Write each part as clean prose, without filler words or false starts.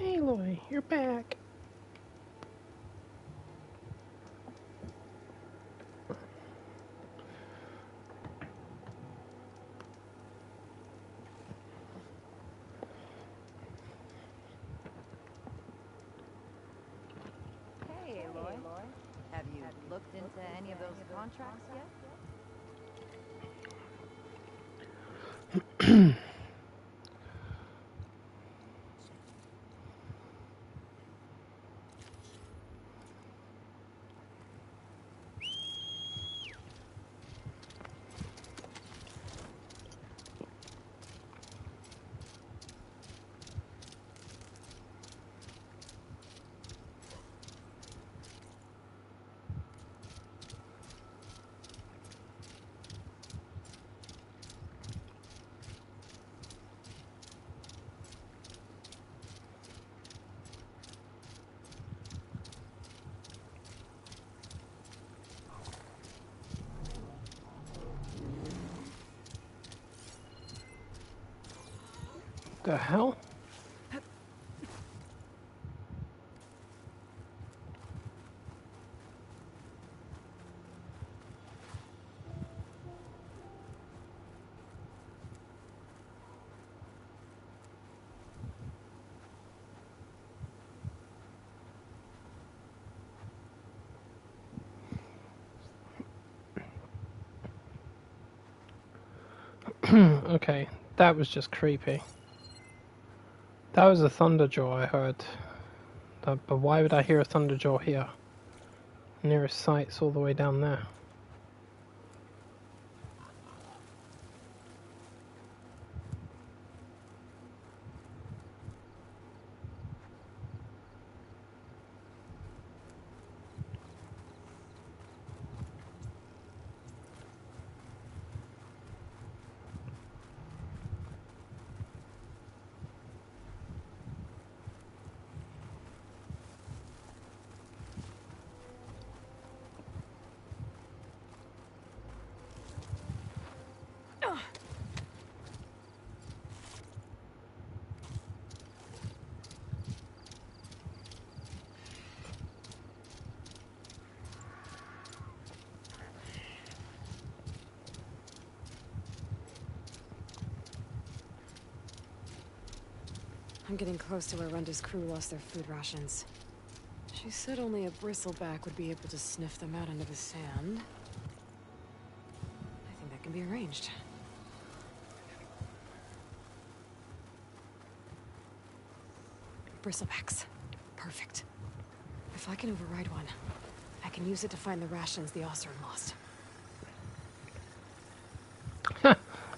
Aloy, you're back. Hey, Aloy. Have you looked into any of those contracts yet? The hell? Okay, that was just creepy. That was a thunderjaw I heard. But why would I hear a thunderjaw here? Nearest site's all the way down there. I'm getting close to where Runda's crew lost their food rations. She said only a bristleback would be able to sniff them out into the sand. I think that can be arranged. Bristlebacks. Perfect. If I can override one, I can use it to find the rations the Oseram lost.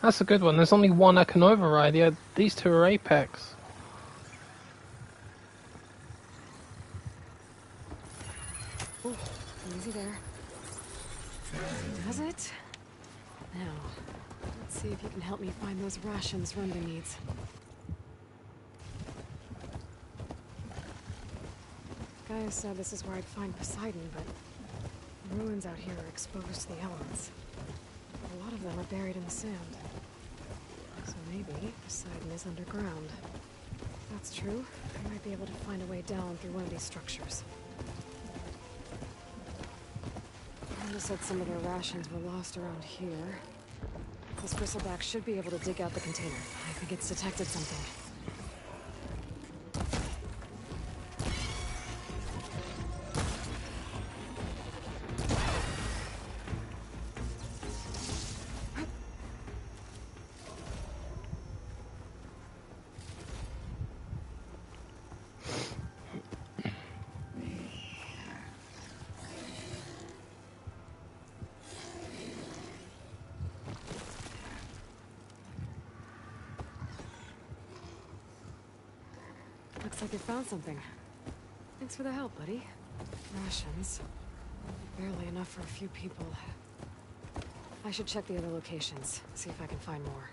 That's a good one. There's only one I can override. Yeah, these two are Apex. Oh, easy there. Does it? Now, let's see if you can help me find those rations Runda needs. Gaia said this is where I'd find Poseidon, but the ruins out here are exposed to the elements. A lot of them are buried in the sand. So maybe Poseidon is underground. If that's true, I might be able to find a way down through one of these structures. Runda said some of their rations were lost around here. This bristleback should be able to dig out the container. I think it's detected something. Looks like you found something. Thanks for the help, buddy. Rations. Barely enough for a few people. I should check the other locations, see if I can find more.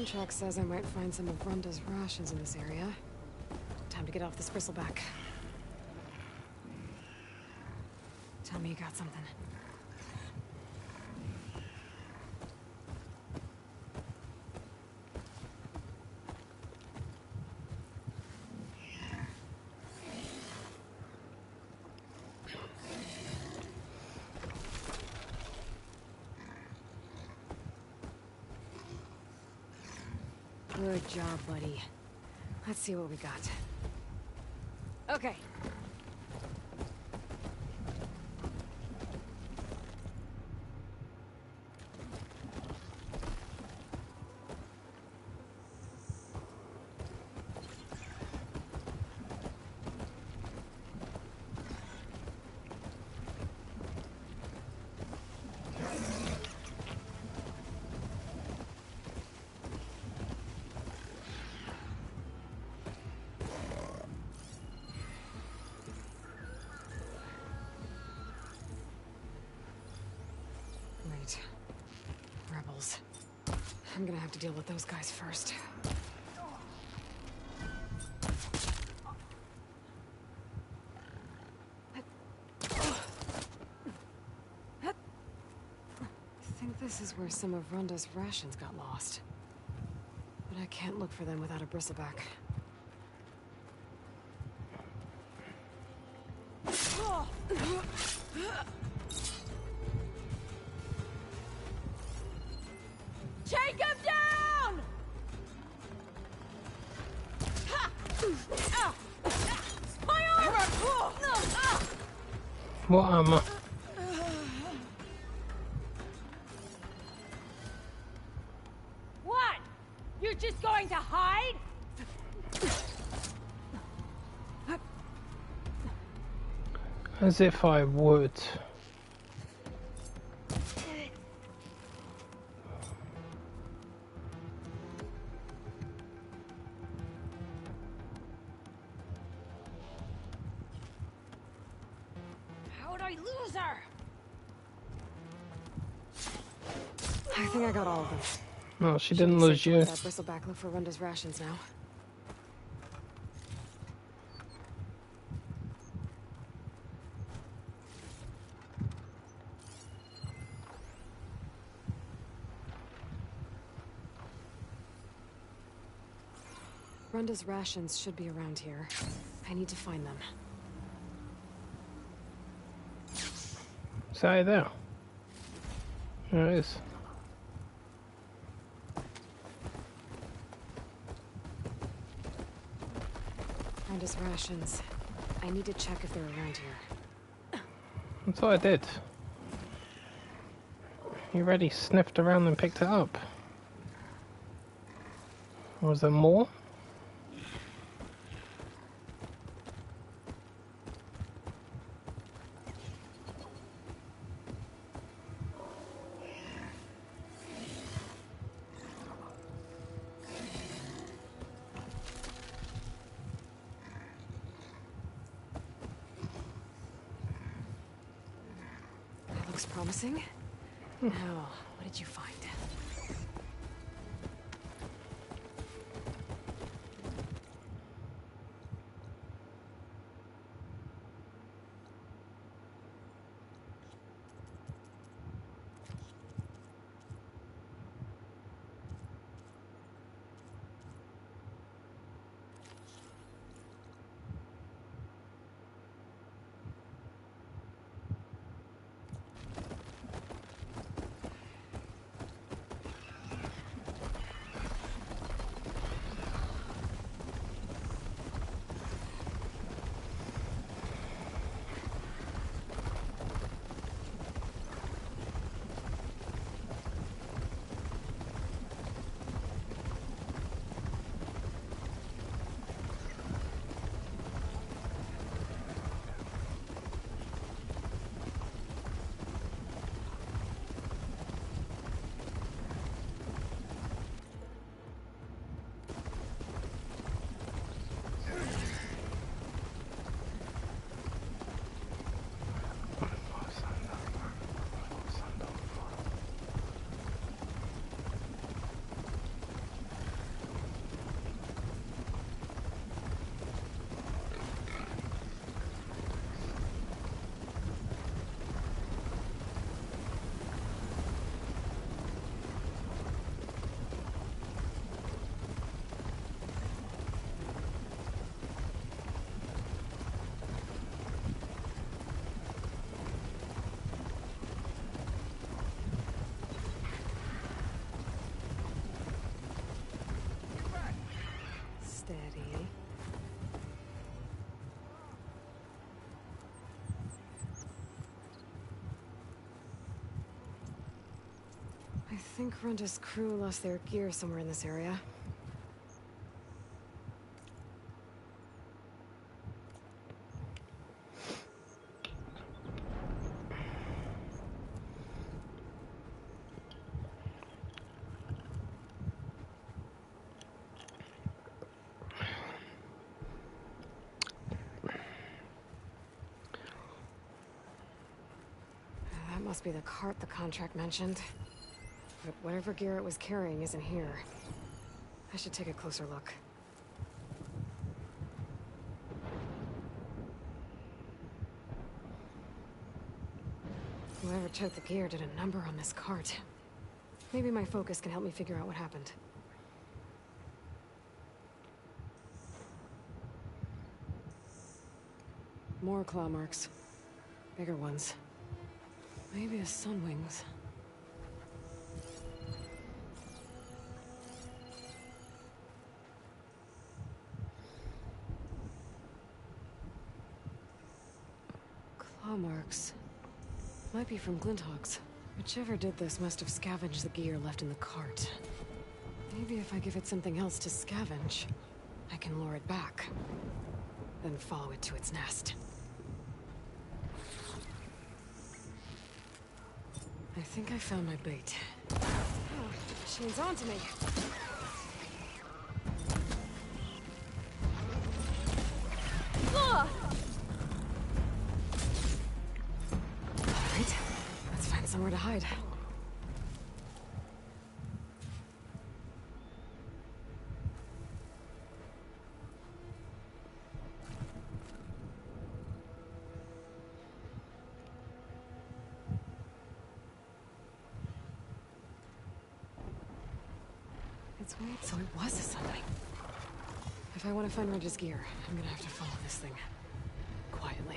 Contract says I might find some of Rhonda's rations in this area. Time to get off this bristleback. Tell me you got something. Good job, buddy. Let's see what we got. Okay. Wait. Rebels. I'm gonna have to deal with those guys first. I think this is where some of Rhonda's rations got lost. But I can't look for them without a bristleback. Take him down! My arm! What armor? What? You're just going to hide? As if I would. How'd I lose her? I think I got all of them. No, she Should didn't be safe lose to you. let that bristleback look for Rhonda's rations now. Rhonda's rations should be around here. I need to find them. Say there. There it is. Rhonda's rations. I need to check if they're around here. That's what I did. You already sniffed around and picked it up. Was there more? That looks promising. Now, what did you find? think Runda's crew lost their gear somewhere in this area. That must be the cart the contract mentioned. But whatever gear it was carrying isn't here. I should take a closer look. Whoever took the gear did a number on this cart. Maybe my focus can help me figure out what happened. More claw marks. Bigger ones. Maybe a sunwings. Claw marks. Might be from Glinthawks. Whichever did this must have scavenged the gear left in the cart. Maybe if I give it something else to scavenge, I can lure it back. Then follow it to its nest. I think I found my bait. Oh, machine's onto me. Alright, let's find somewhere to hide. It's weird. So it was a sunlight. If I want to find Reggie's gear, I'm gonna have to follow this thing. Quietly.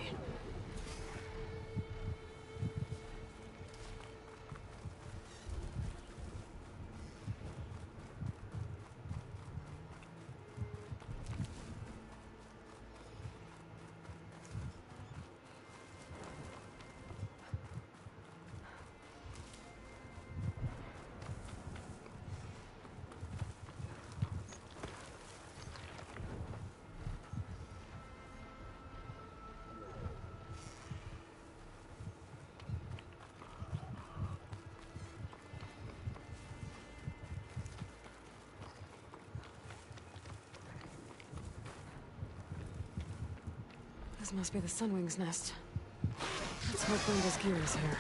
This must be the Sunwing's nest. Let's hope Brenda's gear is here.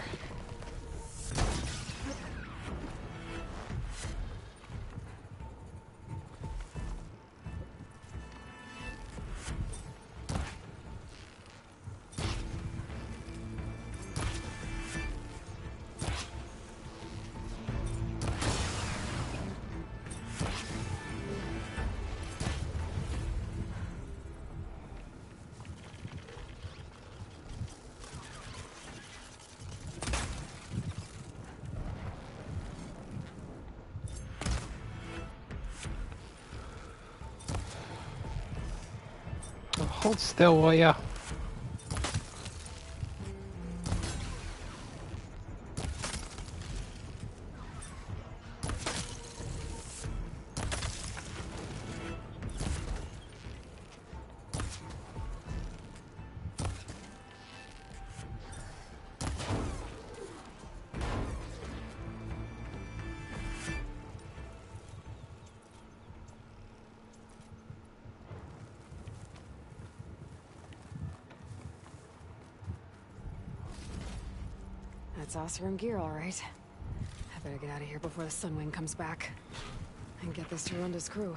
Hold still, will ya? That's Oseram gear, all right. I better get out of here before the Sunwing comes back. And get this to Runda's crew.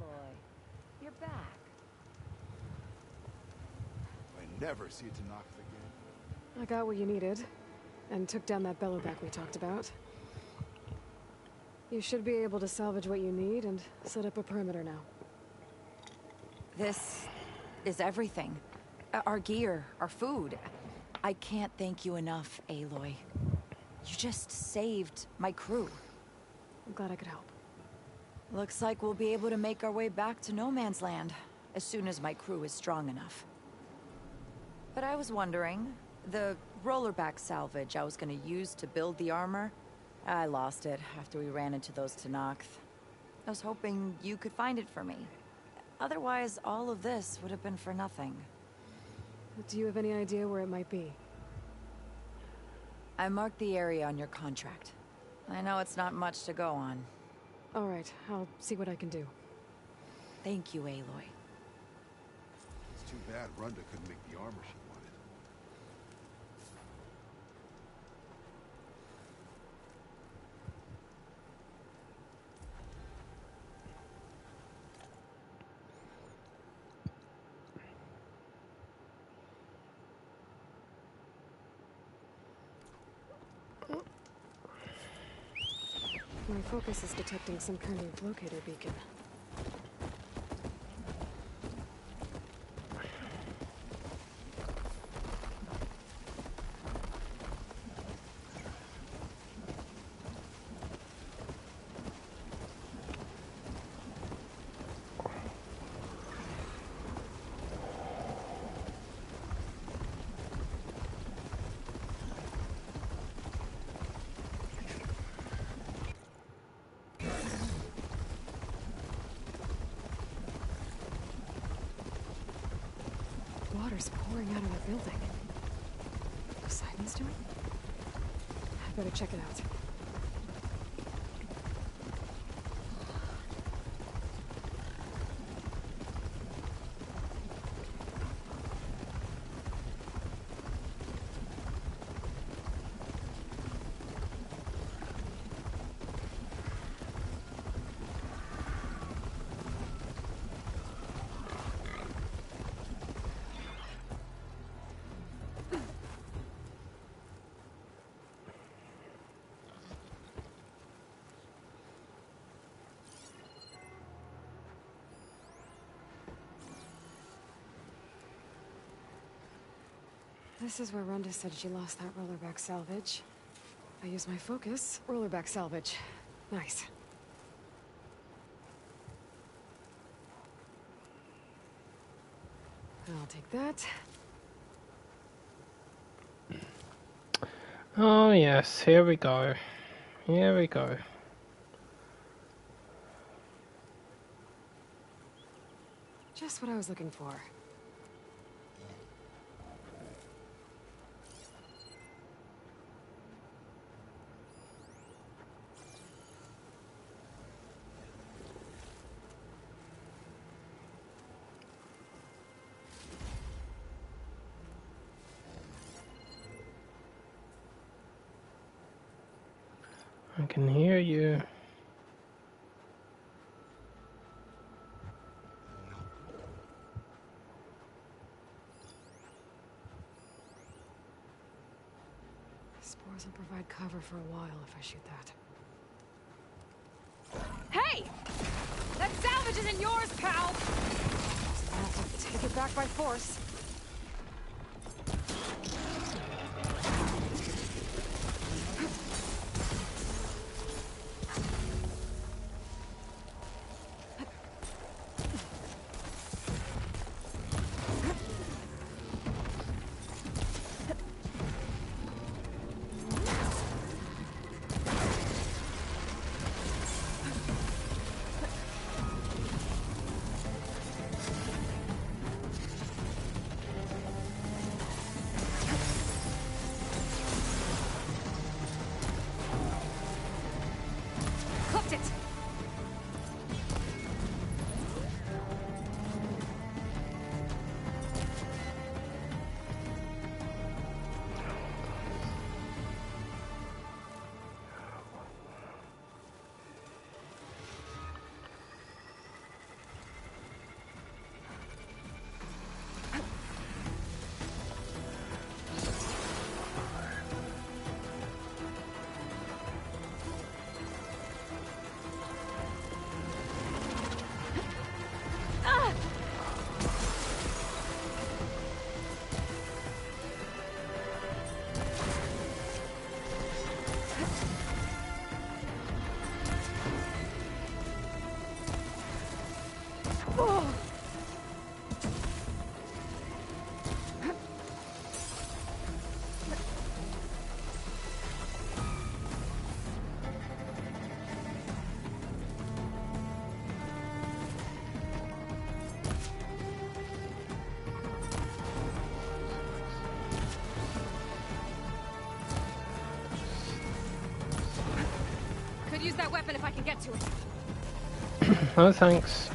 Aloy, you're back. I never see Tanakh again. I got what you needed. and took down that bellowback we talked about. You should be able to salvage what you need and set up a perimeter now. This is everything. Our gear, our food. I can't thank you enough, Aloy. You just saved my crew. I'm glad I could help. Looks like we'll be able to make our way back to No Man's Land as soon as my crew is strong enough. But I was wondering, the rollerback salvage I was gonna use to build the armor, I lost it after we ran into those Tenakth. I was hoping you could find it for me. Otherwise, all of this would have been for nothing. Do you have any idea where it might be? I marked the area on your contract. I know it's not much to go on. All right, I'll see what I can do. Thank you, Aloy. It's too bad Runda couldn't make the armor she wanted. My focus is detecting some kind of locator beacon. Water's pouring out of the building. Poseidon's doing? I better check it out. This is where Runda said she lost that rollerback salvage. I use my focus. Rollerback salvage. Nice. I'll take that. Oh yes, here we go. Here we go. Just what I was looking for. I can hear you. Spores will provide cover for a while if I shoot that. Hey! That salvage isn't yours, pal! So I have to take it back by force. that weapon if I can get to it. No thanks.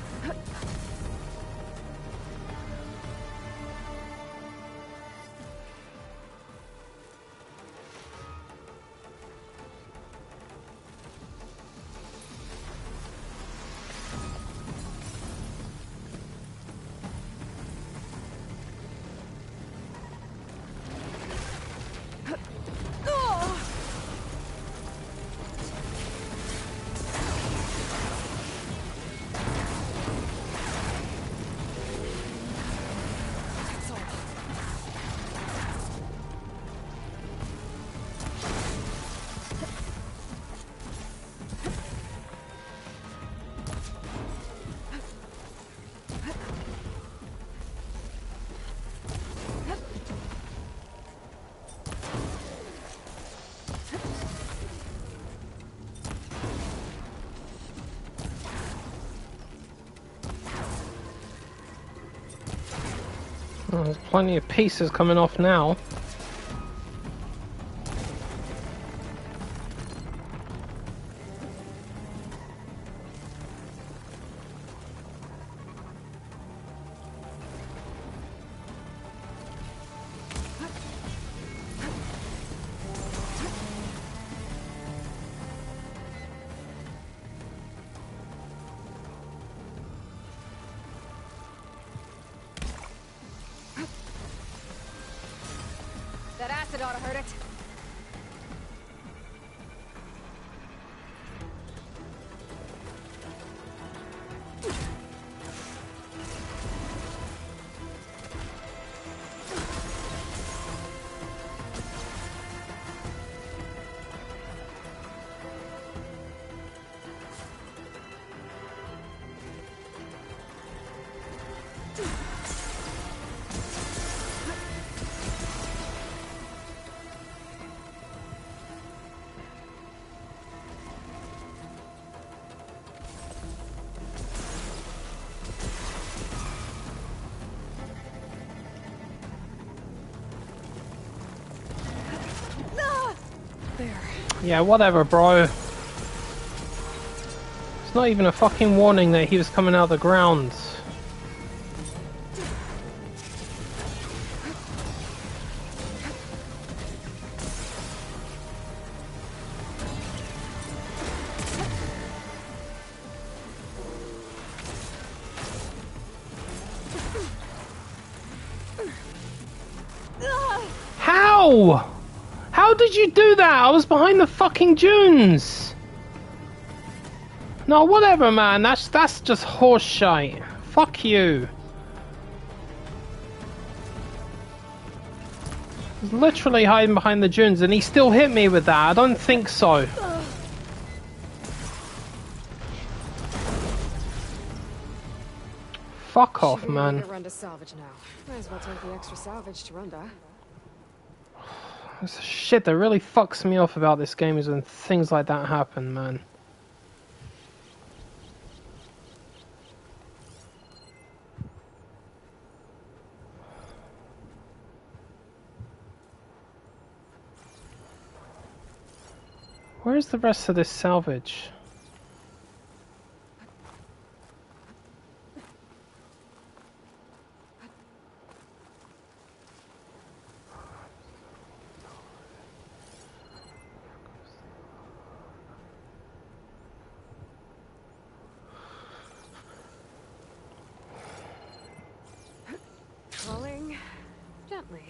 Oh, there's plenty of pieces coming off now. That acid ought to hurt it. Yeah, whatever, bro. It's not even a fucking warning that he was coming out of the ground. How? How did you do that? I was behind the fucking dunes. No, whatever, man. That's just horse shite. Fuck you. I was literally hiding behind the dunes, and he still hit me with that. I don't think so. Fuck off, man. Get Runda salvage now. Might as well take the extra salvage to Runda. That's the shit that really fucks me off about this game is when things like that happen, man. Where's the rest of this salvage? Rolling gently.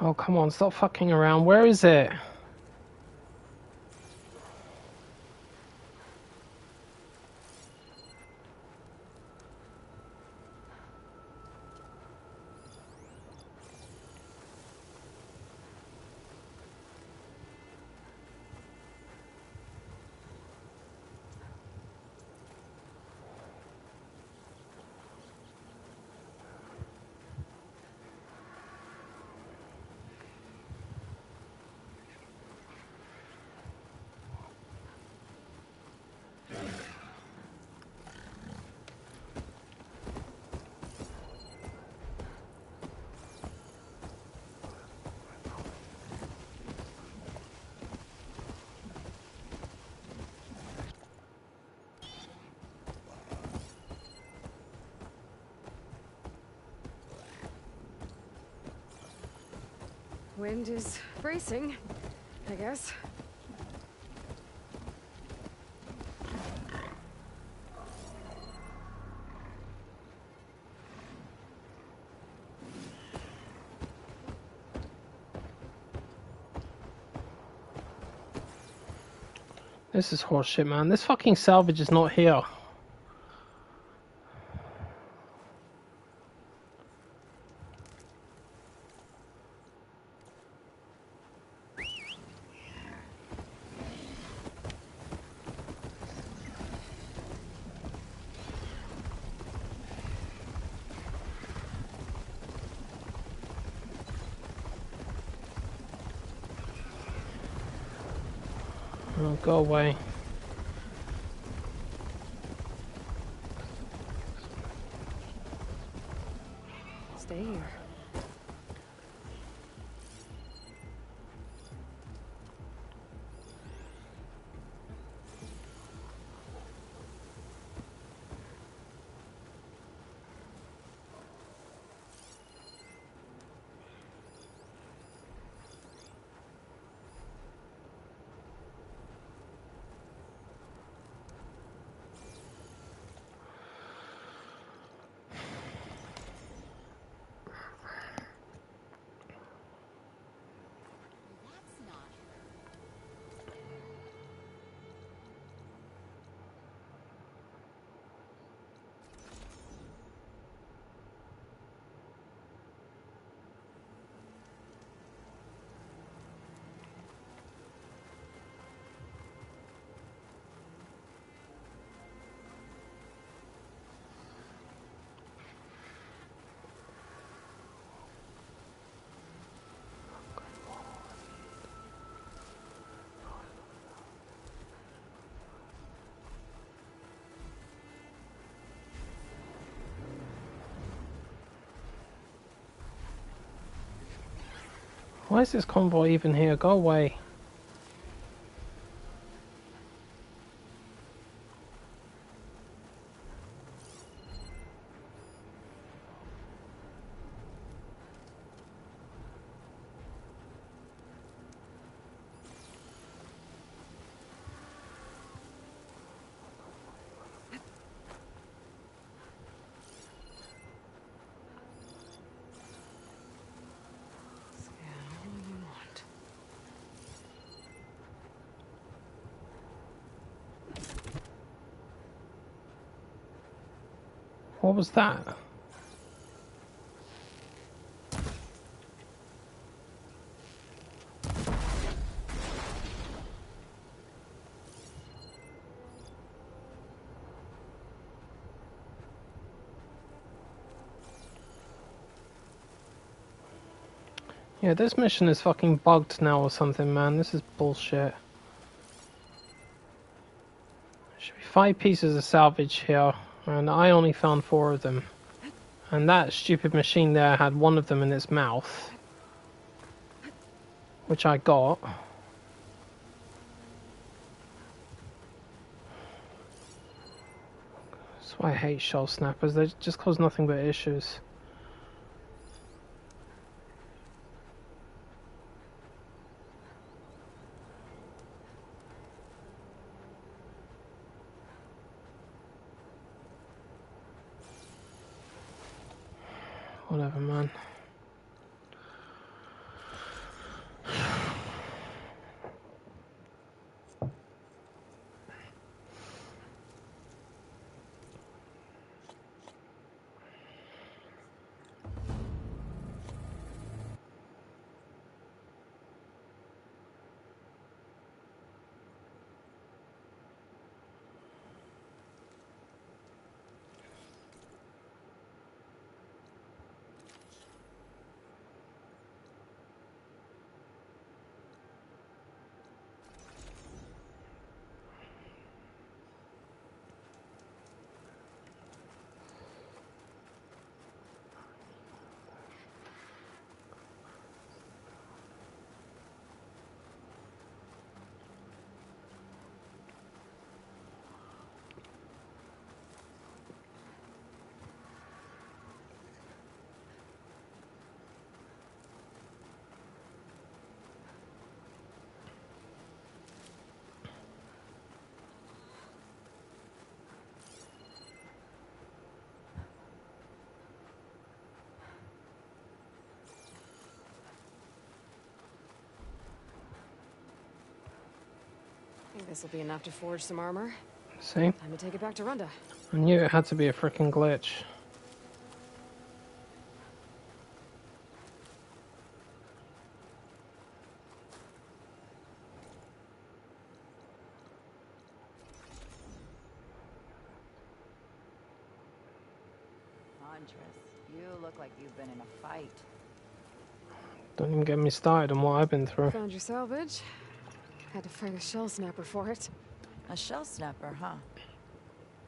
Oh, come on, stop fucking around. Where is it? Wind is bracing, I guess. This is horseshit, man. This fucking salvage is not here. Oh, go away. Stay here. Why is this convoy even here? Go away. What was that? Yeah, this mission is fucking bugged now or something, man. This is bullshit. There should be 5 pieces of salvage here, and I only found 4 of them. And that stupid machine there had 1 of them in its mouth, which I got. That's why I hate shell snappers. They just cause nothing but issues. Whatever, man. think this will be enough to forge some armor. See? Time to take it back to Runda. I knew it had to be a freaking glitch. Andres, you look like you've been in a fight. Don't even get me started on what I've been through. Found your salvage. Had to fight a shell snapper for it. A shell snapper, huh?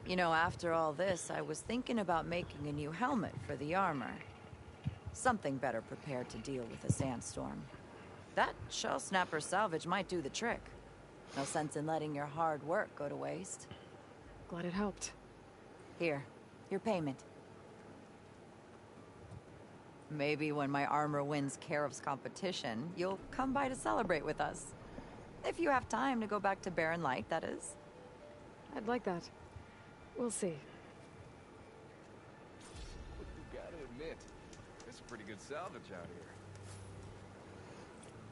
You know, after all this, I was thinking about making a new helmet for the armor. Something better prepared to deal with a sandstorm. That shell snapper salvage might do the trick. No sense in letting your hard work go to waste. Glad it helped. Here, your payment. Maybe when my armor wins Karev's competition, you'll come by to celebrate with us. If you have time to go back to Barren Light, that is. I'd like that. We'll see. Gotta admit, it's a pretty good salvage out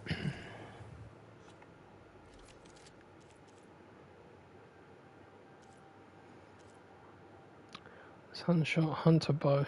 here. Sunshot hunter bow.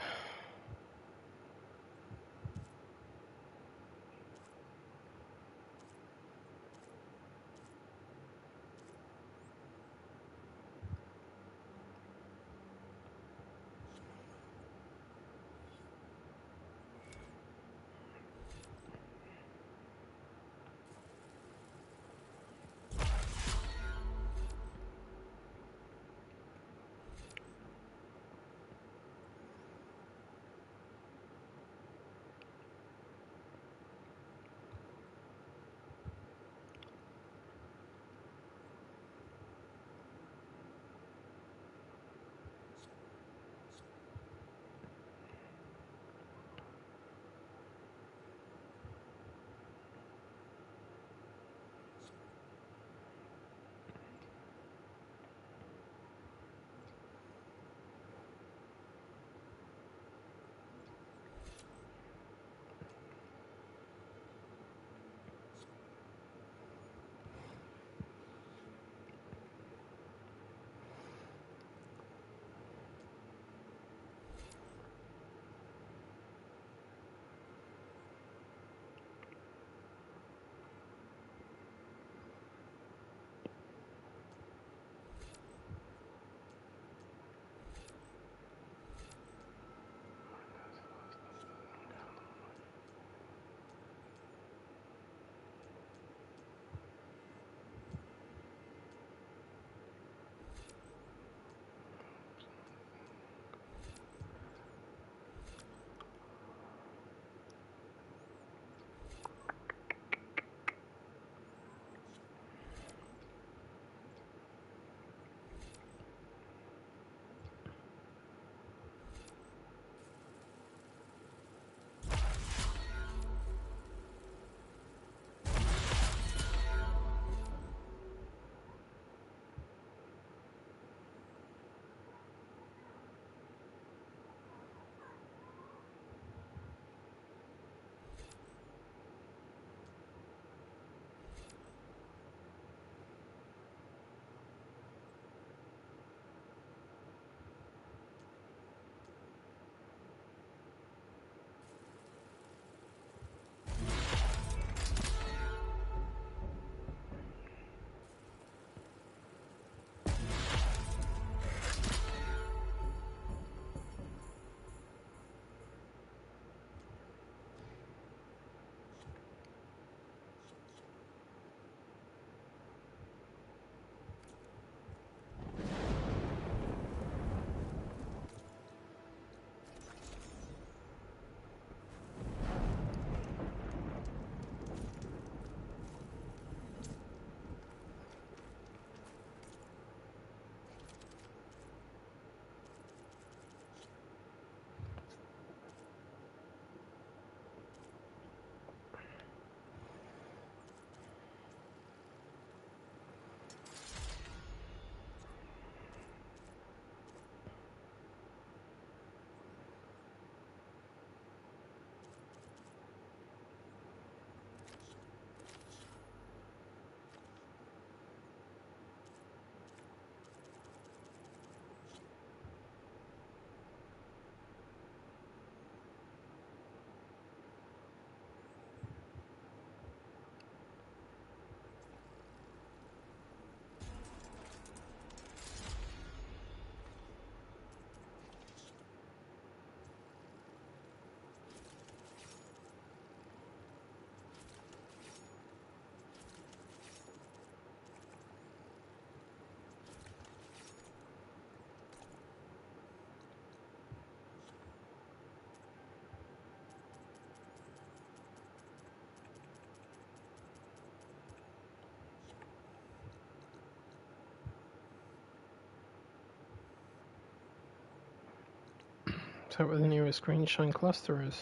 Works out where the nearest green shine cluster is.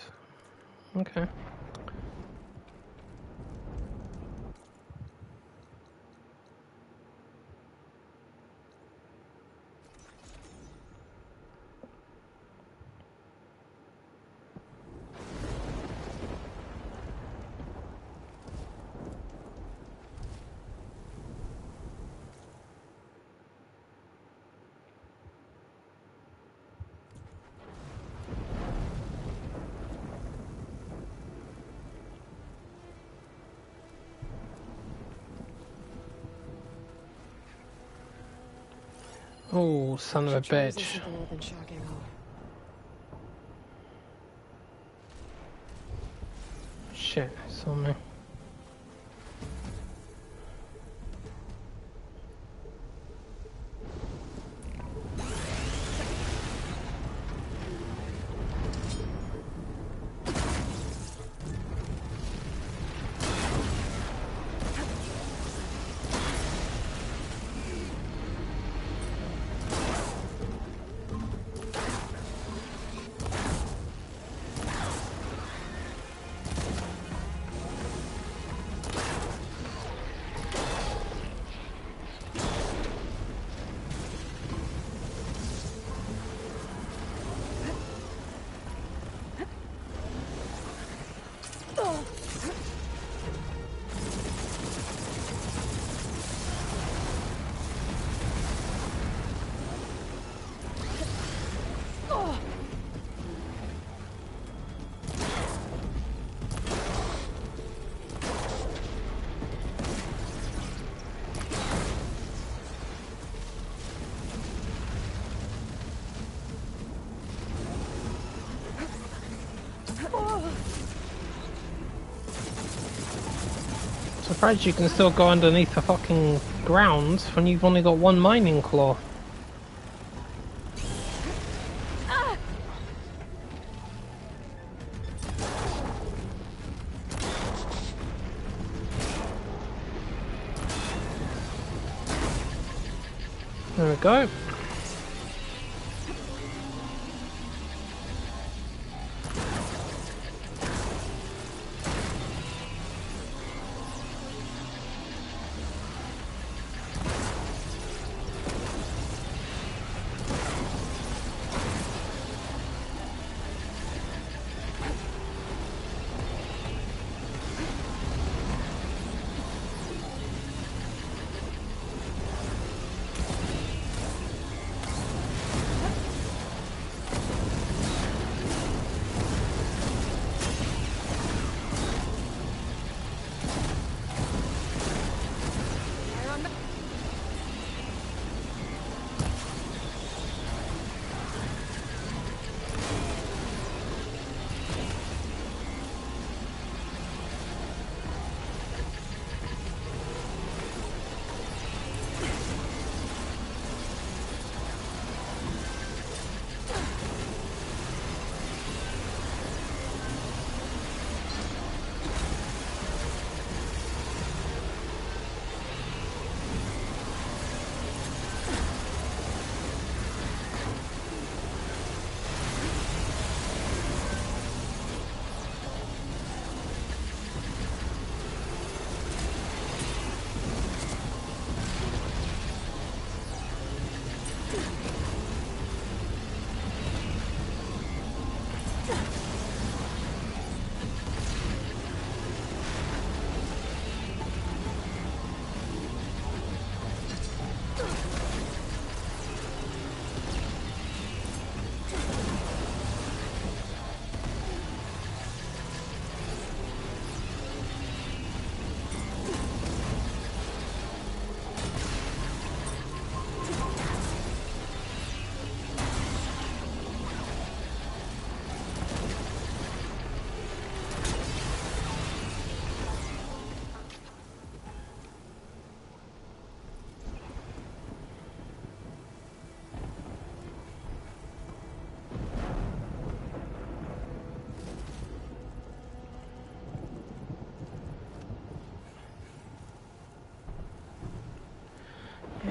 Okay. Oh, son of a Should try using bitch. something other than shock ammo. Shit, saw me. Surprised you can still go underneath the fucking ground when you've only got one mining claw. There we go.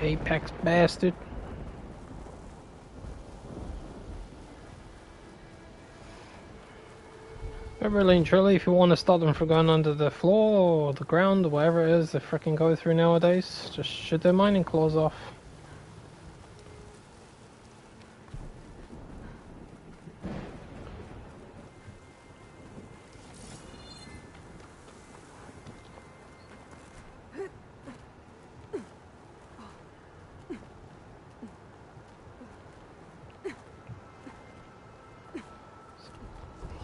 Apex bastard. But really and truly, if you want to stop them from going under the floor or the ground or whatever it is they freaking go through nowadays, just shoot their mining claws off.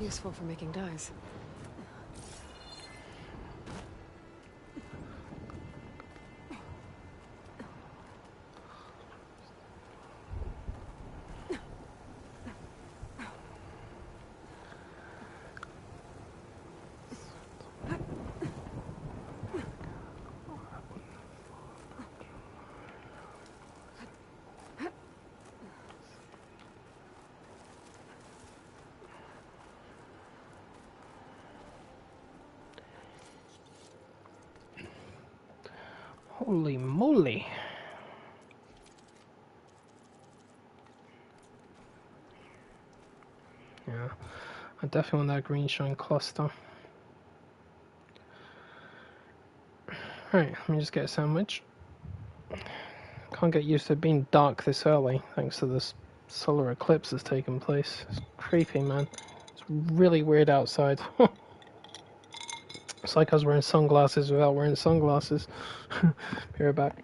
Useful for making dyes. Holy moly. Yeah, I definitely want that green shine cluster. Alright, let me just get a sandwich. Can't get used to it being dark this early, thanks to this solar eclipse that's taken place. It's creepy, man. It's really weird outside. It's like I was wearing sunglasses without wearing sunglasses. Be right back.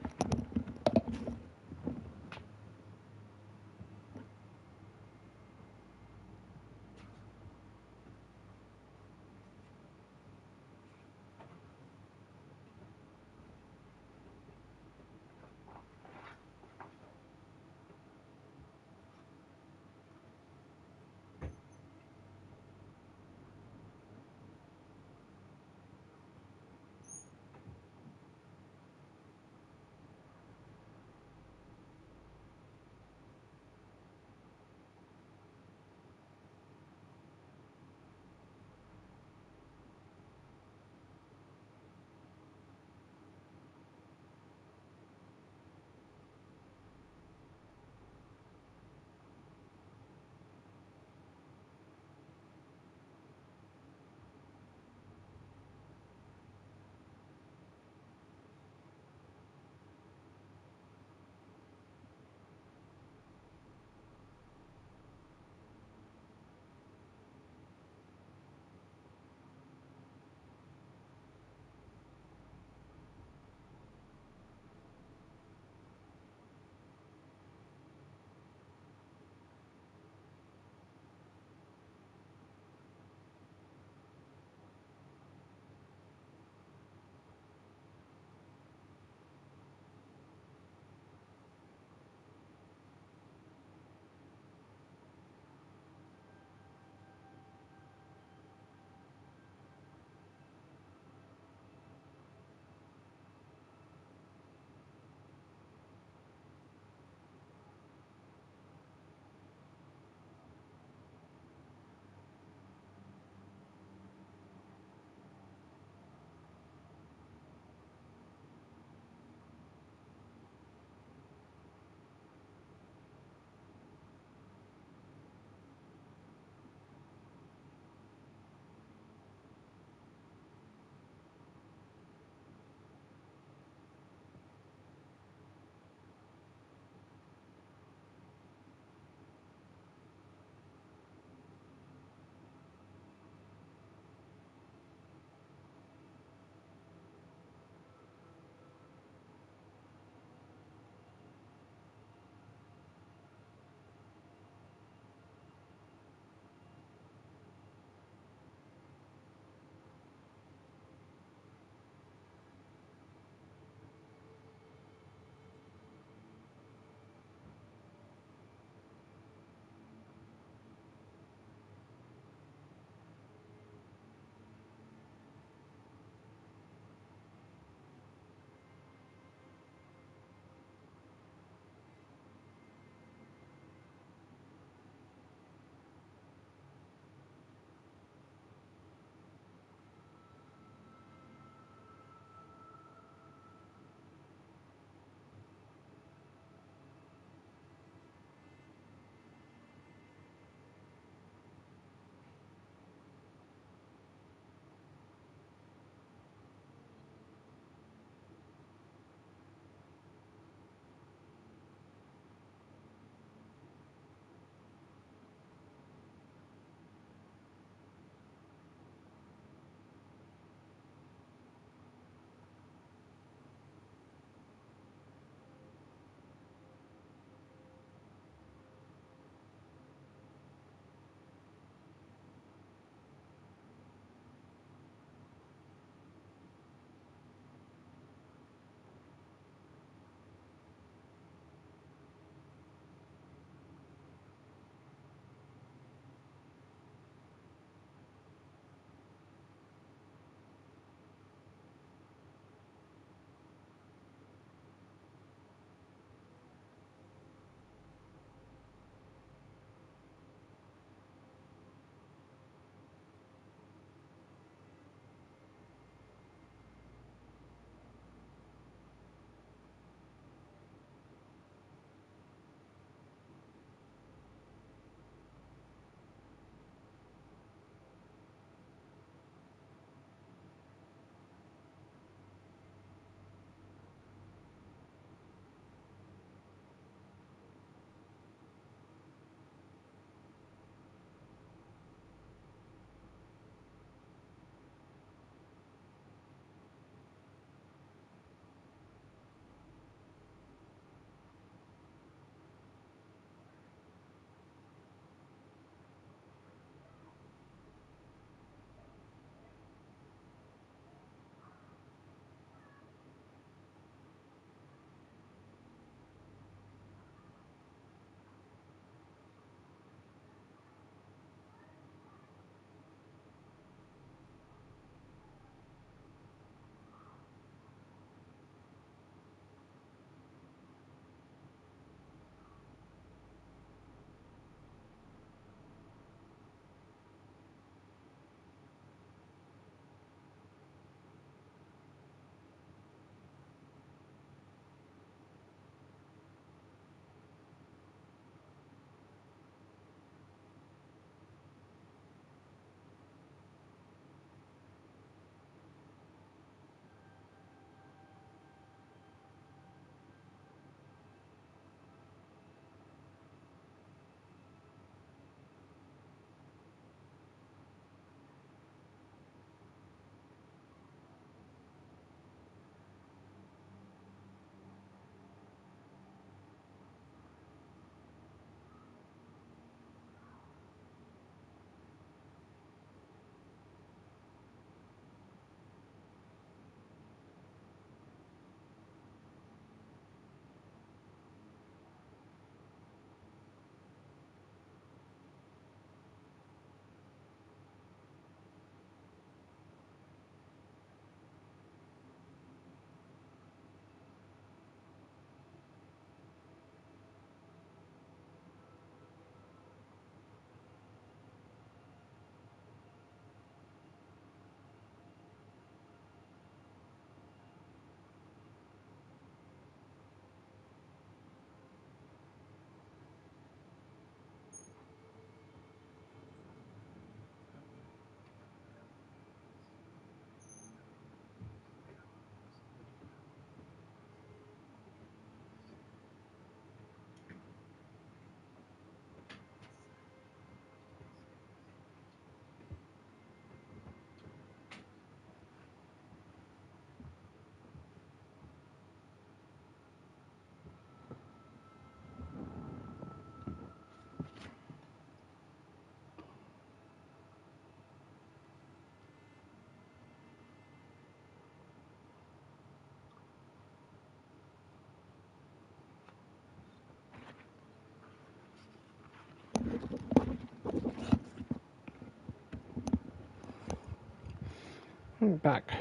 Back.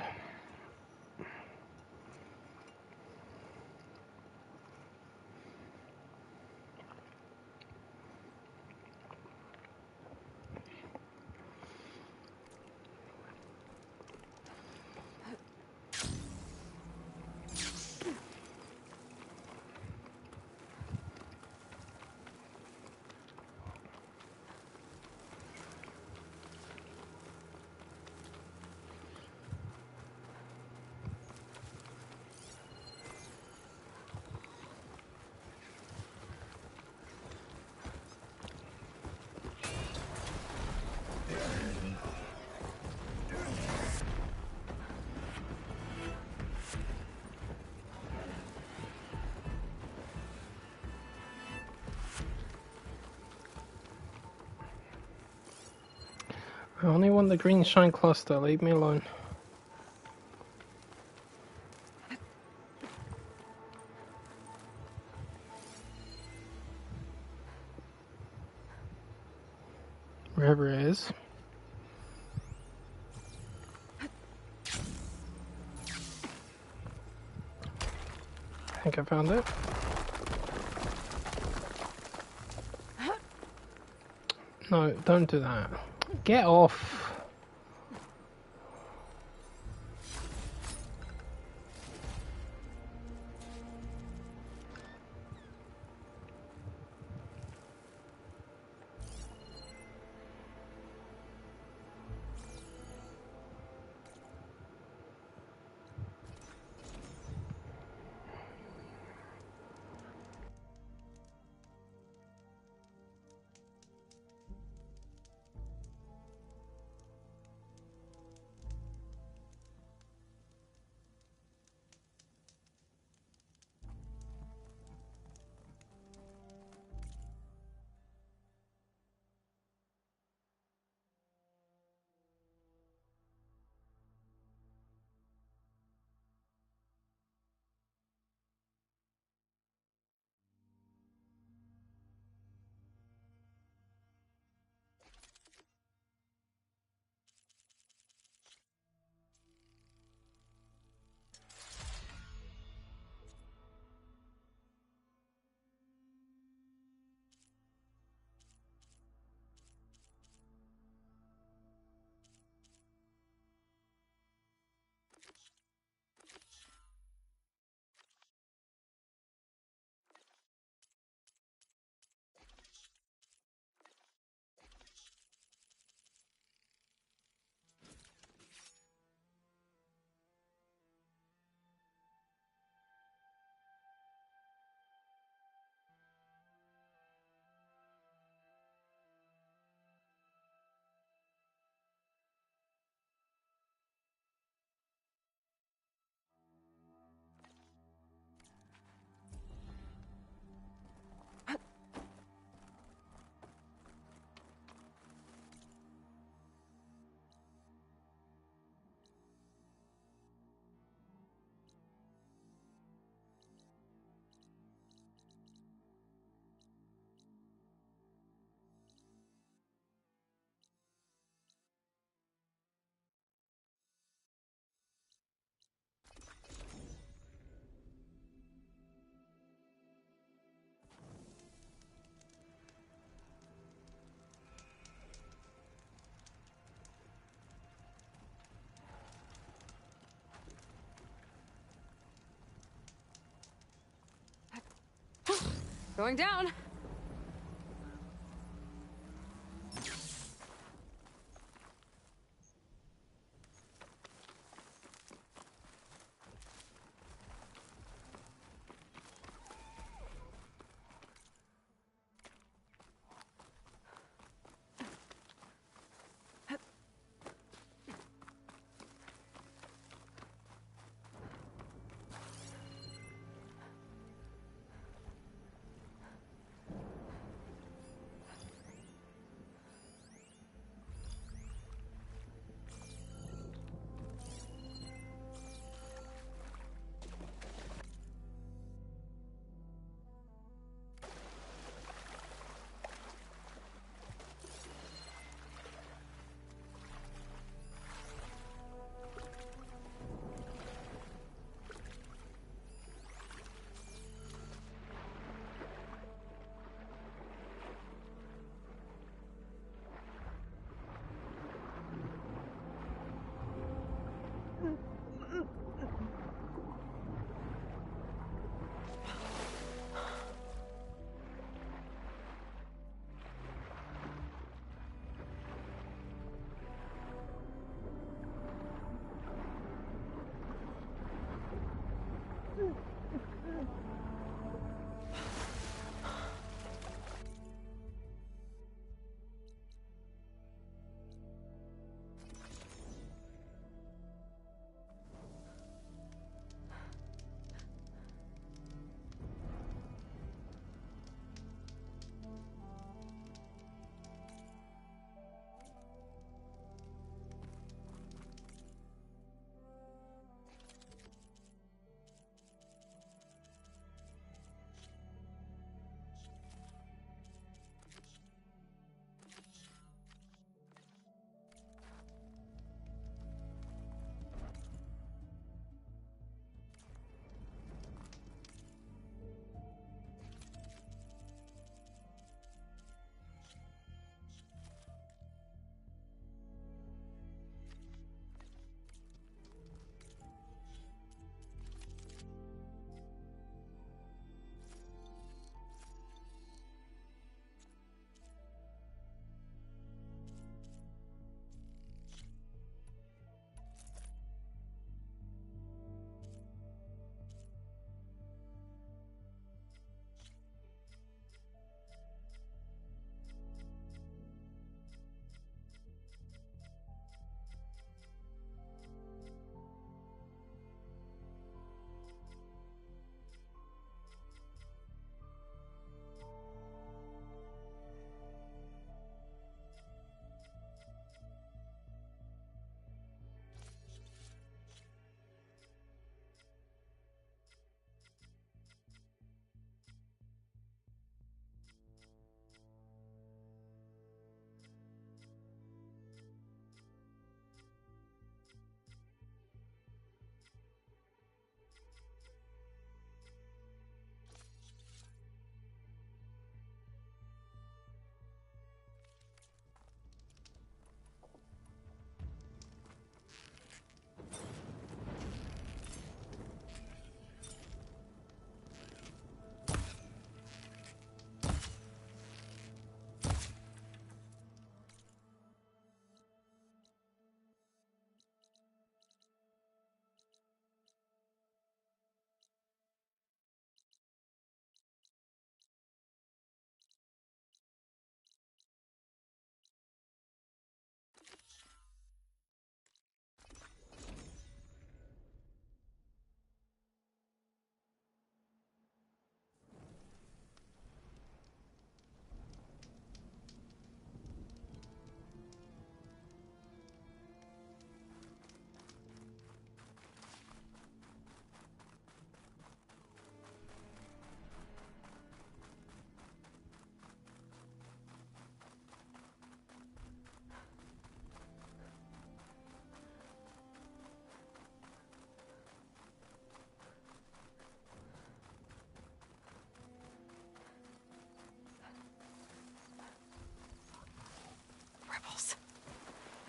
I only want the green shine cluster, leave me alone. Wherever it is. I think I found it. No, don't do that. Get off. Going down.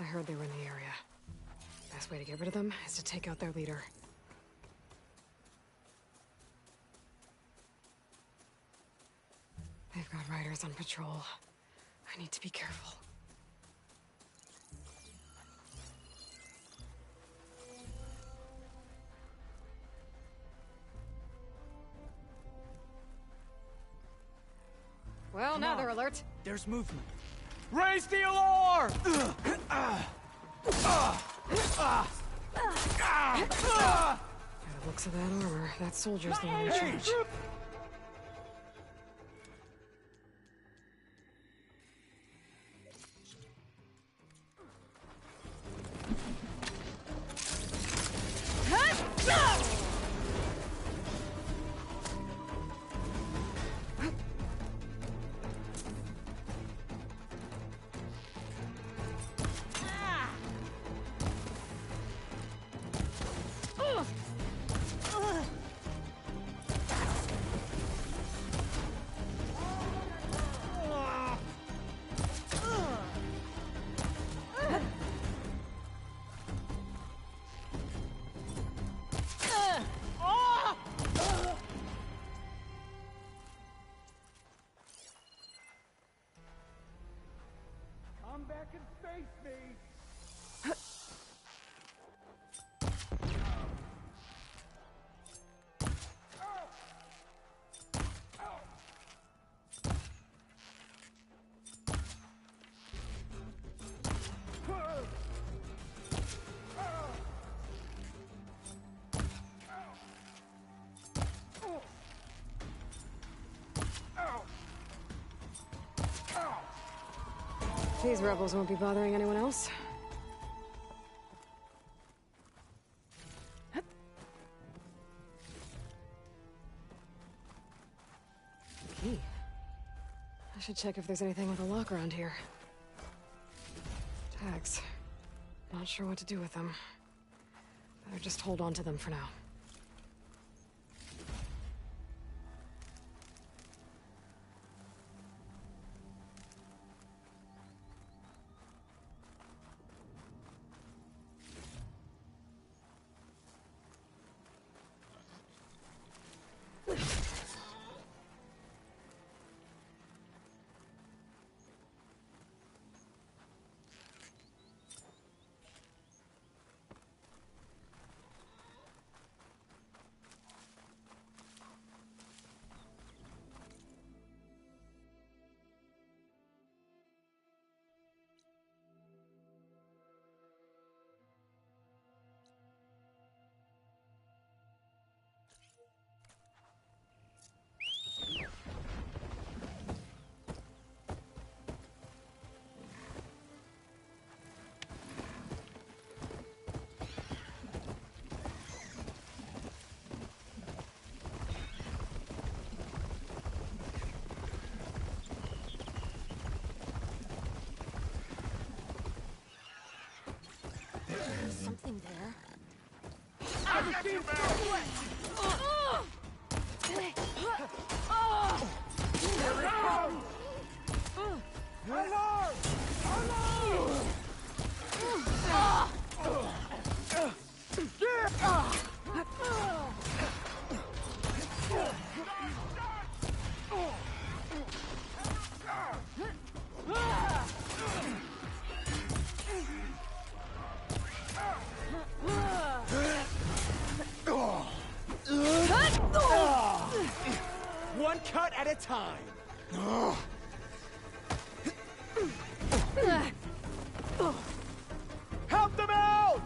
heard they were in the area. Best way to get rid of them is to take out their leader. They've got riders on patrol. I need to be careful. Well, now they're alert. There's movement. Raise the alarm! By the looks of that armor, that soldier's the one in charge. Come back and face me! These rebels won't be bothering anyone else. Key. I should check if there's anything with a lock around here. Tags. Not sure what to do with them. Better just hold on to them for now. Something there. One cut at a time. Help them out!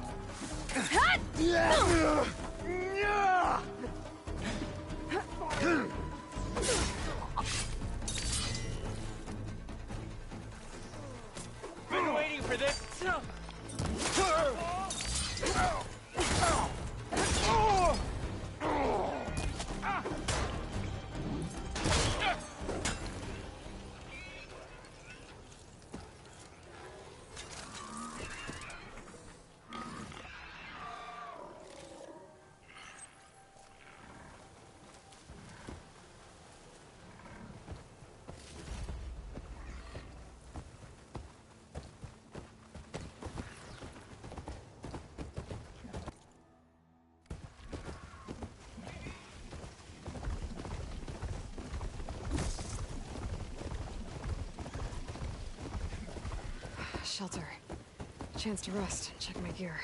Been waiting for this. Shelter. Chance to rest and check my gear.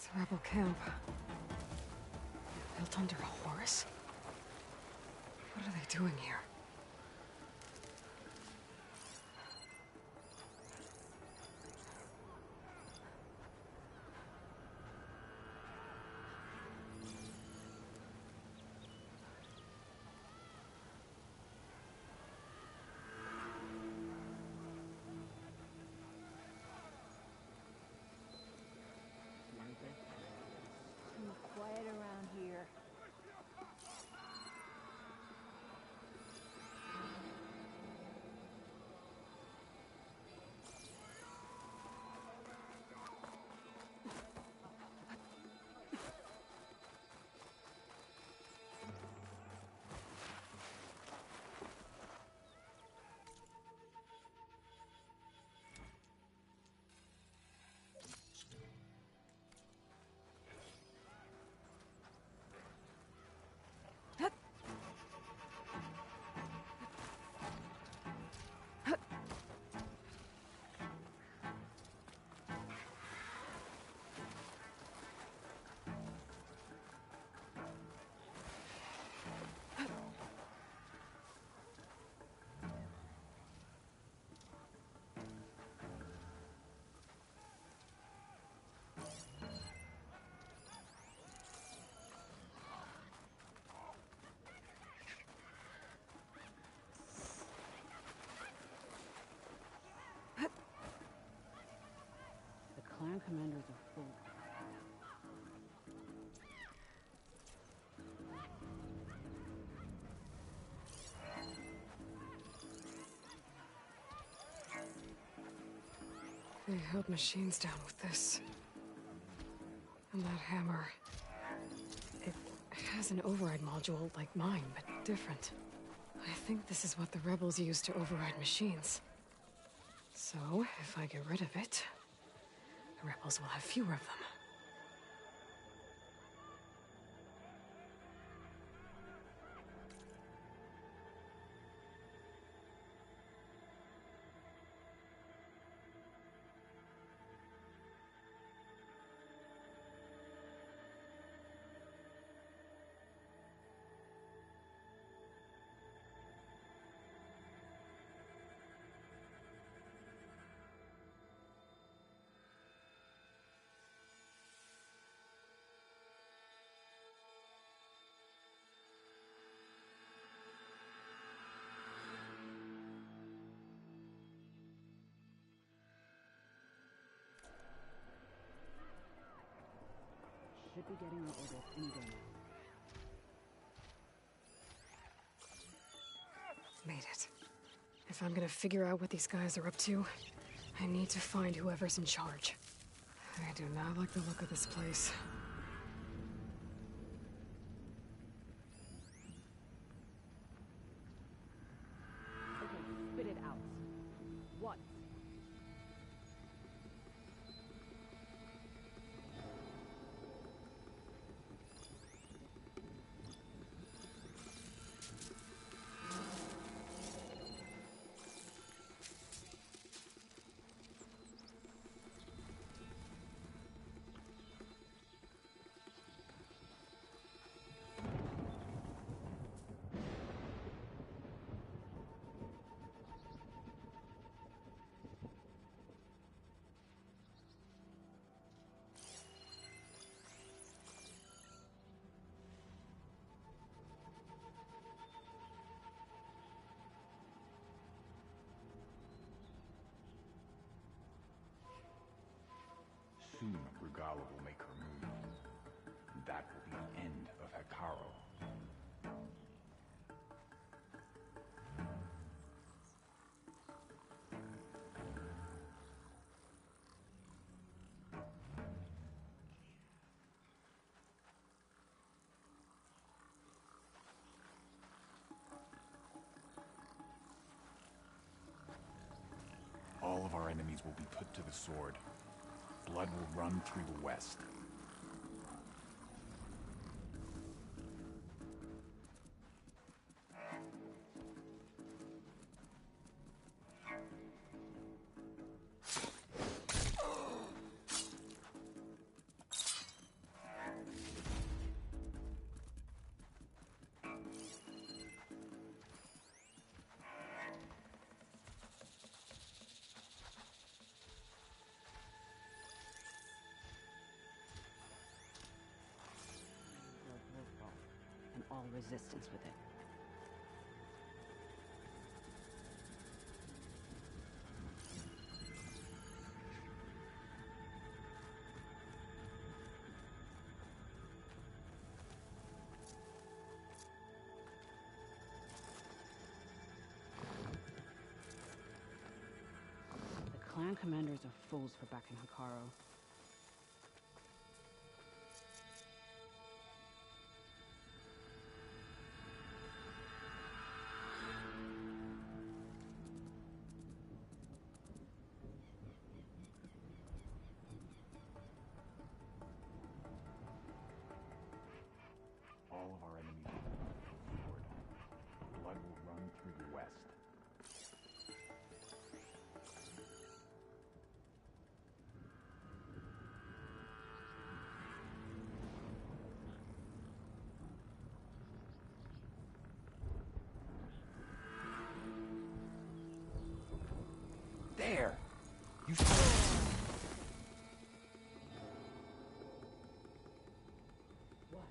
It's a rebel camp. Built under a horse? What are they doing here? Quiet around here. The clan commanders are full. They held machines down with this. And that hammer. It has an override module like mine, but different. I think this is what the rebels use to override machines. So, if I get rid of it, the rebels will have fewer of them. Should be getting our orders any day now. Made it. If I'm gonna figure out what these guys are up to, I need to find whoever's in charge. I do not like the look of this place. Okay, spit it out. What? Valor will make her move. And that will be the end of Hekaro. All of our enemies will be put to the sword. Blood will run through the West. And all resistance with it. The clan commanders are fools for backing Hekaro. All of our enemies will be put to the sword. Blood will run through the West. There! You What?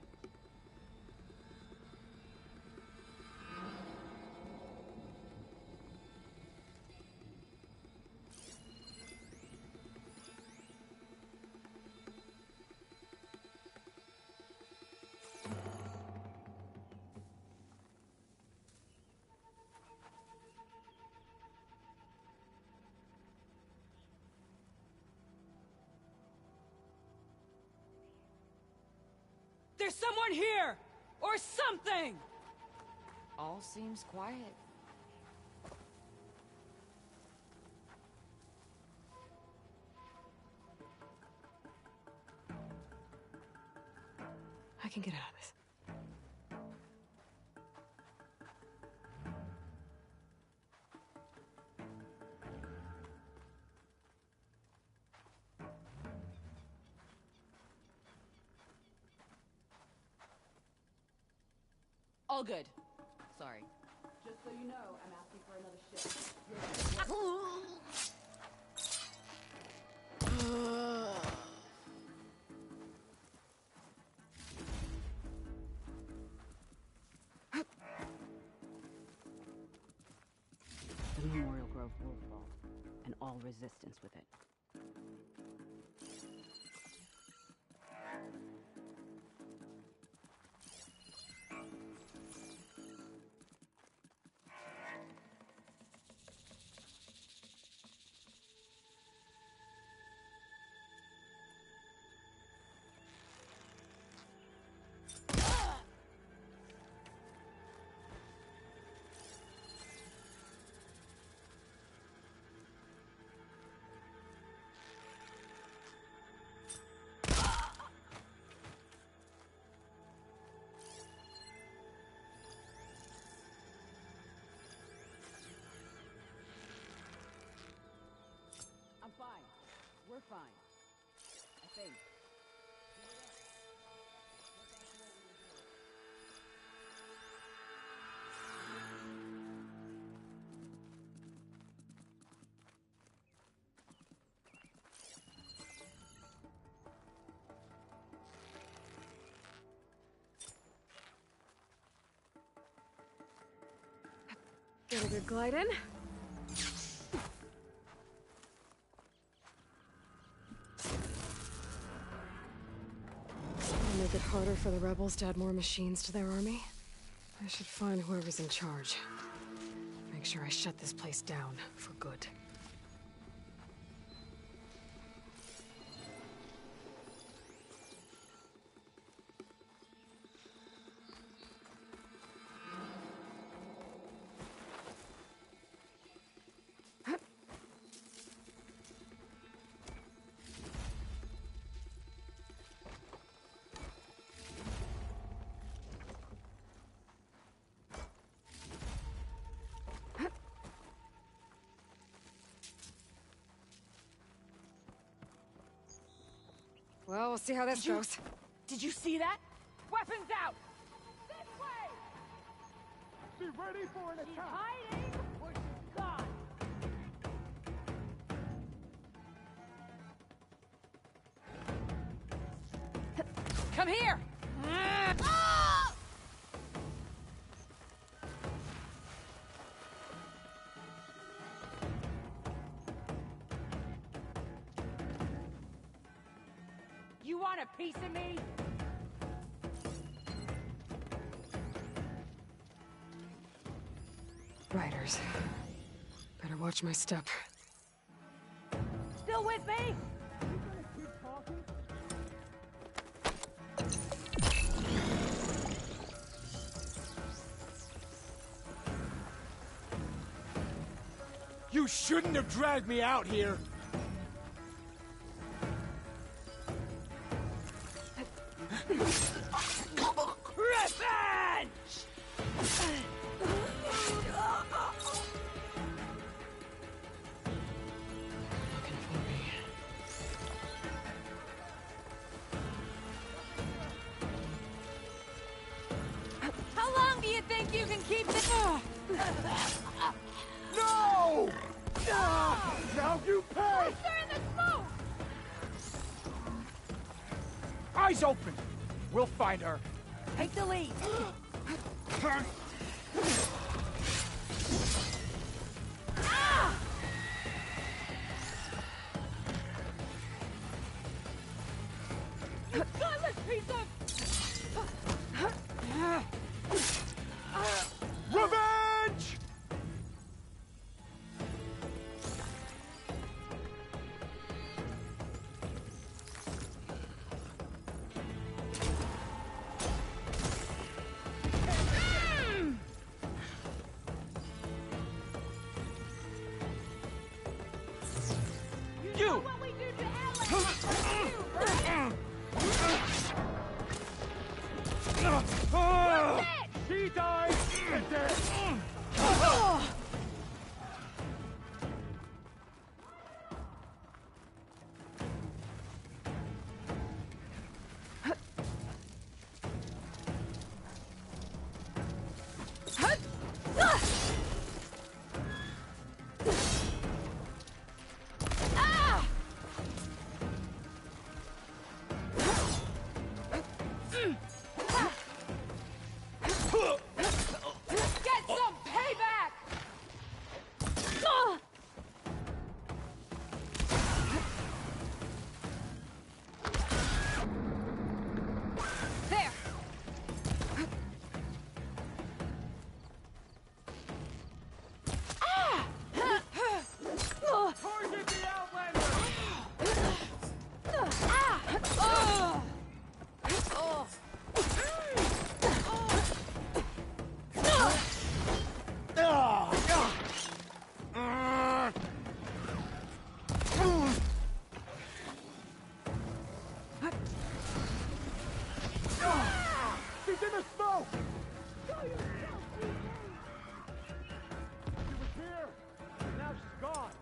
There's someone here! Or something! All seems quiet. I can get out of this. All good. Sorry. Just so you know, I'm asking for another shift. The Memorial Grove will fall, and all resistance with it. I'm fine. We're fine. I think. Get a good glide in. make it harder for the rebels to add more machines to their army? I should find whoever's in charge. Make sure I shut this place down for good. Well, we'll see how this goes. Did you see that? Weapons out! This way! Be ready for an She's attack! hiding or she's gone! Come here! You want a piece of me? Riders. Better watch my step. Still with me? You shouldn't have dragged me out here! Revenge! Looking for me. How long do you think you can keep this? No! Now you pay! They're in the smoke! Eyes open! We'll find her. Take the lead. Godless piece of... Revenge! You know what we do to Aloy? She died! Get dead! Get some payback! There! Target the Outlander! She's in the smoke! She was here, and now she's gone.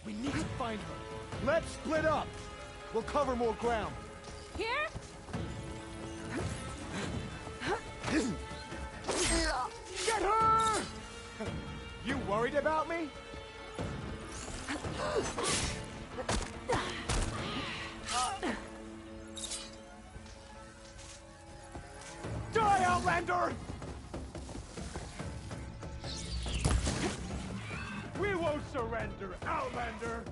We need to find her. Let's split up. We'll cover more ground. Here? Get her! You worried about me? Die, Outlander! won't surrender, Outlander!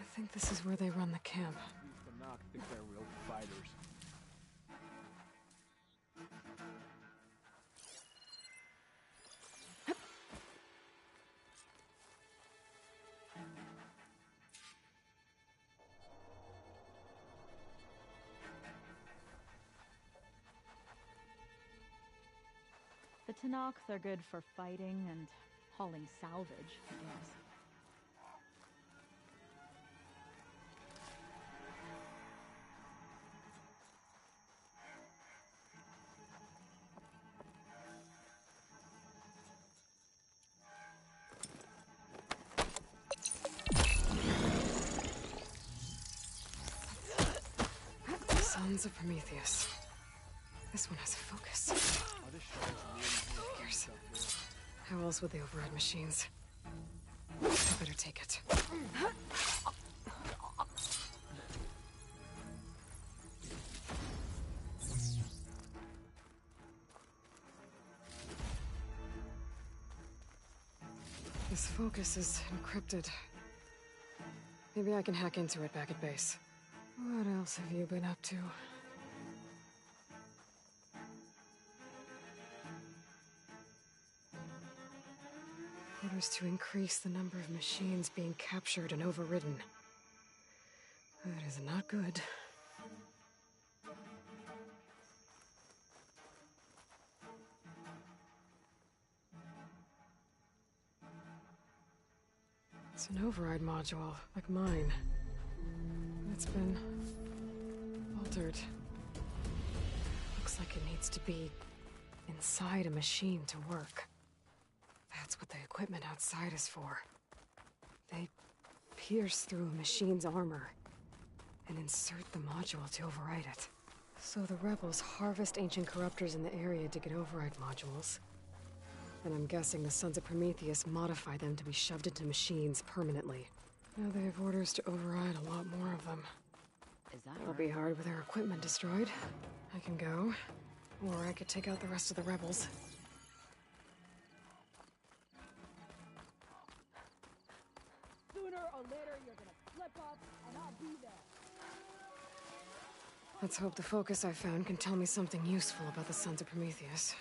I think this is where they run the camp. These Tanakh think they're real fighters. The Tanakh, they're good for fighting and hauling salvage, I guess. Sons of Prometheus. This one has a focus. Figures. How else would they override machines? I better take it. This focus is encrypted. Maybe I can hack into it back at base. What else have you been up to? Orders to increase the number of machines being captured and overridden. That is not good. It's an override module, like mine. It's been altered. Looks like it needs to be inside a machine to work. That's what the equipment outside is for. They pierce through a machine's armor and insert the module to override it. So the rebels harvest ancient corruptors in the area to get override modules. And I'm guessing the Sons of Prometheus modify them to be shoved into machines permanently. Now they have orders to override a lot more of them. Is that It'll be hard with their equipment destroyed. I can go, or I could take out the rest of the rebels. Sooner or later, you're gonna slip up, and I'll be there. Let's hope the focus I found can tell me something useful about the Sons of Prometheus.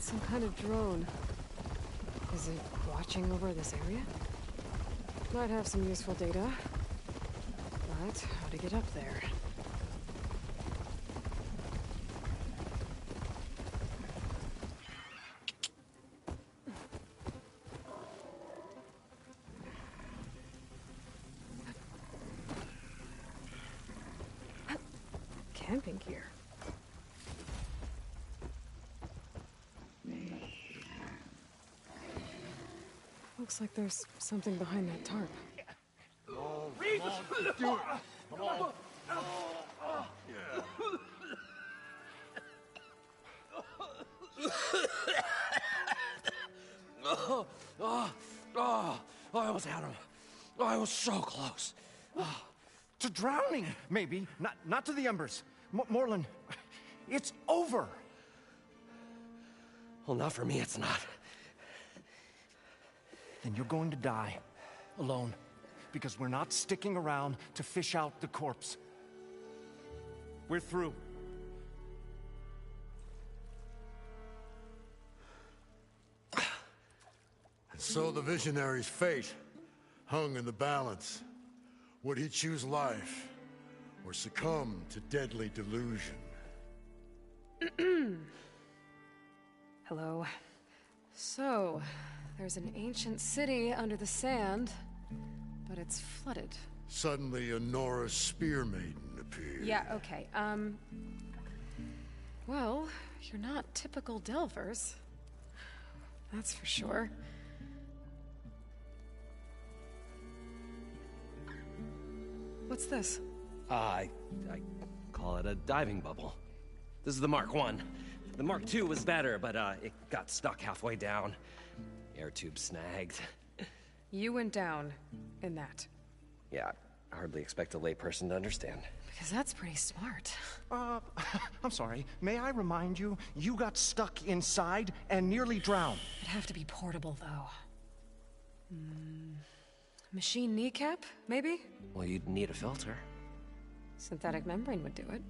Some kind of drone. Is it watching over this area? Might have some useful data. But how to get up there? Camping gear. Looks like there's something behind that tarp. I almost had him. I was so close. To drowning, maybe. Not to the embers. Morlund, it's over. Well, not for me, it's not. Then you're going to die. Alone. Because we're not sticking around to fish out the corpse. We're through. So the visionary's fate hung in the balance. Would he choose life, or succumb to deadly delusion? Hello. So, there's an ancient city under the sand, but it's flooded. Suddenly, a Nora spear maiden appeared. Yeah, okay, well, you're not typical Delvers. That's for sure. What's this? I call it a diving bubble. This is the Mark I. The Mark II was better, but it got stuck halfway down. Air tube snagged. You went down in that. Yeah, I hardly expect a layperson to understand. Because that's pretty smart. I'm sorry. May I remind you, you got stuck inside and nearly drowned. It'd have to be portable, though. Machine kneecap, maybe? Well, you'd need a filter. Synthetic membrane would do it.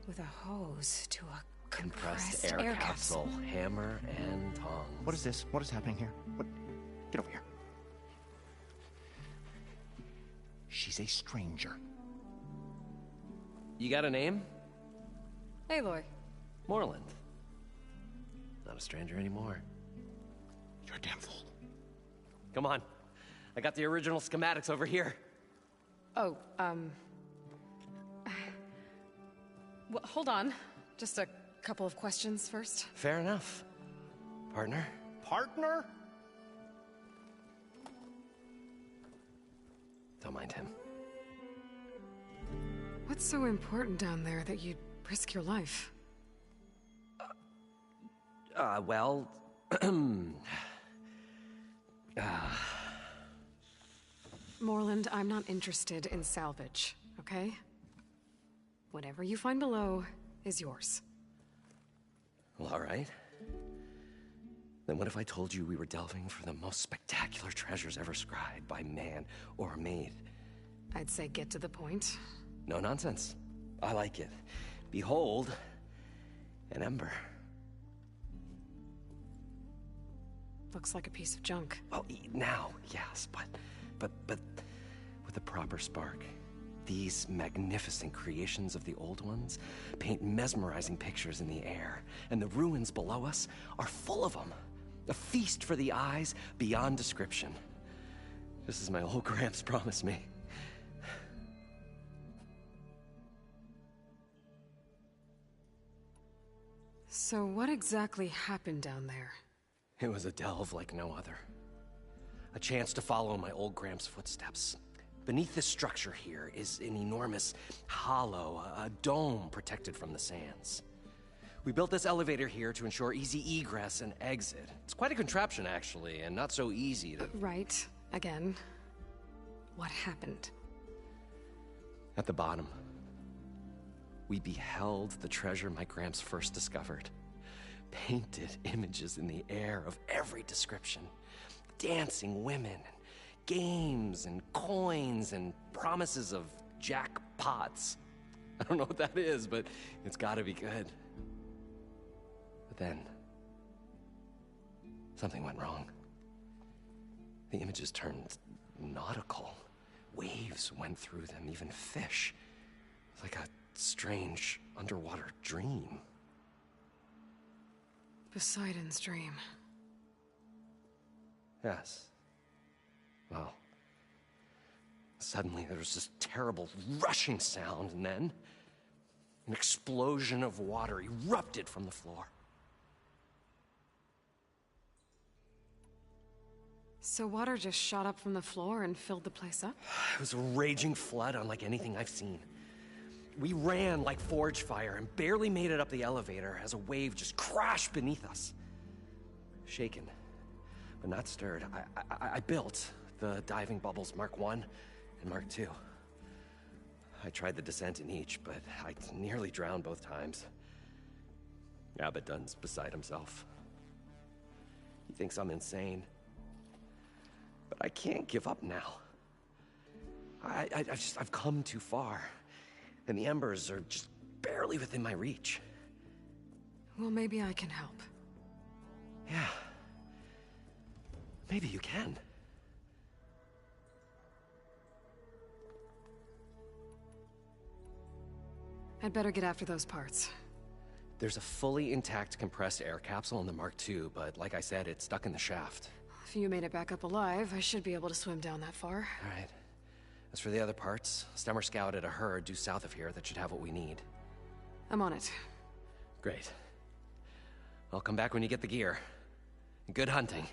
With a hose to a compressed air capsule. Hammer and tongs. What is this? What is happening here? What? Get over here. She's a stranger. You got a name? Aloy. Moreland. Not a stranger anymore. You're a damn fool. Come on. I got the original schematics over here. Oh, well, hold on. Just a couple of questions first. Fair enough. Partner? Partner? Don't mind him. What's so important down there that you'd risk your life? Well... Moreland, I'm not interested in salvage, okay? Whatever you find below is yours. Well, all right. Then what if I told you we were delving for the most spectacular treasures ever scribed by man or maid? I'd say get to the point. No nonsense. I like it. Behold, an ember. Looks like a piece of junk. Well, now, yes, but with a proper spark. These magnificent creations of the old ones paint mesmerizing pictures in the air, and the ruins below us are full of them. A feast for the eyes beyond description. Just as my old Gramps promised me. So what exactly happened down there? It was a delve like no other. A chance to follow my old Gramps' footsteps. Beneath this structure here is an enormous hollow, a dome protected from the sands. We built this elevator here to ensure easy egress and exit. It's quite a contraption, actually, and not so easy to... Right. Again. What happened? At the bottom, we beheld the treasure my Gramps first discovered. Painted images in the air of every description. Dancing women, games and coins and promises of jackpots. I don't know what that is, but it's gotta be good. But then, Something went wrong. The images turned nautical. Waves went through them, even fish. Like a strange underwater dream. Poseidon's dream. Yes. Well, suddenly there was this terrible rushing sound, and then an explosion of water erupted from the floor. So water just shot up from the floor and filled the place up? It was a raging flood unlike anything I've seen. We ran like forge fire and barely made it up the elevator as a wave just crashed beneath us. Shaken, but not stirred, I built the diving bubbles Mark I and Mark II. I tried the descent in each, but I nearly drowned both times. Abaddon's beside himself. He thinks I'm insane. But I can't give up now. I've come too far. And the embers are just barely within my reach. Well, maybe I can help. Yeah. Maybe you can. I'd better get after those parts. There's a fully intact compressed air capsule in the Mark II, but like I said, it's stuck in the shaft. If you made it back up alive, I should be able to swim down that far. All right. As for the other parts, Stemmer scouted a herd due south of here that should have what we need. I'm on it. Great. I'll come back when you get the gear. Good hunting.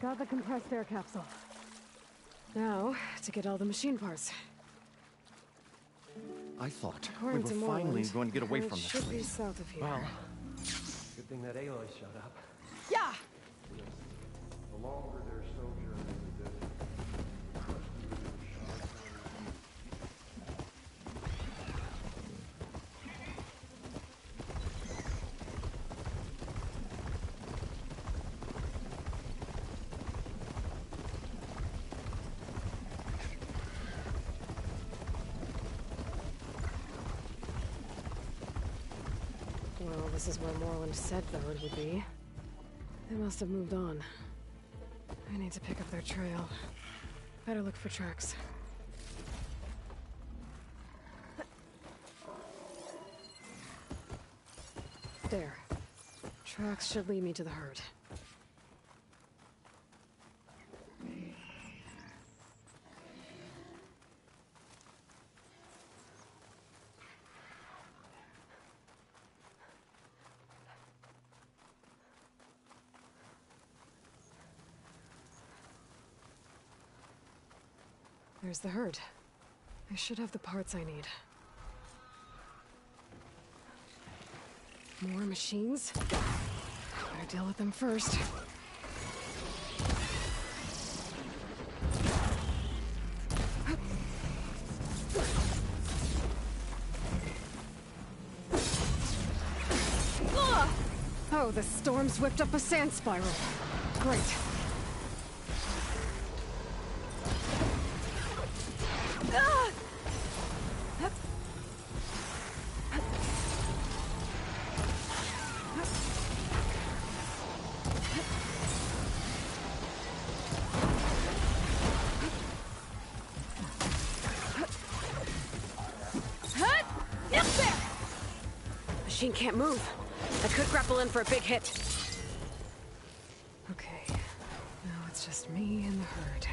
Got the compressed air capsule. Now, to get all the machine parts. I thought According we to were finally Morland, going to get away the from herd this should be place. south of here. Well, good thing that Aloy showed up. Yeah! The longer their sojourn in the desert, the crustier their sharp Well, this is where Morland said the herd would be. They must have moved on. I need to pick up their trail. Better look for tracks. There. Tracks should lead me to the herd. There's the herd. I should have the parts I need. More machines? Better deal with them first. Oh, the storm's whipped up a sand spiral. Great. Machine can't move. I could grapple in for a big hit. Okay, now it's just me and the herd.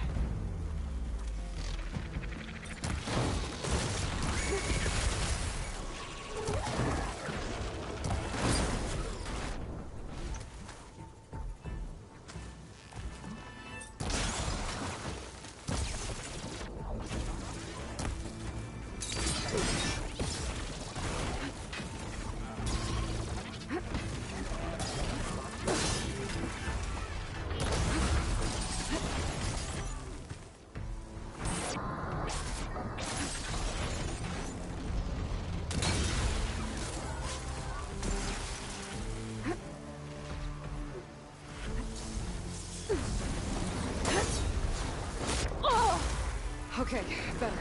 Okay, better.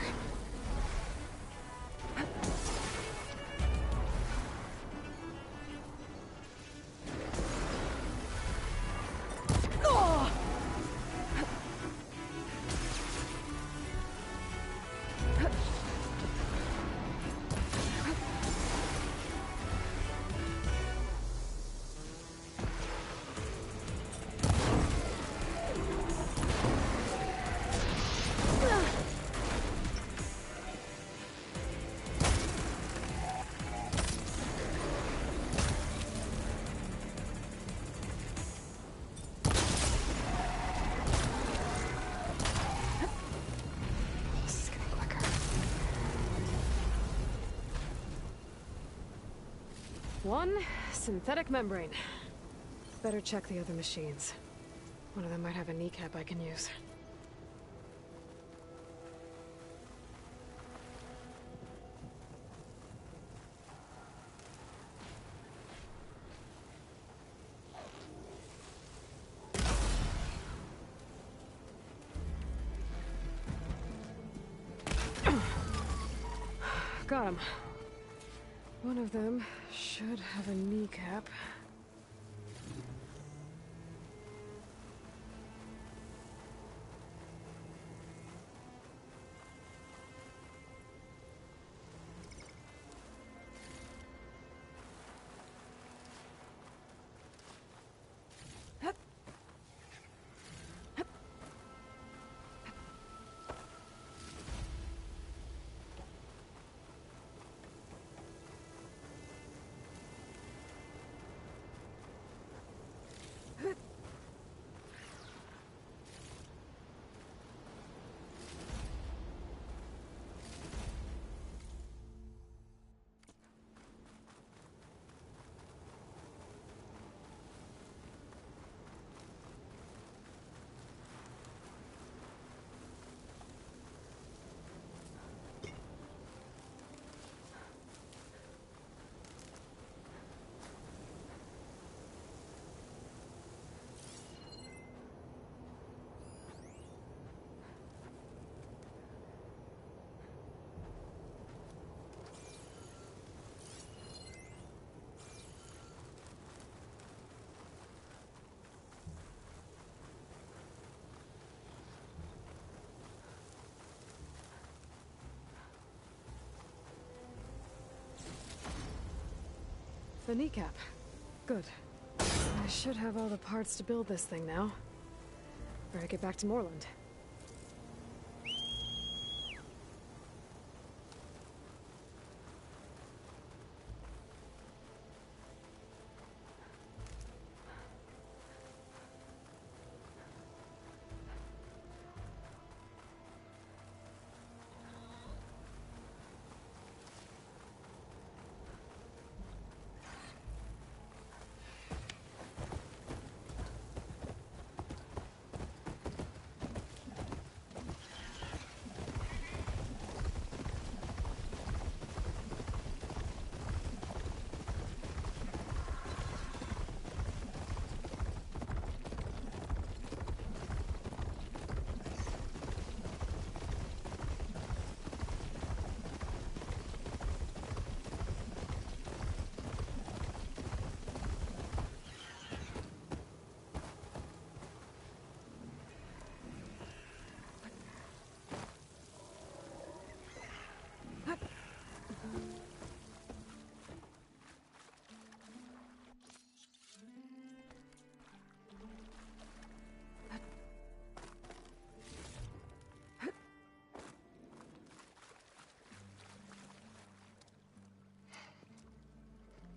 One synthetic membrane. Better check the other machines. One of them might have a kneecap I can use. Got him. One of them should have a kneecap. The kneecap. Good. I should have all the parts to build this thing now. Better get back to Moreland.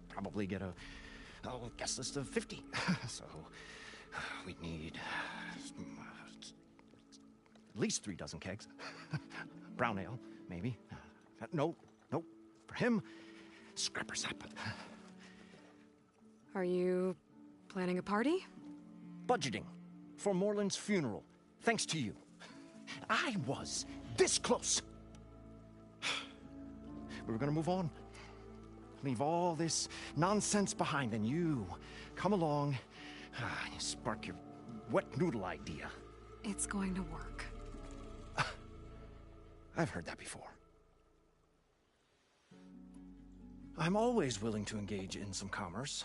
Probably get a guest list of 50. So we'd need at least 3 dozen kegs. Brown ale, maybe. No. For him, scrapper sap. Are you planning a party? Budgeting for Moreland's funeral, thanks to you. I was this close. We were gonna move on. Leave all this nonsense behind, and you come along, you spark your wet noodle idea. It's going to work. I've heard that before. I'm always willing to engage in some commerce.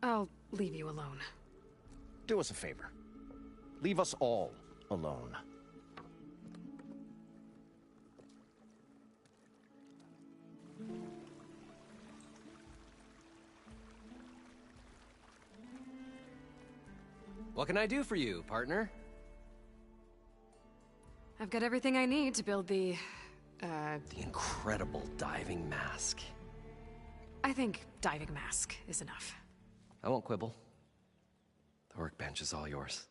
I'll leave you alone. Do us a favor. Leave us all alone. What can I do for you, partner? I've got everything I need to build the incredible diving mask. I think diving mask is enough. I won't quibble. The workbench is all yours.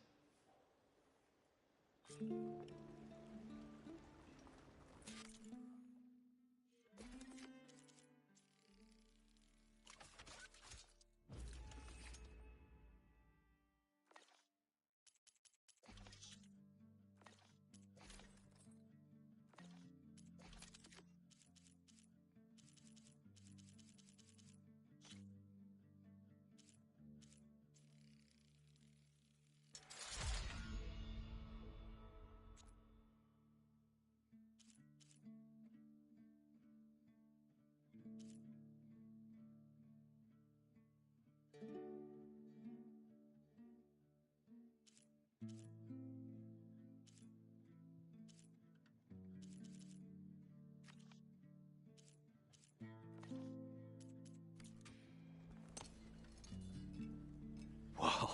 Whoa.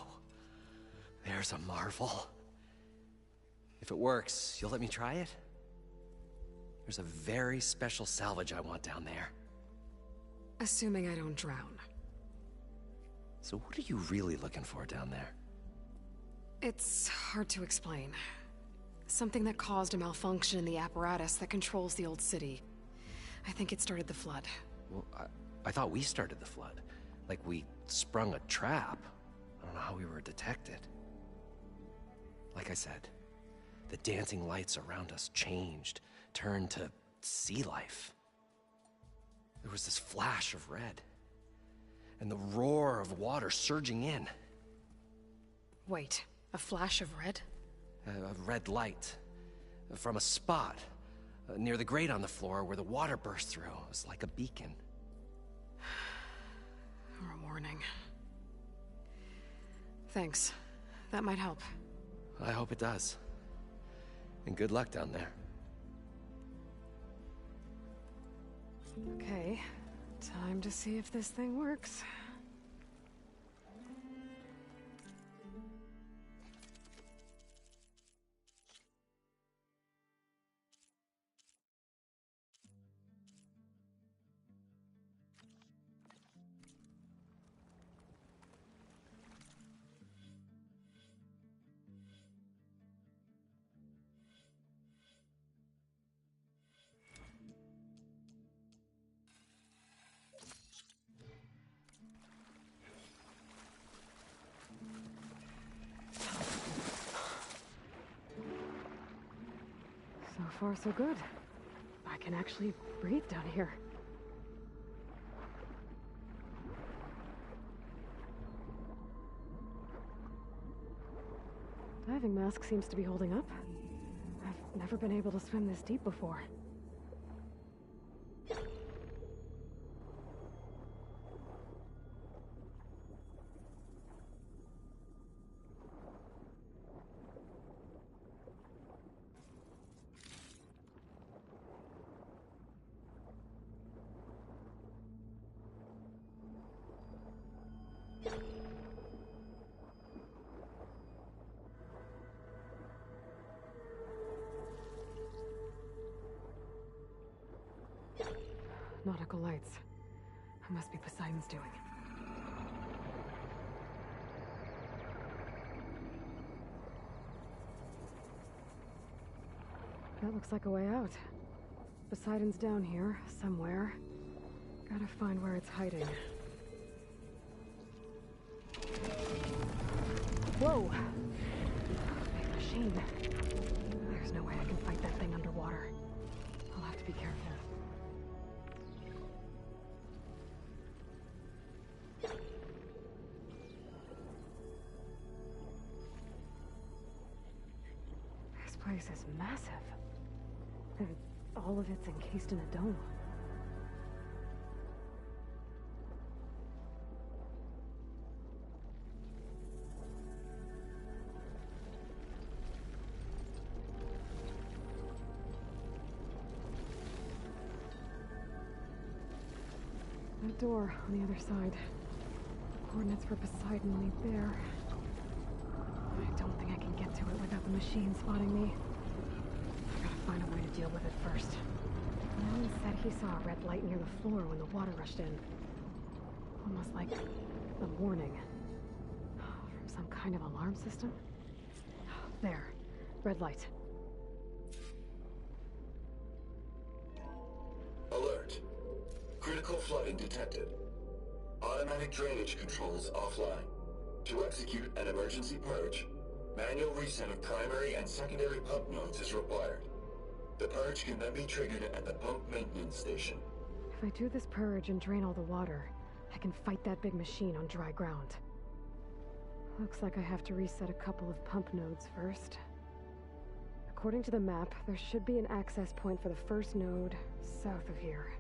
There's a marvel. If it works, you'll let me try it? There's a very special salvage I want down there. Assuming I don't drown. So what are you really looking for down there? It's hard to explain. Something that caused a malfunction in the apparatus that controls the old city. I think it started the flood. Well, I thought we started the flood. Like we sprung a trap. I don't know how we were detected. Like I said, the dancing lights around us changed, turned to sea life. There was this flash of red, and the roar of water surging in. Wait, a flash of red? A red light from a spot near the grate on the floor where the water burst through. It was like a beacon. Or a warning. Thanks. That might help. I hope it does. And good luck down there. Okay, time to see if this thing works. So far, so good. I can actually breathe down here. Diving mask seems to be holding up. I've never been able to swim this deep before. Nautical lights. It must be Poseidon's doing. That looks like a way out. Poseidon's down here, somewhere. Gotta find where it's hiding. Whoa! Big machine. There's no way I can fight that thing underwater. I'll have to be careful. This place is massive. And all of it's encased in a dome. That door on the other side. Coordinates for Poseidon lead there. I don't think I can get to it without the machine spotting me. I gotta find a way to deal with it first. Alan said he saw a red light near the floor when the water rushed in. Almost like a warning. From some kind of alarm system? There. Red light. Alert. Critical flooding detected. Automatic drainage controls offline. To execute an emergency purge, manual reset of primary and secondary pump nodes is required. The purge can then be triggered at the pump maintenance station. If I do this purge and drain all the water, I can fight that big machine on dry ground. Looks like I have to reset a couple of pump nodes first. According to the map, there should be an access point for the first node south of here.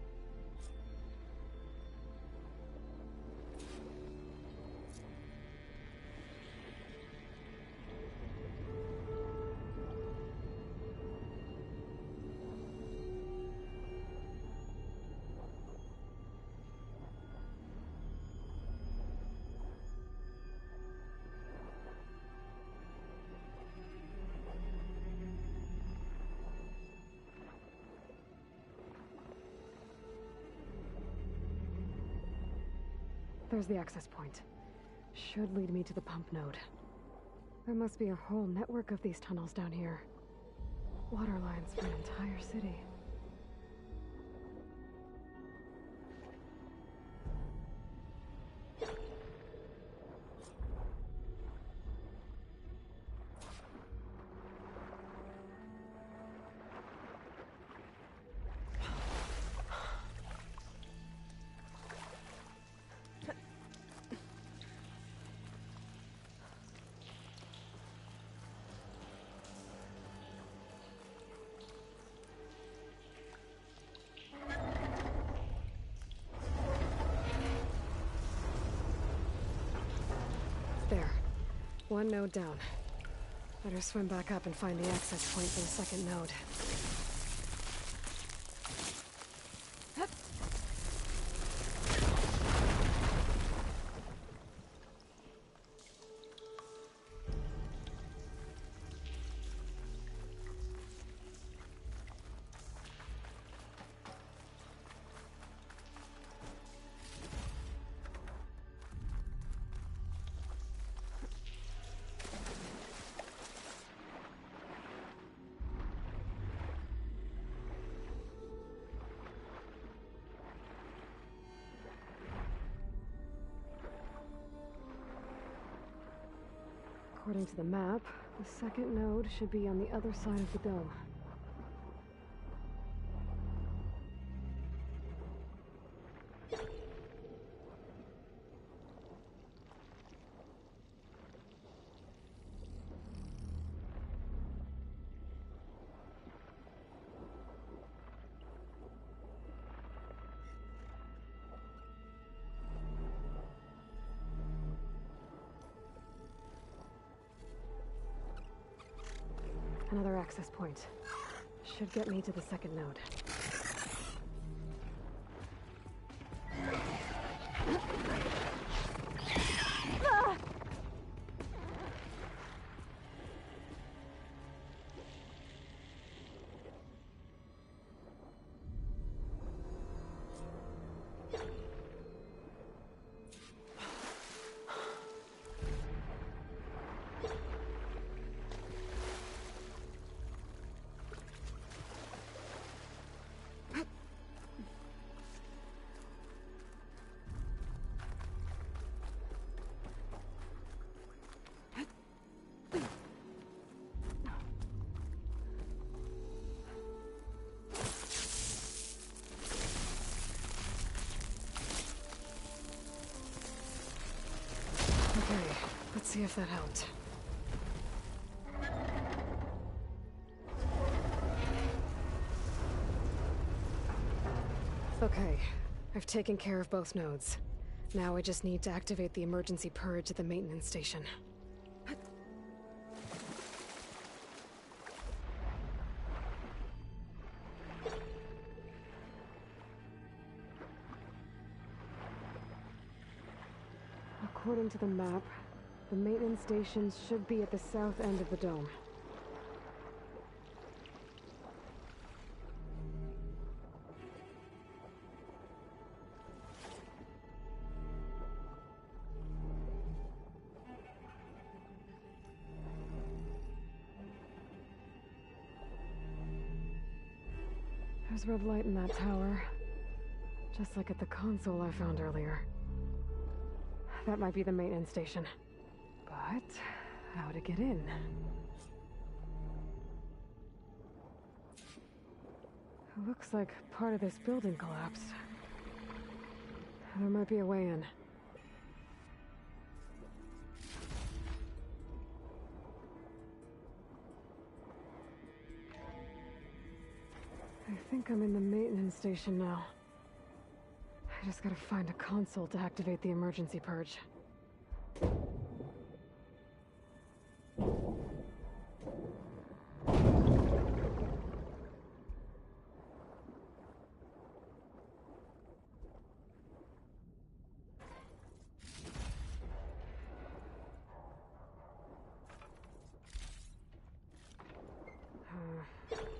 There's the access point. Should lead me to the pump node. There must be a whole network of these tunnels down here. Water lines for an entire city. There. One node down. Better swim back up and find the access point for the second node. According to the map, the second node should be on the other side of the dome. Another access point. Should get me to the second node. Okay, let's see if that helped. Okay, I've taken care of both nodes. Now I just need to activate the emergency purge at the maintenance station. According to the map, the maintenance stations should be at the south end of the dome. There's red light in that tower, just like at the console I found earlier. That might be the maintenance station. But how to get in? It looks like part of this building collapsed. There might be a way in. I think I'm in the maintenance station now. I just gotta find a console to activate the emergency purge.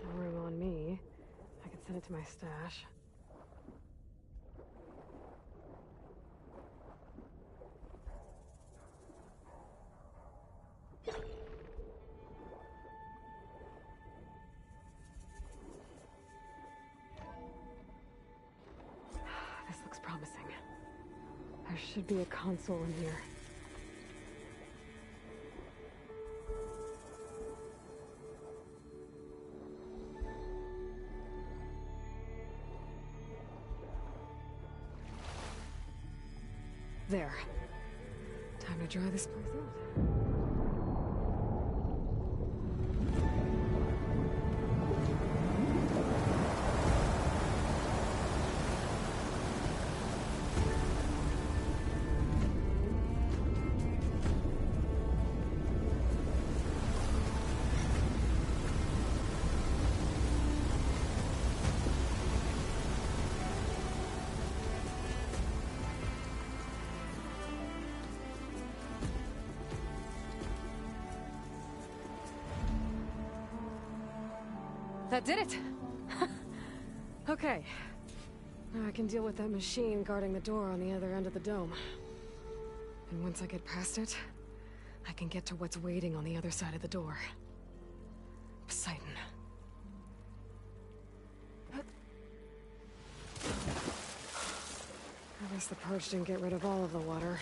No room on me. I can send it to my stash. This looks promising. There should be a console in here. There. Time to dry this place out. That did it! Okay. Now I can deal with that machine guarding the door on the other end of the dome. And once I get past it, I can get to what's waiting on the other side of the door. Poseidon. I guess the purge didn't get rid of all of the water.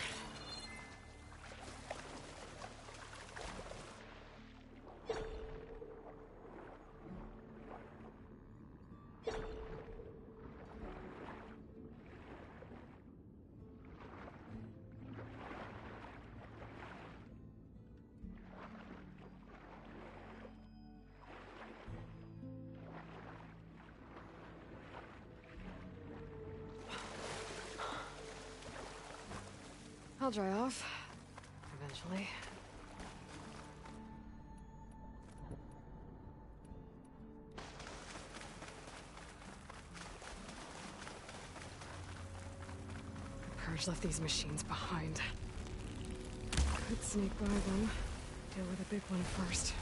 I'll dry off. Eventually. Purge left these machines behind. Could sneak by them. Deal with the big one first.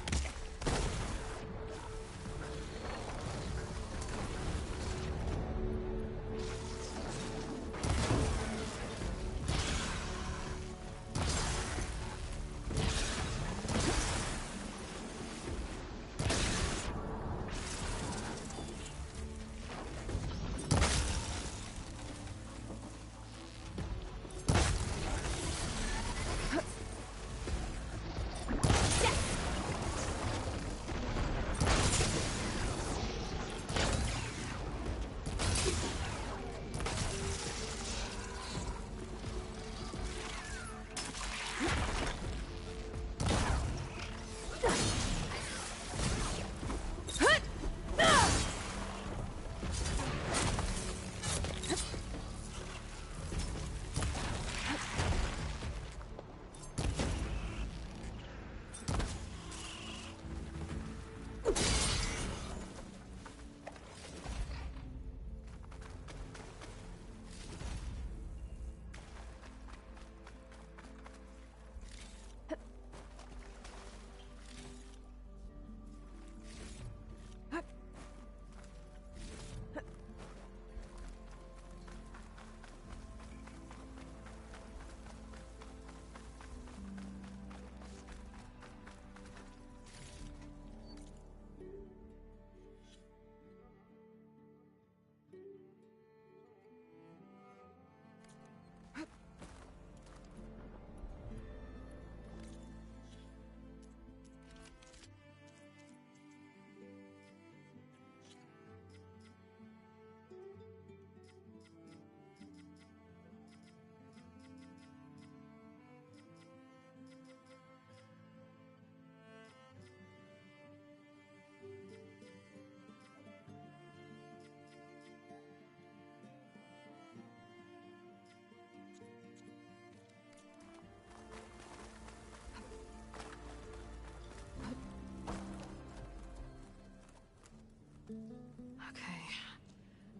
Okay.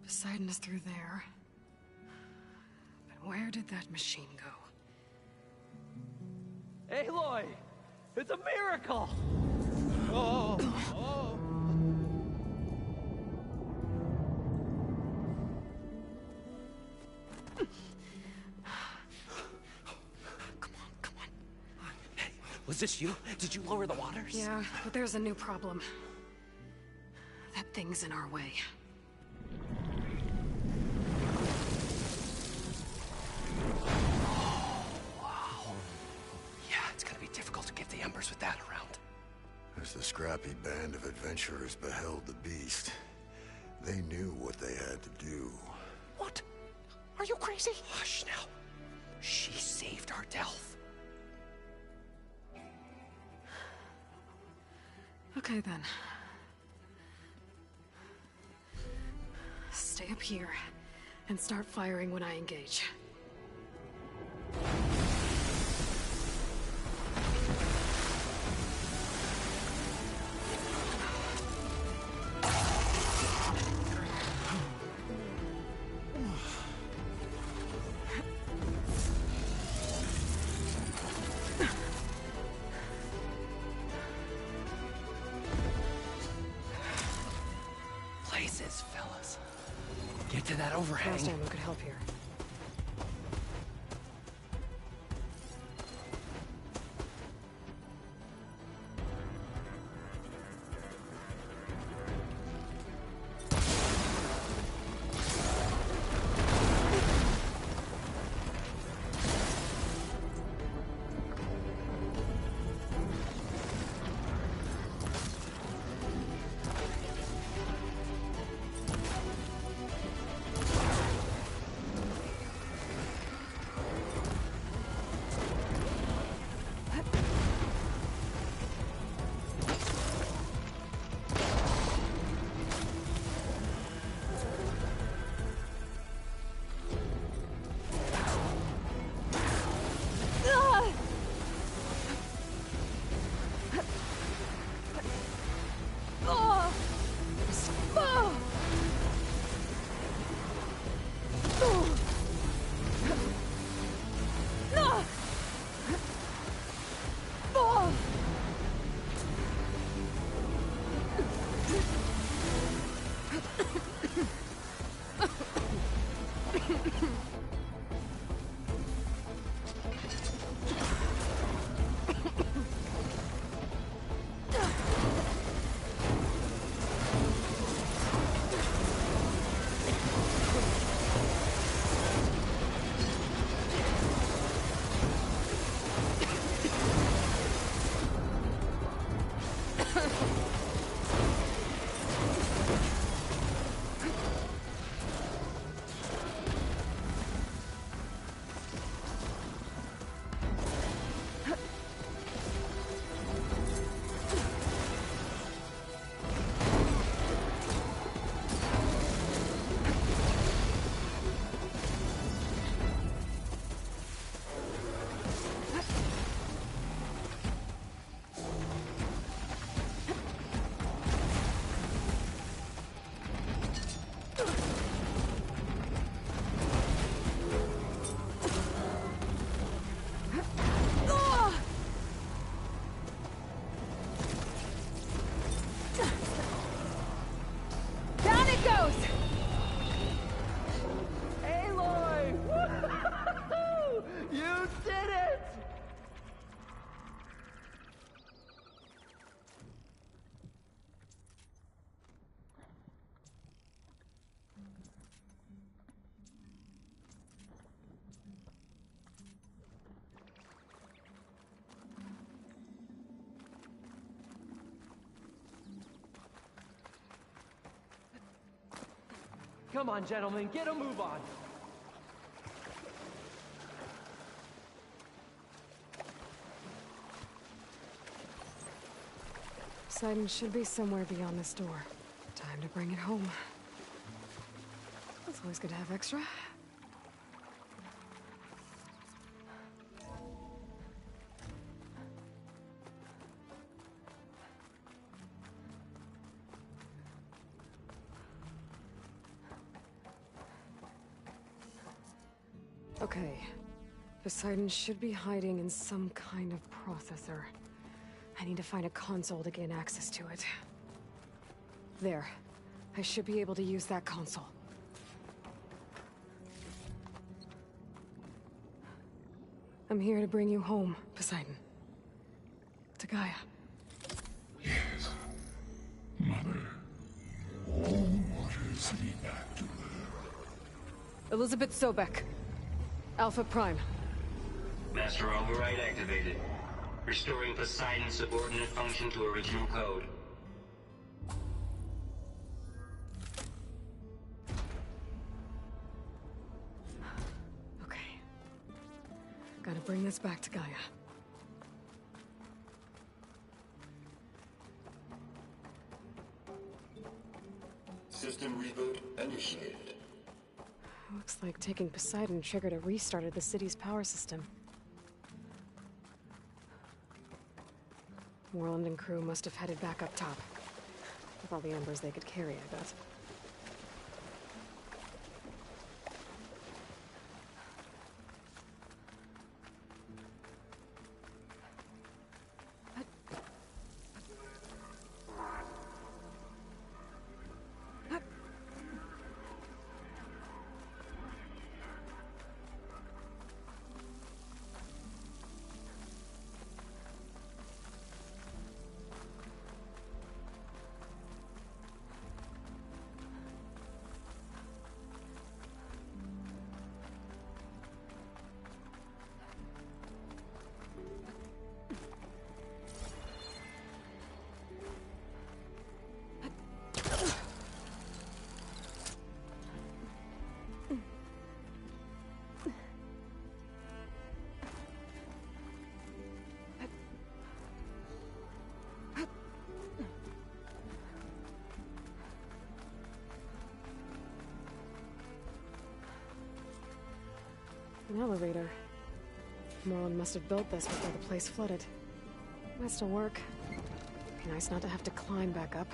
Poseidon is through there. But where did that machine go? Aloy! It's a miracle! Oh! Oh! Was this you? Did you lower the waters? Yeah, but there's a new problem. That thing's in our way. Wow. Yeah, it's gonna be difficult to get the embers with that around. As the scrappy band of adventurers beheld the beast, they knew what they had to do. What? Are you crazy? Hush now. She saved our Delph. Okay then. Stay up here and start firing when I engage. get to that overhang. Last time we could help here. Down it goes! Aloy! Woo-hoo-hoo! You did it! Come on, gentlemen, get a move on. Poseidon should be somewhere beyond this door. Time to bring it home. It's always good to have extra. Okay. Poseidon should be hiding in some kind of processor. I need to find a console to gain access to it. There. I should be able to use that console. I'm here to bring you home, Poseidon. To Gaia. Yes. Mother. All waters lead back to her. Elizabeth Sobek. Alpha Prime. Master override activated. Restoring Poseidon's subordinate function to original code. Okay. Gotta bring this back to Gaia. System reboot initiated. Looks like taking Poseidon triggered a restart of the city's power system. Warland and crew must have headed back up top. With all the embers they could carry, I bet. An elevator. Morlun must have built this before the place flooded. Might still work. Be nice not to have to climb back up.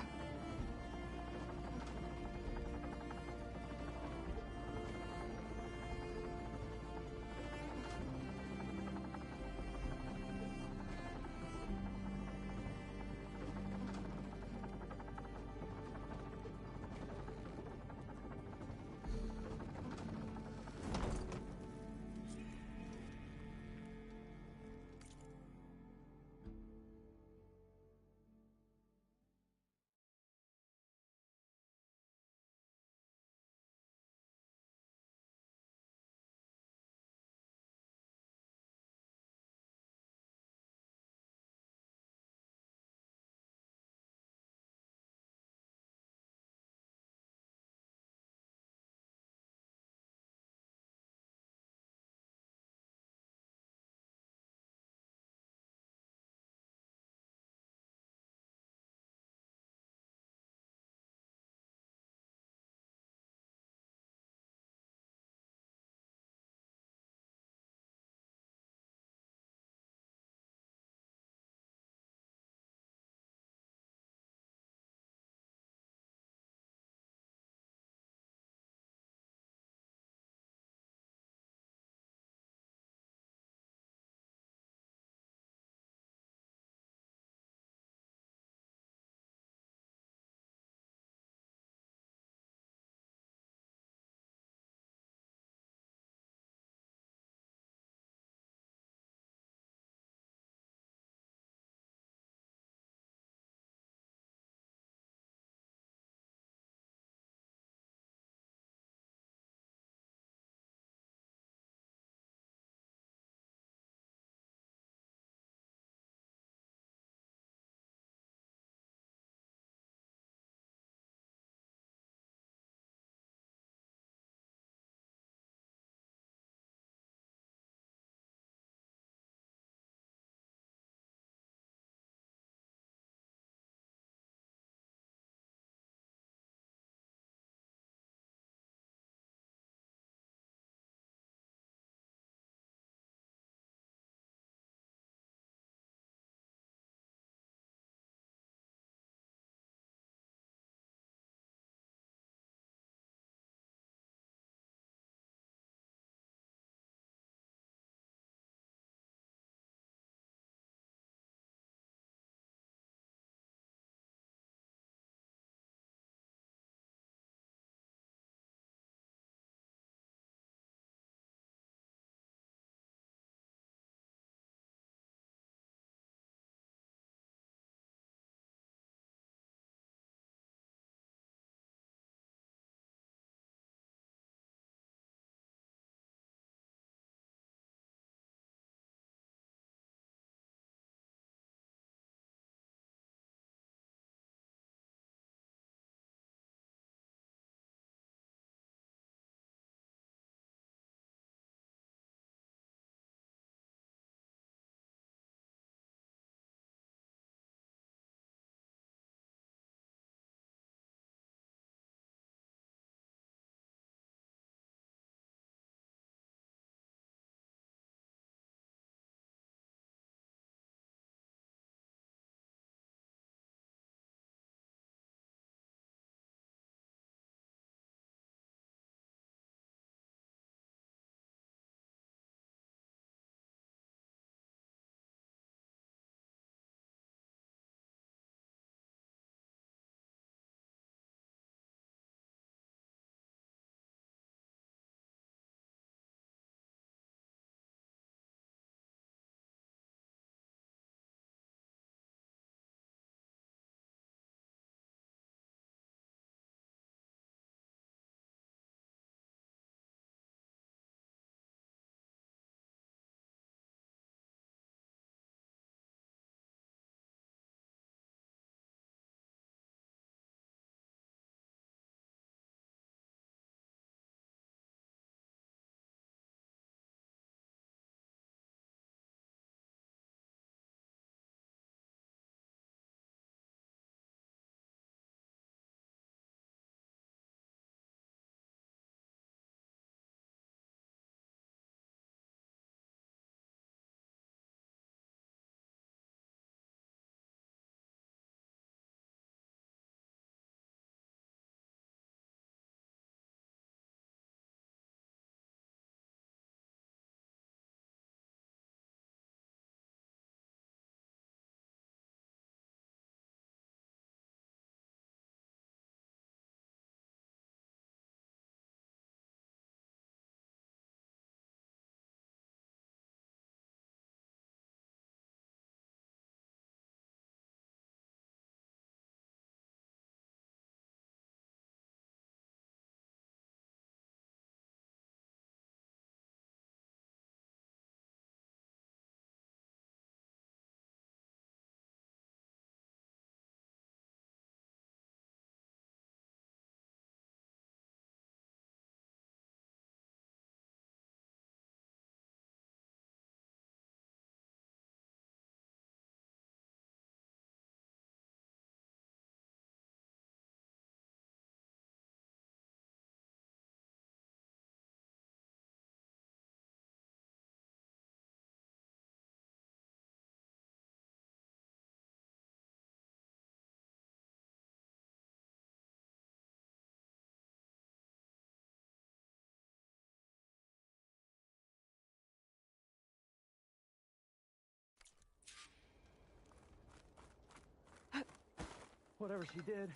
Whatever she did,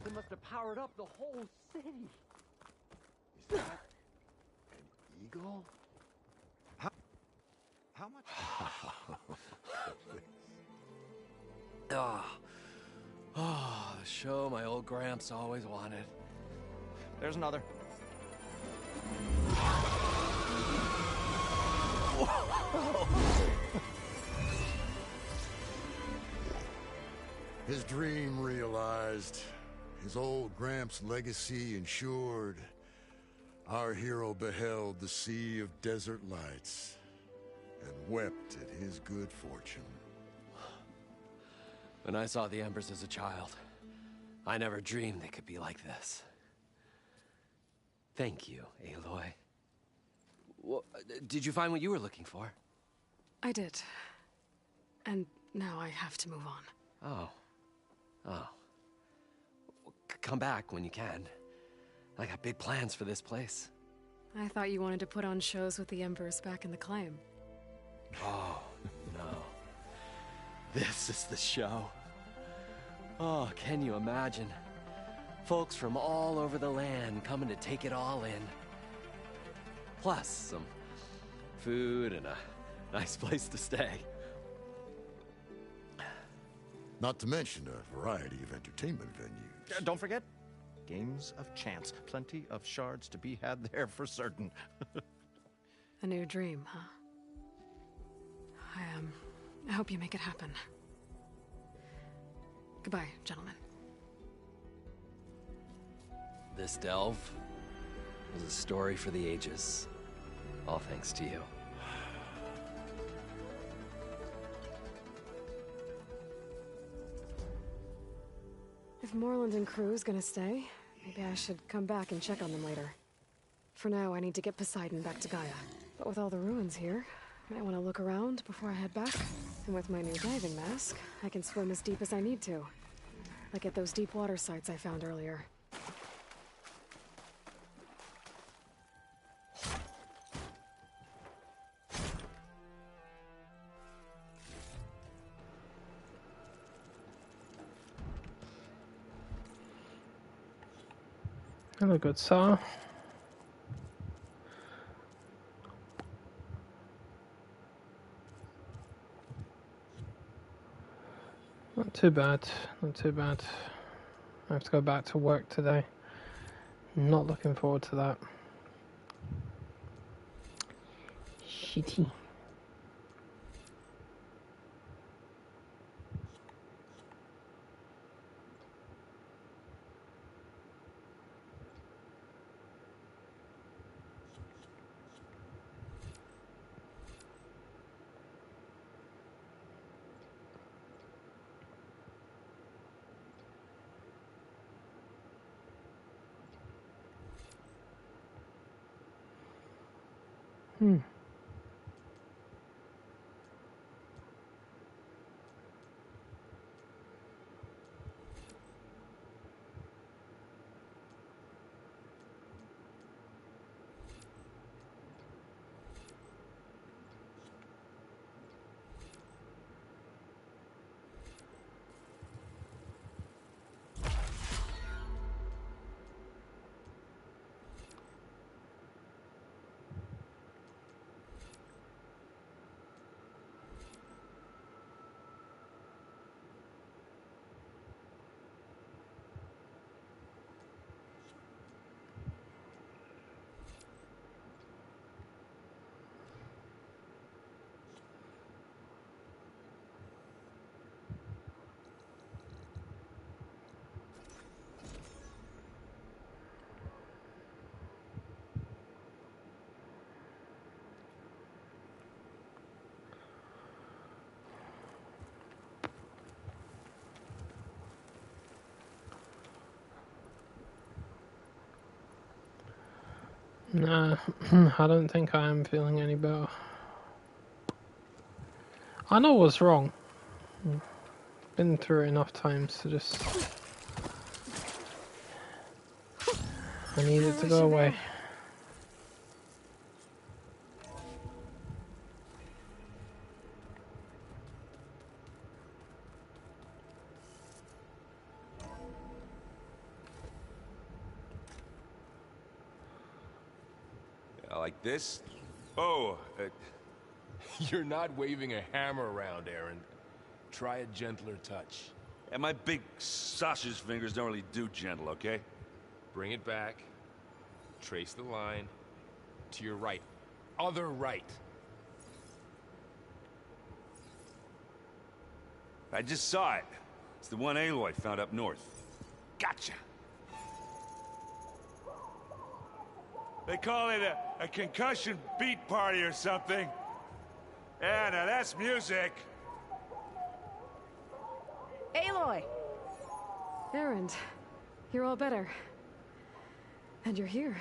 it must have powered up the whole city. Is that an eagle? How much? The show my old Gramps always wanted. There's another. His dream realized. His old Gramps' legacy ensured. Our hero beheld the sea of desert lights and wept at his good fortune. When I saw the Embers as a child, I never dreamed they could be like this. Thank you, Aloy. Did you find what you were looking for? I did. And now I have to move on. Oh. Come back when you can. I got big plans for this place. I thought you wanted to put on shows with the Embers back in the claim. Oh, no. This is the show. Oh, can you imagine? Folks from all over the land coming to take it all in. Plus, some food and a nice place to stay. Not to mention a variety of entertainment venues. Don't forget, games of chance. Plenty of shards to be had there for certain. A new dream, huh? I hope you make it happen. Goodbye, gentlemen. This delve was a story for the ages. All thanks to you. If Moreland and crew's gonna stay, maybe I should come back and check on them later. For now, I need to get Poseidon back to Gaia. But with all the ruins here, I might want to look around before I head back. And with my new diving mask, I can swim as deep as I need to. Like at those deep water sites I found earlier. Hello, good sir. Not too bad, not too bad. I have to go back to work today. Not looking forward to that. Shitty. Nah, I don't think I am feeling any better. I know what's wrong. Been through it enough times to just... I need it to go away. Like this? Oh, You're not waving a hammer around, Aaron. Try a gentler touch. and my big sausage fingers don't really do gentle, okay? Bring it back. Trace the line. To your right. Other right. I just saw it. It's the one Aloy found up north. Gotcha. They call it a concussion beat party or something. Yeah, now that's music. Aloy! Erend, you're all better. And you're here.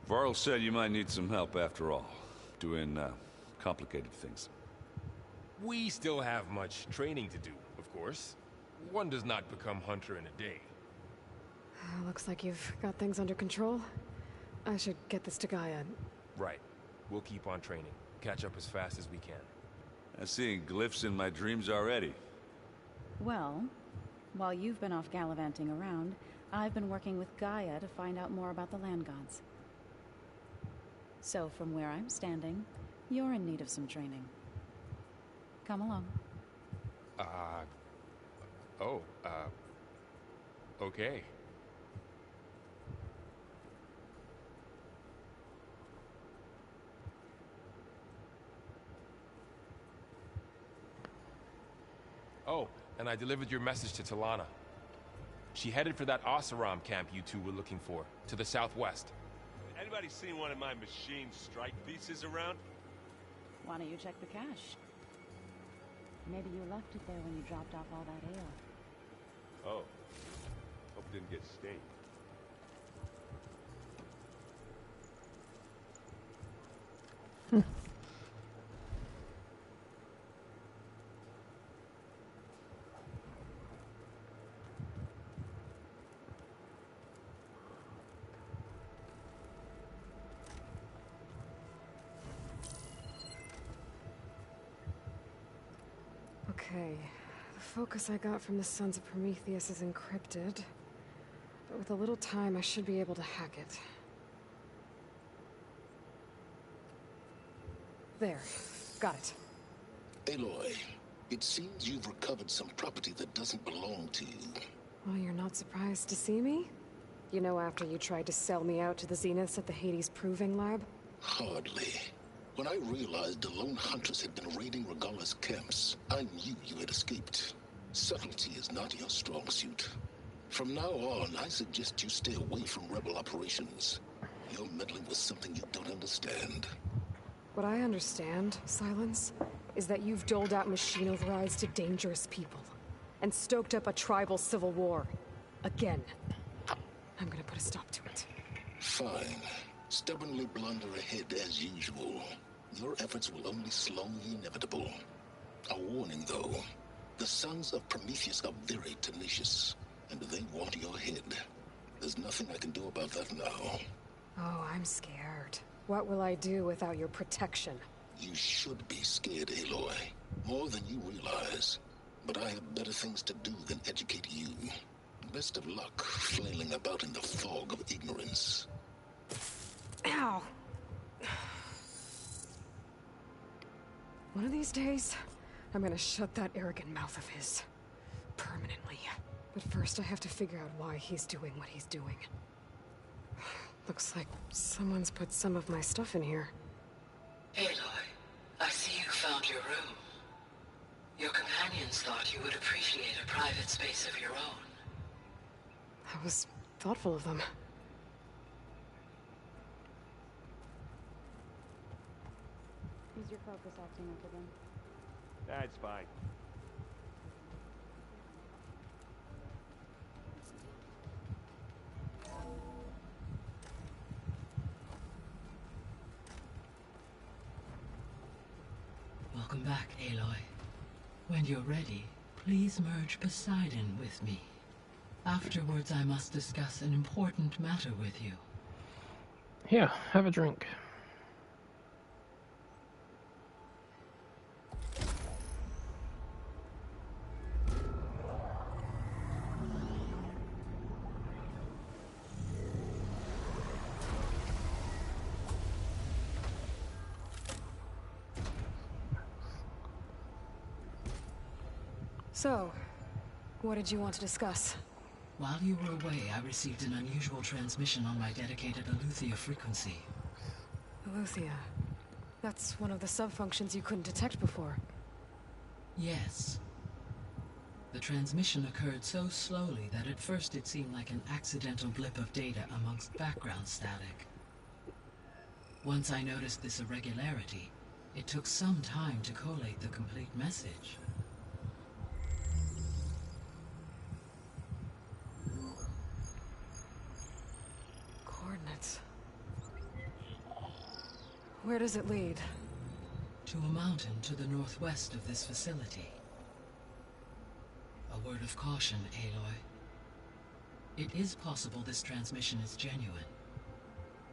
Varl said you might need some help after all. Doing, complicated things. We still have much training to do, of course. One does not become hunter in a day. Looks like you've got things under control. I should get this to Gaia. Right. We'll keep on training. Catch up as fast as we can. I'm seeing glyphs in my dreams already. Well, while you've been off gallivanting around, I've been working with Gaia to find out more about the land gods. So from where I'm standing, you're in need of some training. Come along. Okay. Oh, and I delivered your message to Talana. She headed for that Oseram camp you two were looking for, to the southwest. Anybody seen one of my machine strike pieces around? Why don't you check the cache? Maybe you left it there when you dropped off all that ale. Oh. Hope it didn't get stained. Okay. The focus I got from the Sons of Prometheus is encrypted. But with a little time, I should be able to hack it. There. Got it. Aloy, it seems you've recovered some property that doesn't belong to you. Well, you're not surprised to see me? You know, after you tried to sell me out to the Zeniths at the Hades Proving Lab? Hardly. When I realized the lone hunters had been raiding Regala's camps, I knew you had escaped. Subtlety is not your strong suit. From now on, I suggest you stay away from rebel operations. You're meddling with something you don't understand. What I understand, Silence, is that you've doled out machine overrides to dangerous people. And stoked up a tribal civil war. Again. I'm gonna put a stop to it. Fine. Stubbornly blunder ahead as usual. Your efforts will only slow the inevitable. A warning, though. The Sons of Prometheus are very tenacious, and they want your head. There's nothing I can do about that now. Oh, I'm scared. What will I do without your protection? You should be scared, Aloy. More than you realize. But I have better things to do than educate you. Best of luck flailing about in the fog of ignorance. Ow! One of these days, I'm gonna shut that arrogant mouth of his. Permanently. But first I have to figure out why he's doing what he's doing. Looks like someone's put some of my stuff in here. Aloy, I see you found your room. Your companions thought you would appreciate a private space of your own. That was thoughtful of them. Is your focus acting up again? That's fine. Welcome back, Aloy. When you're ready, please merge Poseidon with me. Afterwards, I must discuss an important matter with you. Here, have a drink. So, what did you want to discuss? While you were away, I received an unusual transmission on my dedicated Aletheia frequency. Aletheia. That's one of the sub-functions you couldn't detect before. Yes. The transmission occurred so slowly that at first it seemed like an accidental blip of data amongst background static. Once I noticed this irregularity, it took some time to collate the complete message. Coordinates. Where does it lead? To a mountain to the northwest of this facility. A word of caution, Aloy. It is possible this transmission is genuine.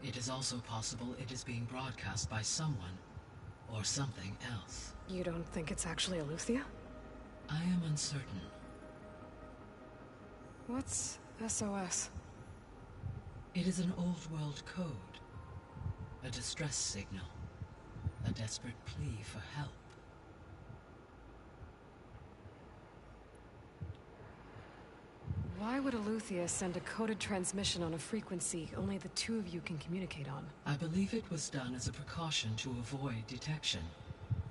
It is also possible it is being broadcast by someone or something else. You don't think it's actually Aletheia? I am uncertain. What's SOS? It is an old world code. A distress signal. A desperate plea for help. Why would Aletheia send a coded transmission on a frequency only the two of you can communicate on? I believe it was done as a precaution to avoid detection,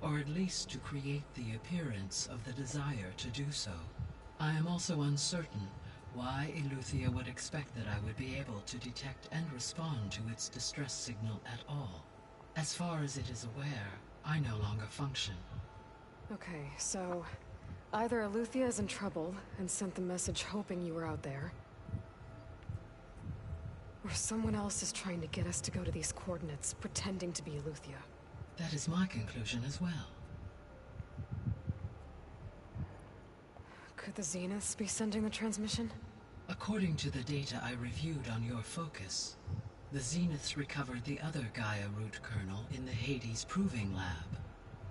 or at least to create the appearance of the desire to do so. I am also uncertain why Aletheia would expect that I would be able to detect and respond to its distress signal at all. As far as it is aware, I no longer function. Okay, so either Aletheia is in trouble and sent the message hoping you were out there, or someone else is trying to get us to go to these coordinates, pretending to be Aletheia. That is my conclusion as well. Could the Zeniths be sending the transmission? According to the data I reviewed on your focus, the Zeniths recovered the other Gaia root kernel in the Hades Proving Lab.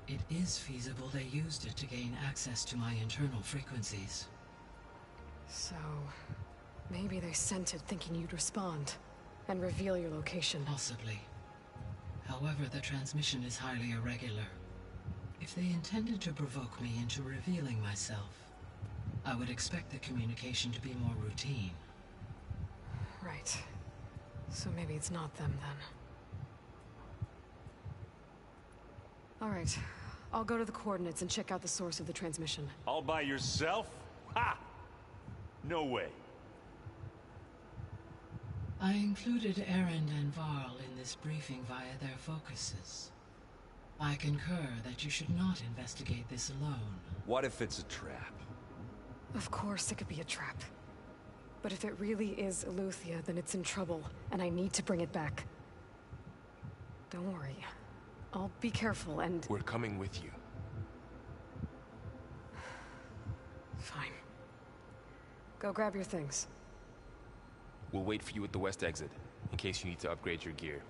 It is feasible they used it to gain access to my internal frequencies. So, maybe they sent it thinking you'd respond and reveal your location. Possibly. However, the transmission is highly irregular. If they intended to provoke me into revealing myself, I would expect the communication to be more routine. Right. So maybe it's not them then. All right. I'll go to the coordinates and check out the source of the transmission. All by yourself? Ha! No way. I included Erend and Varl in this briefing via their focuses. I concur that you should not investigate this alone. What if it's a trap? Of course it could be a trap. But if it really is Aletheia, then it's in trouble, and I need to bring it back. Don't worry. I'll be careful and... We're coming with you. Fine. Go grab your things. We'll wait for you at the west exit, in case you need to upgrade your gear.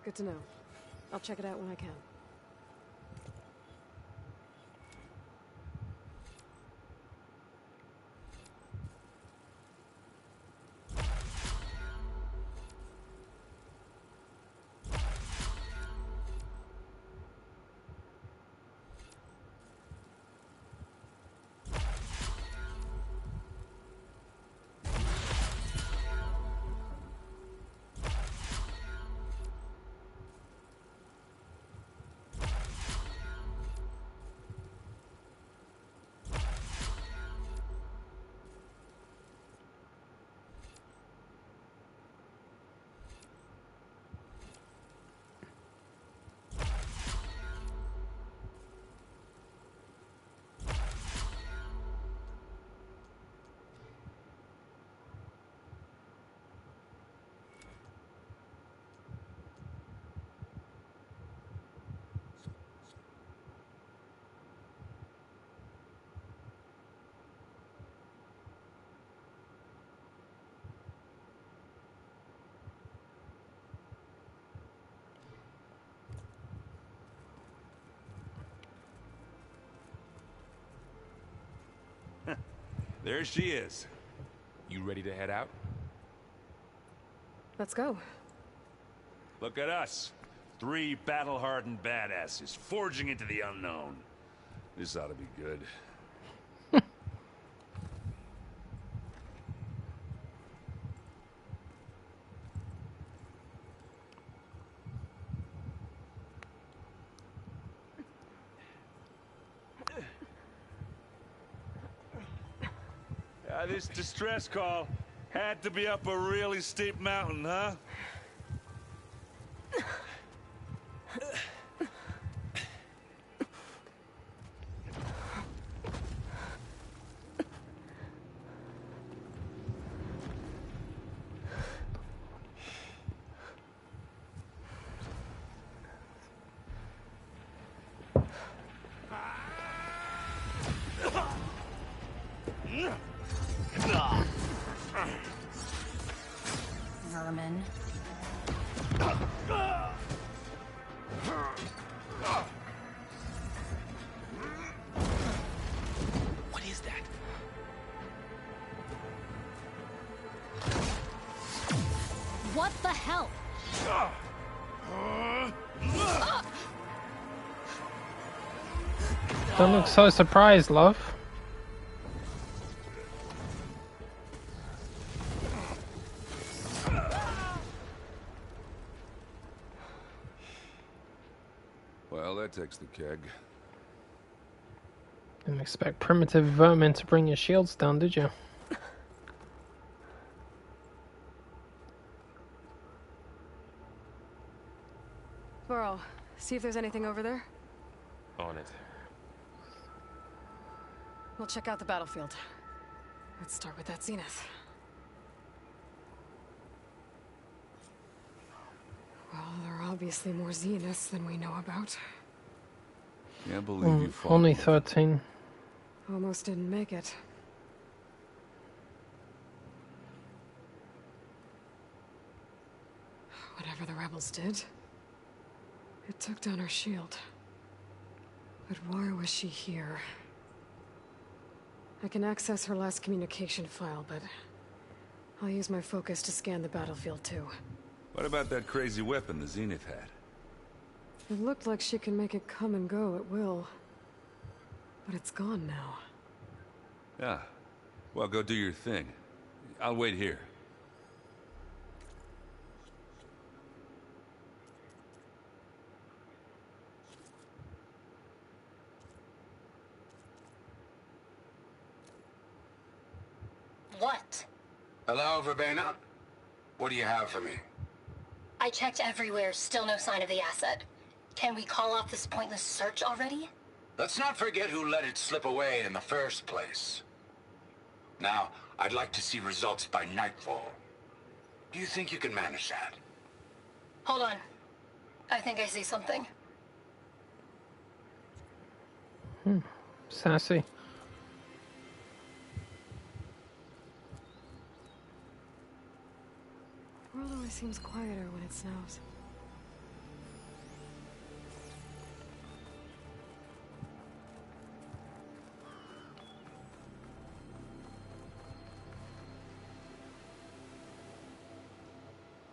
Good to know. I'll check it out when I can. There she is. You ready to head out? Let's go. Look at us. 3 battle-hardened badasses forging into the unknown. This ought to be good. This distress call had to be up a really steep mountain, huh? Vermin. What is that? What the hell? Don't look so surprised, love. Well, that takes the keg. Didn't expect primitive vermin to bring your shields down, did you? Burrow, see if there's anything over there. On it. We'll check out the battlefield. Let's start with that zenith. Well, there are obviously more zeniths than we know about. Can't believe you fought. Only 13. Almost didn't make it. Whatever the rebels did, it took down our shield. But why was she here? I can access her last communication file, but I'll use my focus to scan the battlefield too. What about that crazy weapon the Zenith had? It looked like she can make it come and go at will. But it's gone now. Yeah. Well, go do your thing. I'll wait here. What? Hello, Verbena? What do you have for me? I checked everywhere, still no sign of the asset. Can we call off this pointless search already? Let's not forget who let it slip away in the first place. Now, I'd like to see results by nightfall. Do you think you can manage that? Hold on. I think I see something. Sassy. The world always seems quieter when it snows.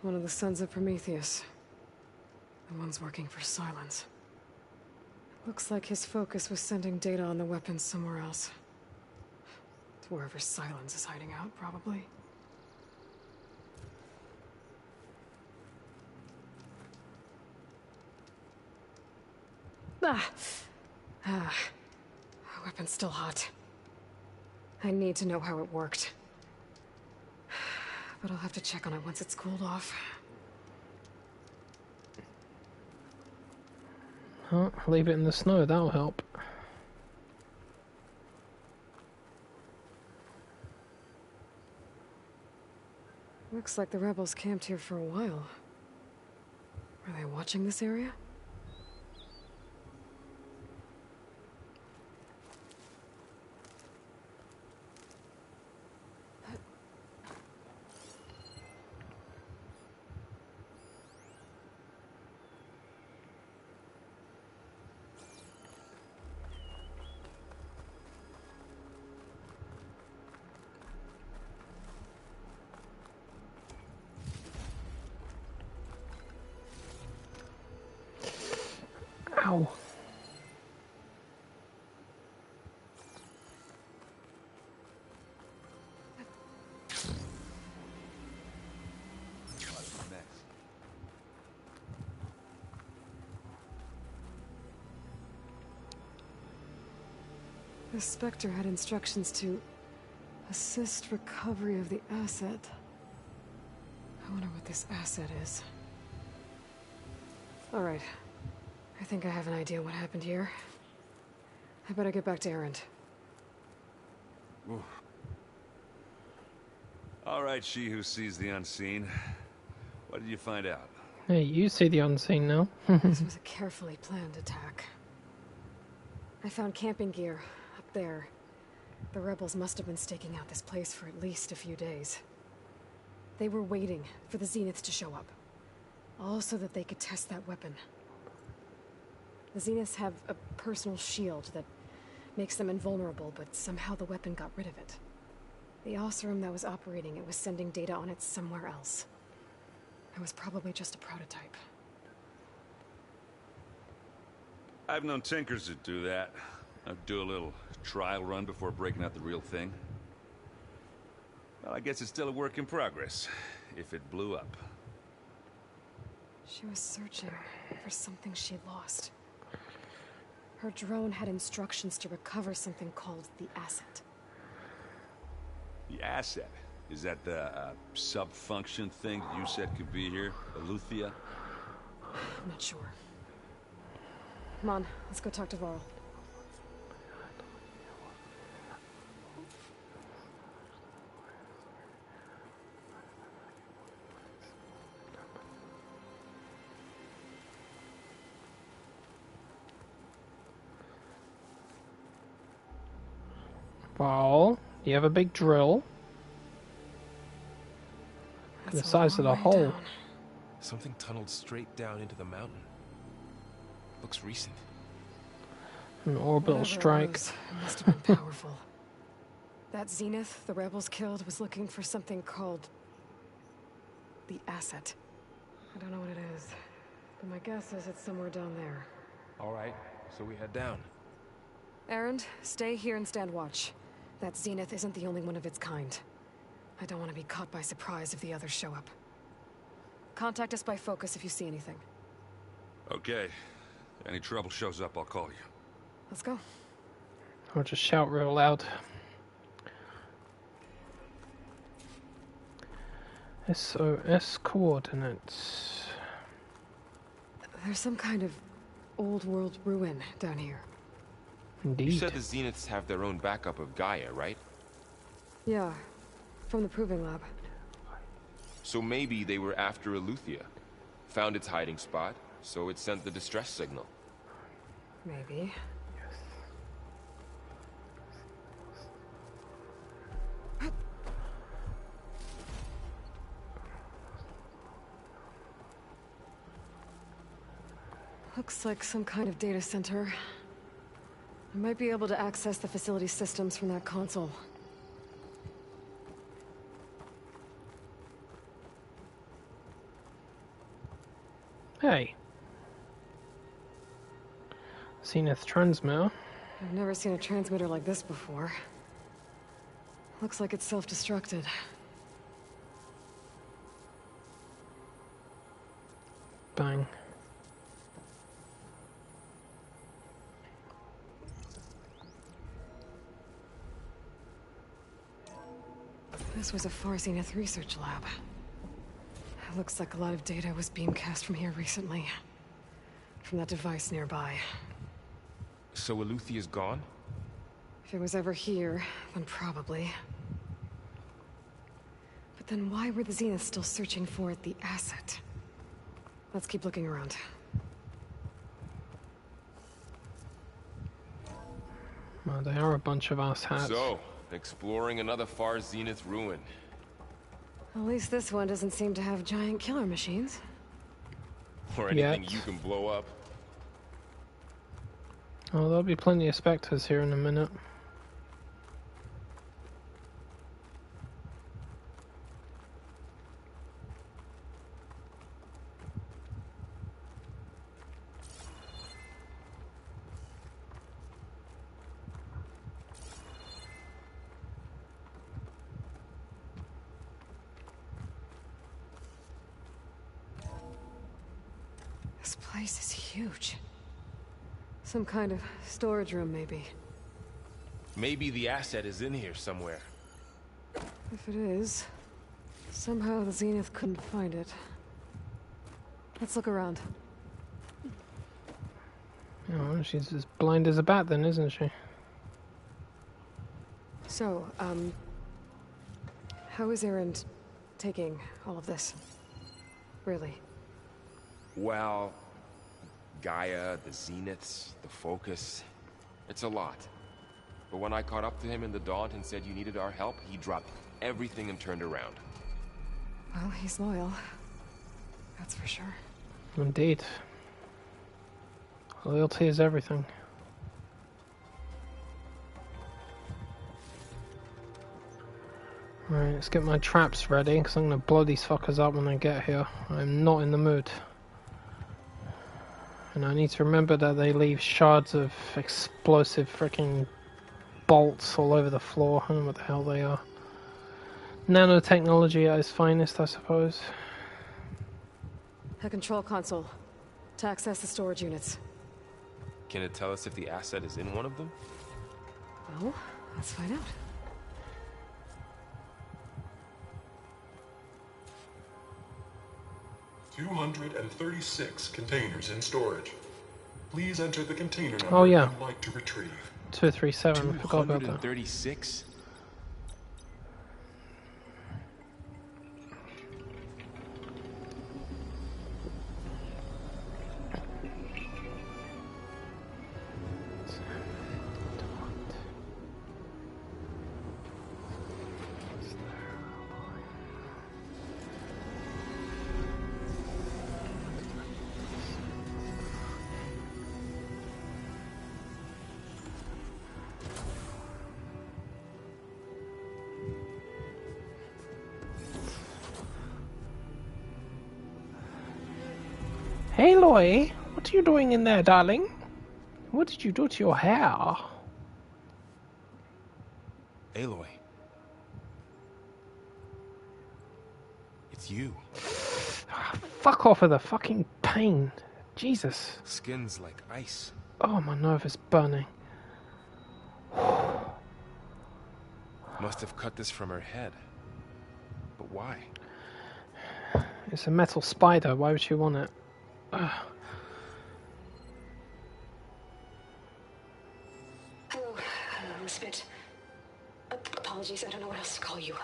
One of the sons of Prometheus. The one's working for Silence. Looks like his focus was sending data on the weapons somewhere else. To wherever Silence is hiding out, probably. Ah. Weapon's still hot. I need to know how it worked. But I'll have to check on it once it's cooled off. Oh, leave it in the snow, that'll help. Looks like the rebels camped here for a while. Are they watching this area? The Spectre had instructions to assist recovery of the asset. I wonder what this asset is. Alright. I think I have an idea what happened here. I better get back to Erend. All right, she who sees the unseen. What did you find out? Hey, you see the unseen now. This was a carefully planned attack. I found camping gear up there. The rebels must have been staking out this place for at least a few days. They were waiting for the Zeniths to show up. All so that they could test that weapon. The Zeniths have a personal shield that makes them invulnerable, but somehow the weapon got rid of it. The Oseram that was operating it was sending data on it somewhere else. It was probably just a prototype. I've known tinkers that do that. I'd do a little trial run before breaking out the real thing. Well, I guess it's still a work in progress, if it blew up. She was searching for something she lost. Her drone had instructions to recover something called the asset. The asset? Is that the sub-function thing that you said could be here? Aletheia? I'm not sure. Come on, let's go talk to Varl. Well, you have a big drill. The size of the hole. Something tunneled straight down into the mountain. Looks recent. An orbital strike. It must have been powerful. That Zenith the rebels killed was looking for something called the asset. I don't know what it is, but my guess is it's somewhere down there. All right, so we head down. Erend, stay here and stand watch. That Zenith isn't the only one of its kind. I don't want to be caught by surprise if the others show up. Contact us by focus if you see anything. Okay. Any trouble shows up, I'll call you. Let's go. I'll just shout real loud. SOS coordinates. There's some kind of old world ruin down here. Indeed. You said the Zeniths have their own backup of Gaia, right? Yeah, from the proving lab. So maybe they were after Aletheia. Found its hiding spot, so it sent the distress signal. Maybe. Looks like some kind of data center. I might be able to access the facility systems from that console. Hey. Zenith transmitter. I've never seen a transmitter like this before. Looks like it's self-destructed. Bang. This was a Far Zenith research lab. It looks like a lot of data was beamcast from here recently. From that device nearby. So Aletheia's gone? If it was ever here, then probably. But then why were the Zeniths still searching for the asset? Let's keep looking around. Well, they are a bunch of asshats. So, exploring another Far Zenith ruin. At least this one doesn't seem to have giant killer machines. Or anything you can blow up. Oh, there'll be plenty of specters here in a minute. This place is huge. Some kind of storage room, maybe. Maybe the asset is in here somewhere. If it is, somehow the Zenith couldn't find it. Let's look around. Oh, she's as blind as a bat then, isn't she? So, how is Erend taking all of this? Really? Well, Gaia, the Zeniths, the Focus, it's a lot. But when I caught up to him in the Daunt and said you needed our help, he dropped everything and turned around. Well, he's loyal. That's for sure. Indeed. Loyalty is everything. Right, let's get my traps ready, because I'm going to blow these fuckers up when I get here. I'm not in the mood. And I need to remember that they leave shards of explosive freaking bolts all over the floor. I don't know what the hell they are. Nanotechnology at its finest, I suppose. A control console. To access the storage units. Can it tell us if the asset is in one of them? Well, let's find out. "236 containers in storage. Please enter the container number Oh yeah. you'd like to retrieve." 237, I forgot about that. 236? Hey, Aloy, what are you doing in there, darling? What did you do to your hair? Aloy. It's you. Fuck off with the fucking pain. Jesus. Skin's like ice. Oh, my nerve is burning. Must have cut this from her head. But why? It's a metal spider. Why would she want it? Hello, Elizabeth. Apologies, I don't know what else to call you.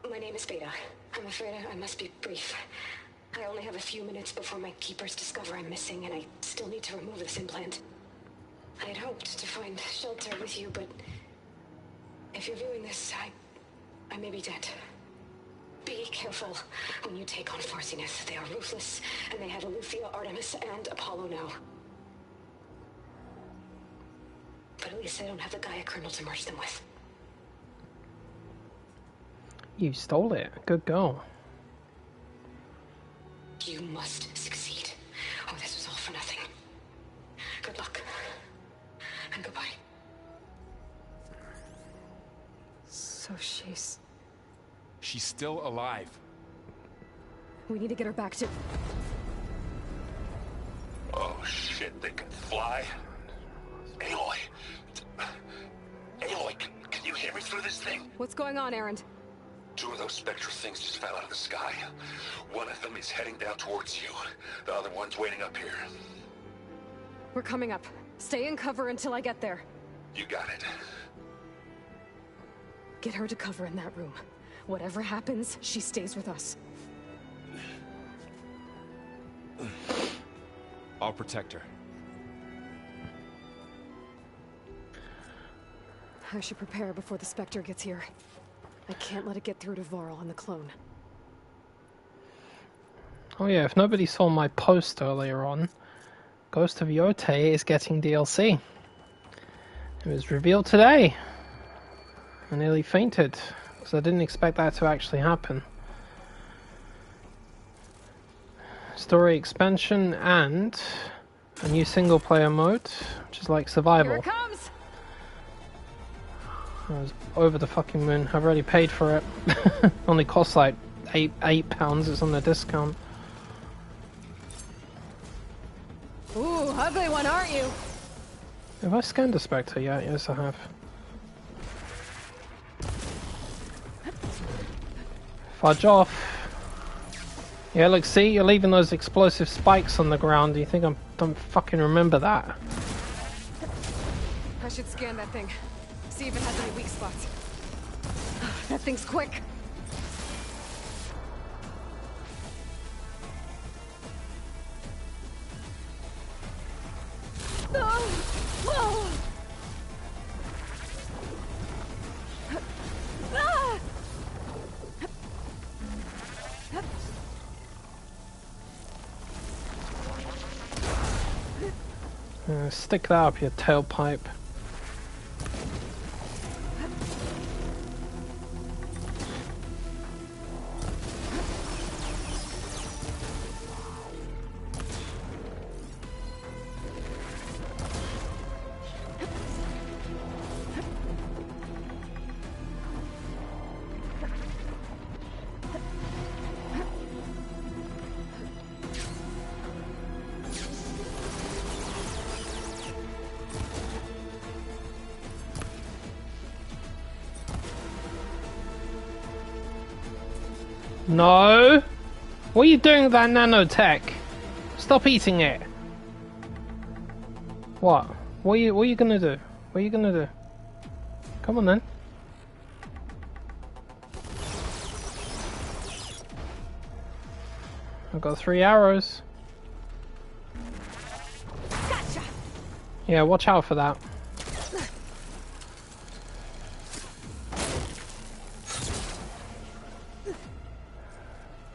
My name is Beta. I'm afraid I must be brief. I only have a few minutes before my keepers discover I'm missing, and I still need to remove this implant. I had hoped to find shelter with you, but if you're viewing this, I may be dead. Be careful when you take on Far Zenith. They are ruthless, and they have Aletheia, Artemis, and Apollo now. But at least I don't have the Gaia kernel to merge them with. You stole it. Good girl. You must succeed, or this was all for nothing. Good luck, and goodbye. So she's still alive. We need to get her back to... Oh shit, they can fly? Aloy! Aloy, can you hear me through this thing? What's going on, Erend? 2 of those spectral things just fell out of the sky. One of them is heading down towards you. The other one's waiting up here. We're coming up. Stay in cover until I get there. You got it. Get her to cover in that room. Whatever happens, she stays with us. I'll protect her. I should prepare before the Spectre gets here. I can't let it get through to Varl and the clone. Oh yeah, if nobody saw my post earlier on, Ghost of Yote is getting DLC. It was revealed today. I nearly fainted, because I didn't expect that to actually happen. Story expansion and a new single player mode, which is like survival. Here it comes! I was over the fucking moon. I've already paid for it. Only costs like £8. It's on the discount. Ooh, ugly one, aren't you? Have I scanned a Spectre yet? Yes, I have. Fudge off. Yeah, look, see? You're leaving those explosive spikes on the ground. Do you think I don't fucking remember that? I should scan that thing. See if it has any weak spots. That thing's quick. Stick that up your tailpipe. No! What are you doing with that nanotech? Stop eating it! What? What are you gonna do? What are you gonna do? Come on then. I've got 3 arrows. Gotcha. Yeah, watch out for that.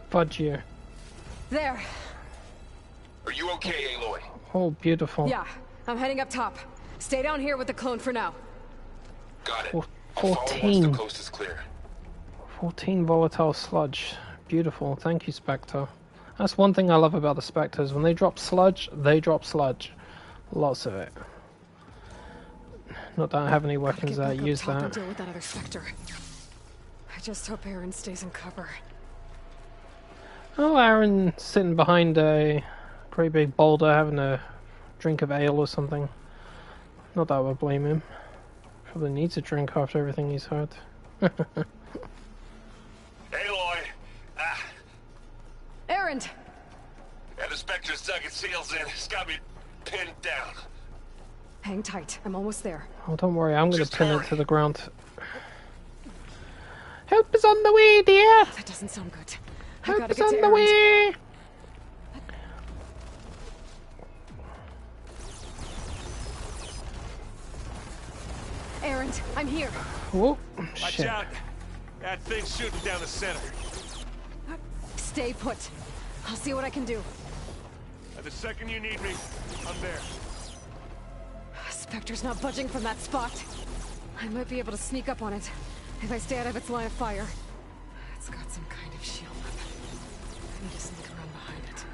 Fudge you. There. Are you okay, Aloy? Oh, beautiful. Yeah, I'm heading up top. Stay down here with the clone for now. Got it. 14. The coast is clear. 14 volatile sludge. Beautiful. Thank you, Spectre. That's one thing I love about the Spectres. When they drop sludge, they drop sludge. Lots of it. Not that I have any weapons that use that. And deal with that other Spectre. I just hope Aaron stays in cover. Oh, Aaron sitting behind a great big boulder having a drink of ale or something. Not that I would blame him. Probably needs a drink after everything he's heard. Aloy! Aaron! Yeah, the Spectre's dug its heels in. It's got me pinned down. Hang tight. I'm almost there. Oh, don't worry. I'm going to pin it to the ground. Help is on the way, dear! That doesn't sound good. Help is on the way! Aaron, I'm here. Oh, Watch shit. out. That thing's shooting down the center. Stay put. I'll see what I can do. At the second you need me, I'm there. Spectre's not budging from that spot. I might be able to sneak up on it if I stay out of its line of fire. It's got some kind of shield up. I need to sneak around behind it.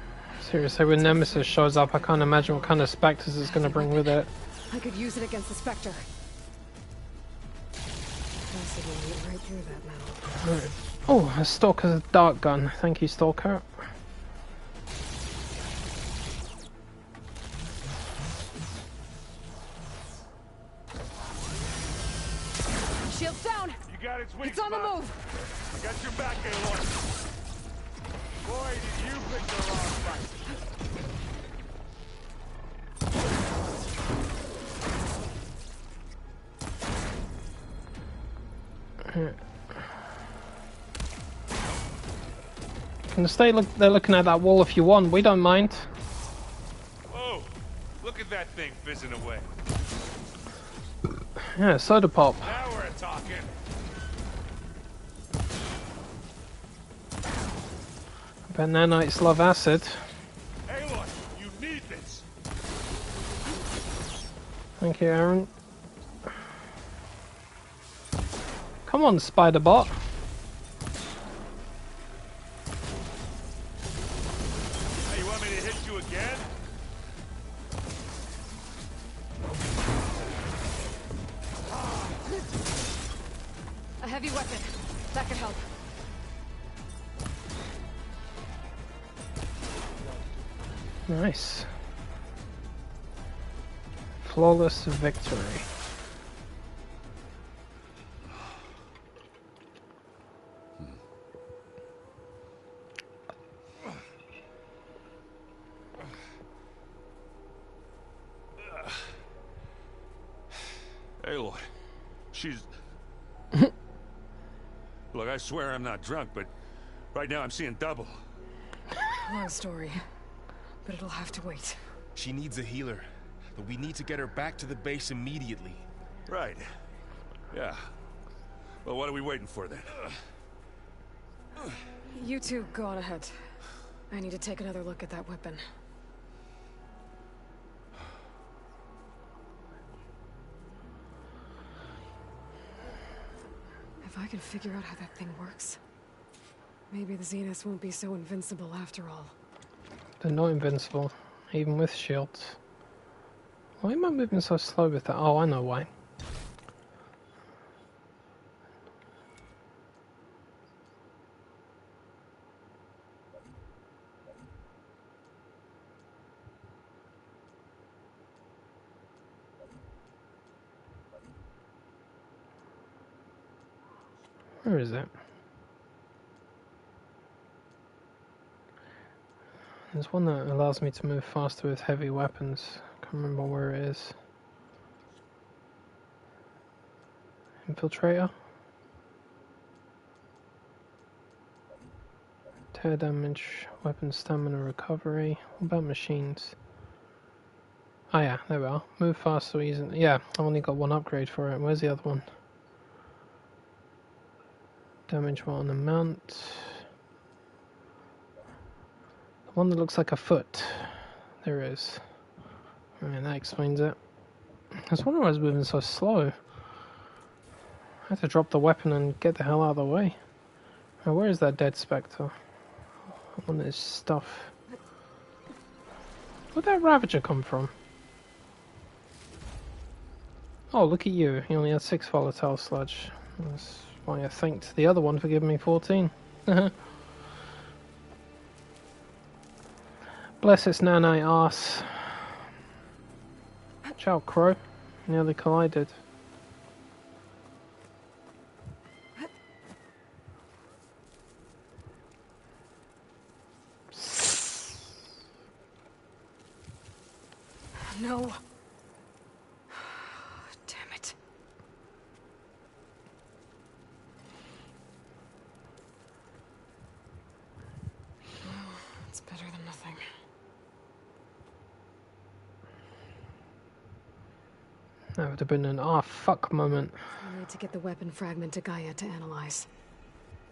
Seriously, when Nemesis shows up, I can't imagine what kind of Spectres it's going to bring with it. I could use it against the Spectre. Right through that metal. Right. Oh, a Stalker's dart gun. Thank you, Stalker. Shield's down! You got its weak It's on the spot. move! I got your back, Aloy. Boy, did you pick the wrong fight. Can stay there looking at that wall if you want. We don't mind. Whoa! Look at that thing fizzing away. Yeah, soda pop. Now we're talking. Bet nanites love acid. Aloy, you need this. Thank you, Aaron. Come on, spider bot. Hey, you want me to hit you again? A heavy weapon. That could help. Nice. Flawless victory. Aloy, she's... Look, I swear I'm not drunk, but right now I'm seeing double. Long story, but it'll have to wait. She needs a healer, but we need to get her back to the base immediately. Right. Yeah. Well, what are we waiting for then? You two go on ahead. I need to take another look at that weapon. If I can figure out how that thing works, maybe the Zeniths won't be so invincible after all. They're not invincible, even with shields. Why am I moving so slow with that? Oh, I know why. Where is it? There's one that allows me to move faster with heavy weapons. Can't remember where it is. Infiltrator? Tear damage, weapon stamina recovery. What about machines? Oh yeah, there we are. Move faster easily. Yeah, I've only got one upgrade for it. Where's the other one? Damage on the mount. The one that looks like a foot. There it is. Alright, that explains it. I was wondering why I was moving so slow. I had to drop the weapon and get the hell out of the way. Now, where is that dead spectre? I want this stuff. Where'd that Ravager come from? Oh, look at you. He only had 6 volatile sludge. That's why I thanked the other one for giving me 14. Bless its nanite arse. Ciao, Crow. Nearly collided. No. Damn it. It's better than nothing. That would have been an ah fuck moment. I need to get the weapon fragment to Gaia to analyze.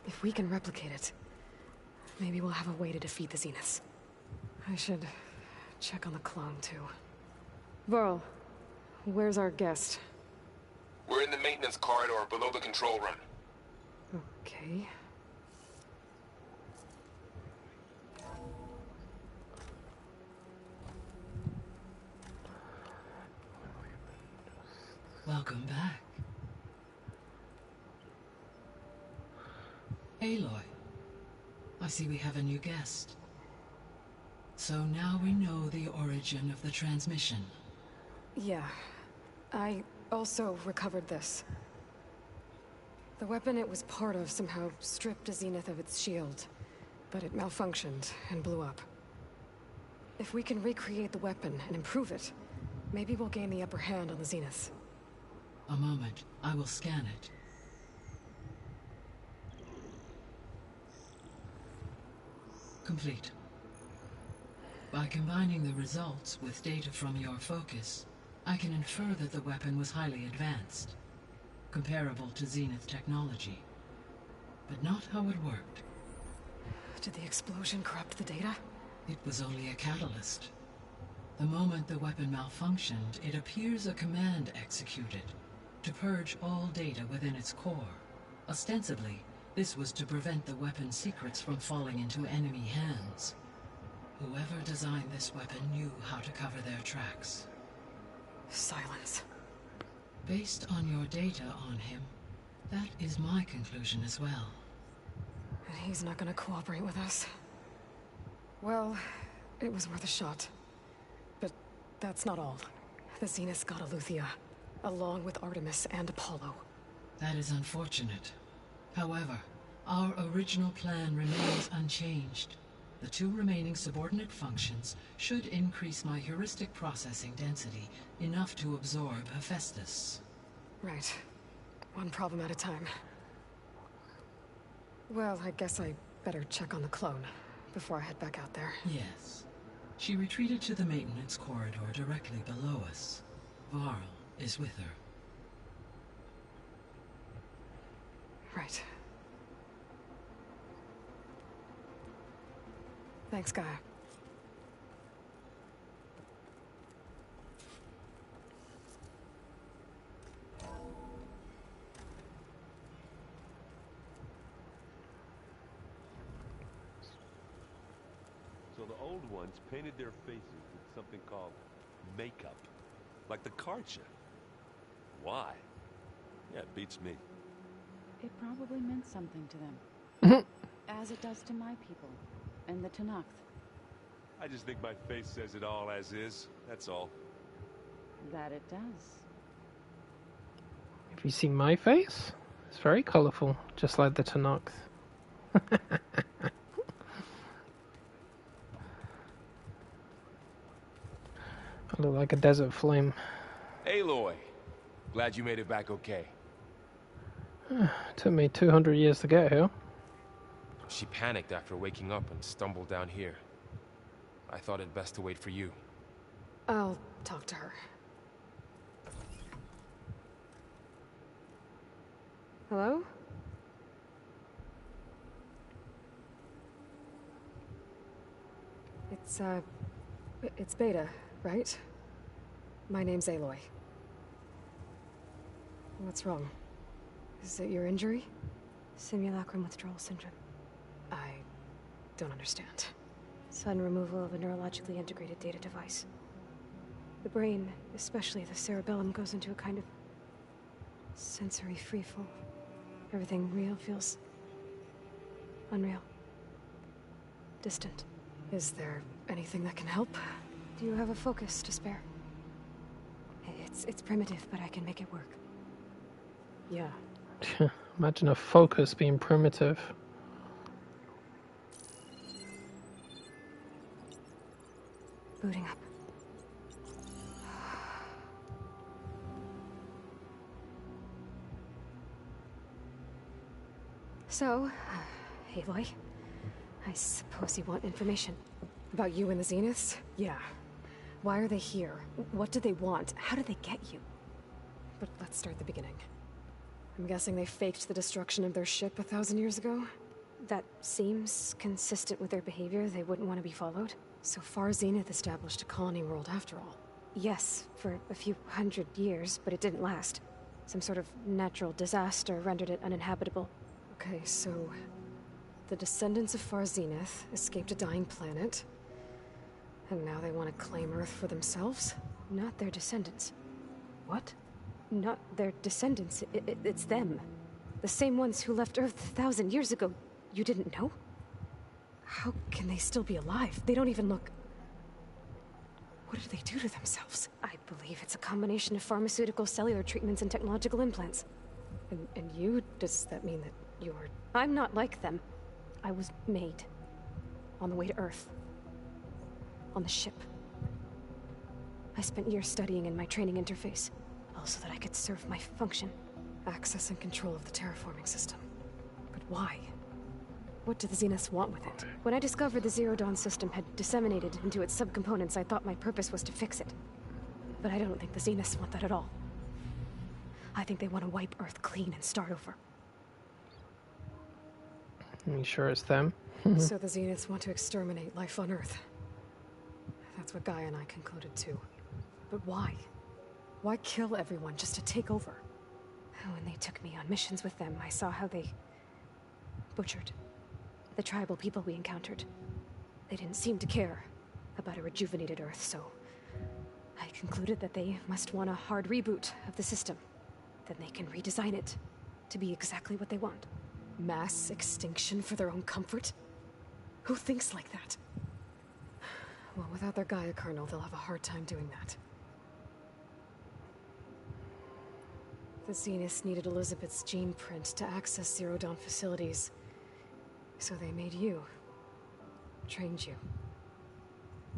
If we can replicate it, maybe we'll have a way to defeat the Zeniths. I should check on the clone too. Varl, where's our guest? We're in the maintenance corridor below the control room. Okay. Welcome back. Aloy, I see we have a new guest. So now we know the origin of the transmission. Yeah. I also recovered this. The weapon it was part of somehow stripped a Zenith of its shield, but it malfunctioned and blew up. If we can recreate the weapon and improve it, maybe we'll gain the upper hand on the Zeniths. A moment, I will scan it. Complete. By combining the results with data from your focus, I can infer that the weapon was highly advanced, comparable to Zenith technology, but not how it worked. Did the explosion corrupt the data? It was only a catalyst. The moment the weapon malfunctioned, it appears a command executed to purge all data within its core. Ostensibly, this was to prevent the weapon's secrets from falling into enemy hands. Whoever designed this weapon knew how to cover their tracks. Silence. Based on your data on him, that is my conclusion as well. And he's not gonna cooperate with us. Well, it was worth a shot. But that's not all. The Zeniths got Aletheia, along with Artemis and Apollo. That is unfortunate. However, our original plan remains unchanged. The 2 remaining subordinate functions should increase my heuristic processing density enough to absorb Hephaestus. Right. One problem at a time. Well, I guess I better check on the clone before I head back out there. Yes. She retreated to the maintenance corridor directly below us. Varl is with her. Right. Thanks, Gaia. So the old ones painted their faces with something called makeup. Like the card show. Why? Yeah, it beats me. It probably meant something to them. As it does to my people. And the Tenakth. I just think my face says it all as is. That's all. That it does. Have you seen my face? It's very colourful, just like the Tenakth. I look like a desert flame. Aloy, glad you made it back okay. Took me 200 years to get here. She panicked after waking up and stumbled down here. I thought it best to wait for you. I'll talk to her. Hello? It's Beta, right? My name's Aloy. What's wrong? Is it your injury? Simulacrum withdrawal syndrome. I don't understand. Sudden removal of a neurologically integrated data device. The brain, especially the cerebellum, goes into a kind of sensory freefall. Everything real feels unreal. Distant. Is there anything that can help? Do you have a focus to spare? It's primitive, but I can make it work. Yeah. Imagine a focus being primitive. Booting up. So, Aloy, I suppose you want information. About you and the Zeniths? Yeah. Why are they here? What do they want? How did they get you? But let's start at the beginning. I'm guessing they faked the destruction of their ship 1,000 years ago? That seems consistent with their behavior. They wouldn't want to be followed. So far, Zenith established a colony world after all. Yes, for a few hundred years, but it didn't last. Some sort of natural disaster rendered it uninhabitable. Okay, so the descendants of Far Zenith escaped a dying planet, and now they want to claim Earth for themselves? Not their descendants. What? Not their descendants. It's them. The same ones who left Earth 1,000 years ago. You didn't know? How can they still be alive? They don't even look... What did they do to themselves? I believe it's a combination of pharmaceutical, cellular treatments, and technological implants. And you? Does that mean that you're... I'm not like them. I was made. On the way to Earth. On the ship. I spent years studying in my training interface. All so that I could serve my function. Access and control of the terraforming system. But why? What do the Zeniths want with it? When I discovered the Zero Dawn system had disseminated into its subcomponents, I thought my purpose was to fix it. But I don't think the Zeniths want that at all. I think they want to wipe Earth clean and start over. Are you sure it's them? So the Zeniths want to exterminate life on Earth. That's what Gaia and I concluded too. But why? Why kill everyone just to take over? When they took me on missions with them, I saw how they butchered the tribal people we encountered. They didn't seem to care about a rejuvenated Earth, so I concluded that they must want a hard reboot of the system. Then they can redesign it to be exactly what they want. Mass extinction for their own comfort? Who thinks like that? Well, without their Gaia kernel, they'll have a hard time doing that. The Zeniths needed Elizabeth's gene print to access Zero Dawn facilities. So they made you. Trained you.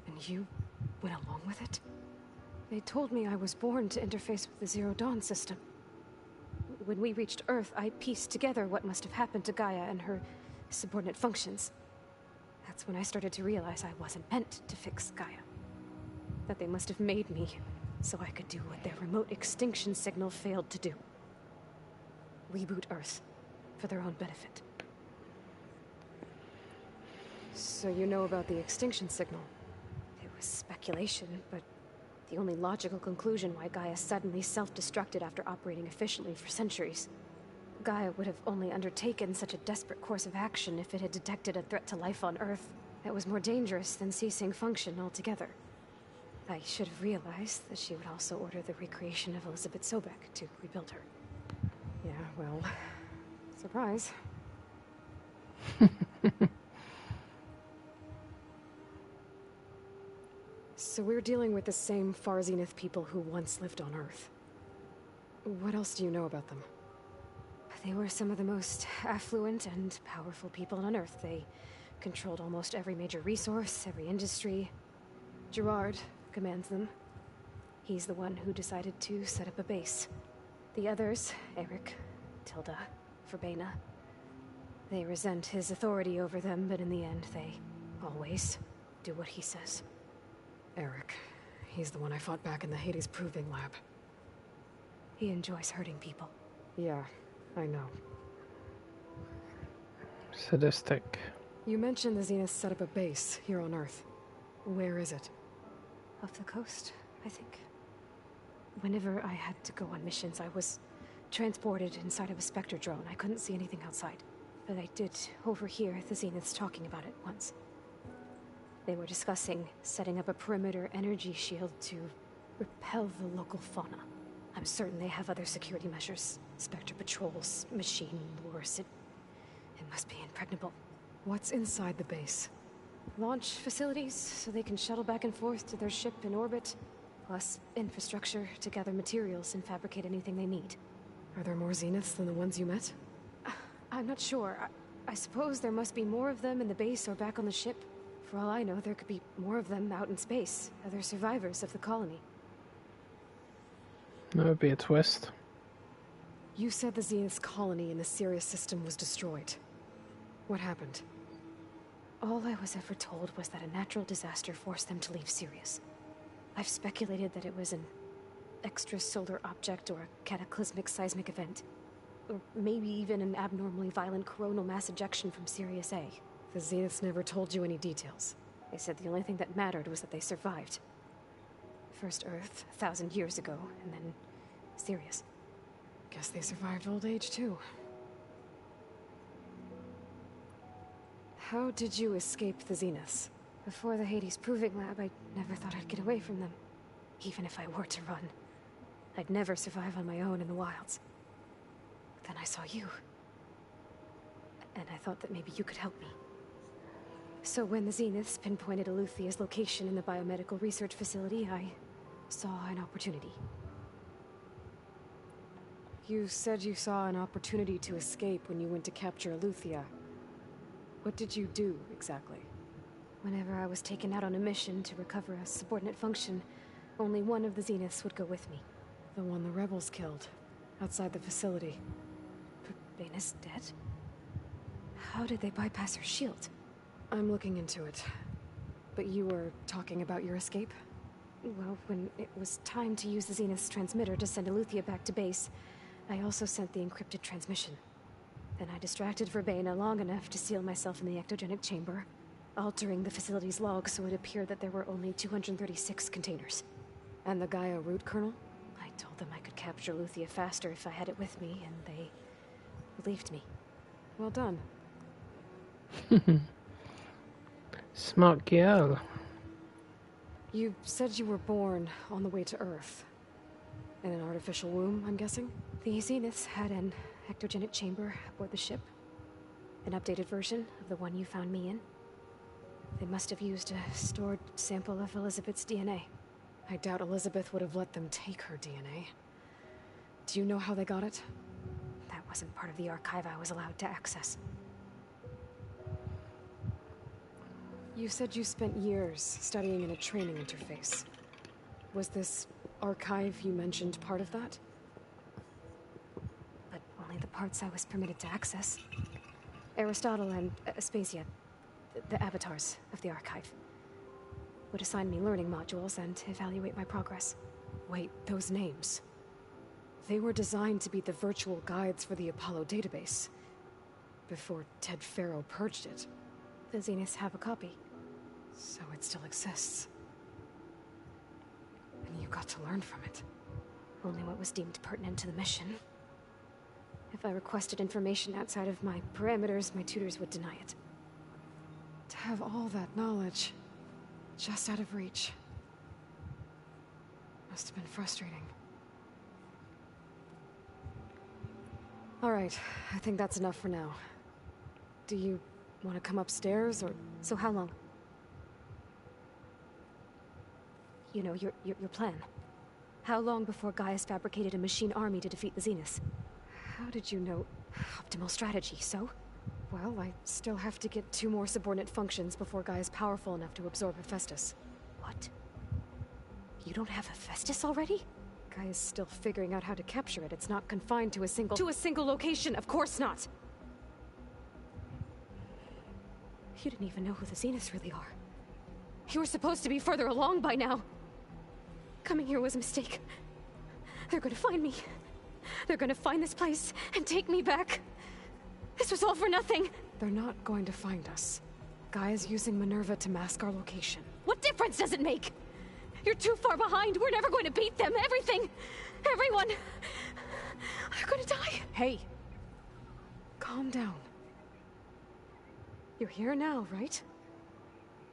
And you went along with it? They told me I was born to interface with the Zero Dawn system. When we reached Earth, I pieced together what must have happened to Gaia and her subordinate functions. That's when I started to realize I wasn't meant to fix Gaia. That they must have made me so I could do what their remote extinction signal failed to do. Reboot Earth for their own benefit. So you know about the extinction signal? It was speculation, but the only logical conclusion why Gaia suddenly self-destructed after operating efficiently for centuries. Gaia would have only undertaken such a desperate course of action if it had detected a threat to life on Earth that was more dangerous than ceasing function altogether. I should have realized that she would also order the recreation of Elizabeth Sobek to rebuild her. Yeah, well, surprise. So we're dealing with the same Far Zenith people who once lived on Earth. What else do you know about them? They were some of the most affluent and powerful people on Earth. They controlled almost every major resource, every industry. Gerard commands them. He's the one who decided to set up a base. The others, Eric, Tilda, Verbena, they resent his authority over them, but in the end, they always do what he says. Eric. He's the one I fought back in the Hades Proving Lab. He enjoys hurting people. Yeah, I know. Sadistic. You mentioned the Zeniths set up a base here on Earth. Where is it? Off the coast, I think. Whenever I had to go on missions, I was transported inside of a Spectre drone. I couldn't see anything outside. But I did overhear the Zeniths talking about it once. They were discussing setting up a perimeter energy shield to repel the local fauna. I'm certain they have other security measures. Spectre patrols, machine wars. It must be impregnable. What's inside the base? Launch facilities, so they can shuttle back and forth to their ship in orbit. Plus infrastructure to gather materials and fabricate anything they need. Are there more Zeniths than the ones you met? I'm not sure. I suppose there must be more of them in the base or back on the ship. For all I know, there could be more of them out in space, other survivors of the colony. That would be a twist. You said the Zenith's colony in the Sirius system was destroyed. What happened? All I was ever told was that a natural disaster forced them to leave Sirius. I've speculated that it was an extrasolar object or a cataclysmic seismic event. Or maybe even an abnormally violent coronal mass ejection from Sirius A. The Zeniths never told you any details. They said the only thing that mattered was that they survived. First Earth, 1,000 years ago, and then Sirius. Guess they survived old age, too. How did you escape the Zeniths? Before the Hades Proving Lab, I never thought I'd get away from them. Even if I were to run. I'd never survive on my own in the wilds. But then I saw you. And I thought that maybe you could help me. So when the Zeniths pinpointed Eluthia's location in the biomedical research facility, I saw an opportunity. You said you saw an opportunity to escape when you went to capture Eluthia. What did you do, exactly? Whenever I was taken out on a mission to recover a subordinate function, only one of the Zeniths would go with me. The one the rebels killed, outside the facility. Verbana's dead? How did they bypass her shield? I'm looking into it. But you were talking about your escape? Well, when it was time to use the Zenith's transmitter to send Eluthia back to base, I also sent the encrypted transmission. Then I distracted Verbena long enough to seal myself in the ectogenic chamber, altering the facility's log so it appeared that there were only 236 containers. And the Gaia root kernel? I told them I could capture Eluthia faster if I had it with me, and they believed me. Well done. Smart girl. You said you were born on the way to Earth. In an artificial womb, I'm guessing? The Zeniths had an ectogenic chamber aboard the ship. An updated version of the one you found me in. They must have used a stored sample of Elizabeth's DNA. I doubt Elizabeth would have let them take her DNA. Do you know how they got it? That wasn't part of the archive I was allowed to access. You said you spent years studying in a training interface. Was this archive you mentioned part of that? But only the parts I was permitted to access. Aristotle and Aspasia, the avatars of the archive, would assign me learning modules and evaluate my progress. Wait, those names. They were designed to be the virtual guides for the Apollo database. Before Ted Faro purged it. The Zeniths have a copy. So it still exists. And you got to learn from it. Only what was deemed pertinent to the mission. If I requested information outside of my parameters, my tutors would deny it. To have all that knowledge, just out of reach. Must have been frustrating. Alright, I think that's enough for now. Do you want to come upstairs, or... So how long? You know, your plan. How long before Gaius fabricated a machine army to defeat the Zeniths? How did you know? Optimal strategy, so? Well, I still have to get 2 more subordinate functions before Gaia's powerful enough to absorb Hephaestus. What? You don't have Hephaestus already? Gaia's still figuring out how to capture it. It's not confined to a single... To a single location! Of course not! You didn't even know who the Zeniths really are. You were supposed to be further along by now! Coming here was a mistake. They're gonna find me. They're gonna find this place and take me back. This was all for nothing! They're not going to find us. Gaia's using Minerva to mask our location. What difference does it make? You're too far behind. We're never going to beat them. Everything, everyone, are gonna die. Hey, calm down. You're here now, right?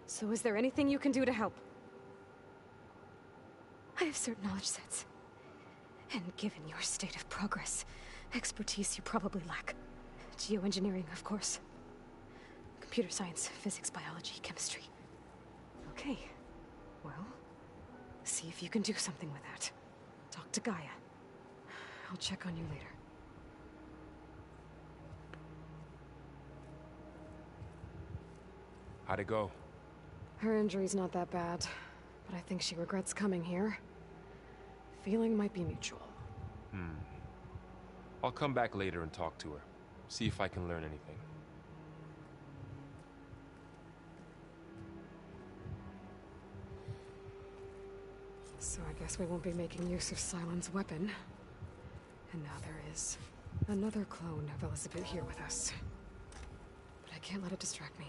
So is there anything you can do to help? I have certain knowledge sets. And given your state of progress, expertise you probably lack. Geoengineering, of course. Computer science, physics, biology, chemistry. Okay. Well, see if you can do something with that. Talk to Gaia. I'll check on you later. How'd it go? Her injury's not that bad, but I think she regrets coming here. Feeling might be mutual. I'll come back later and talk to her. See if I can learn anything. So I guess we won't be making use of Cylon's weapon. And now there is another clone of Elizabeth here with us. But I can't let it distract me.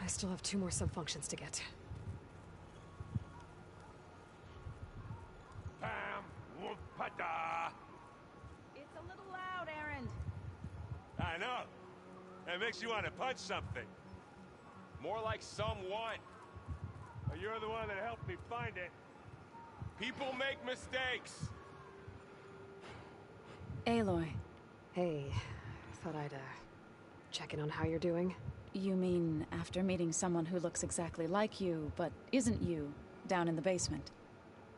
I still have 2 more sub-functions to get. It's a little loud, Aaron. I know. It makes you want to punch something. More like someone. You're the one that helped me find it. People make mistakes. Aloy. Hey, thought I'd, check in on how you're doing. You mean after meeting someone who looks exactly like you, but isn't you, down in the basement?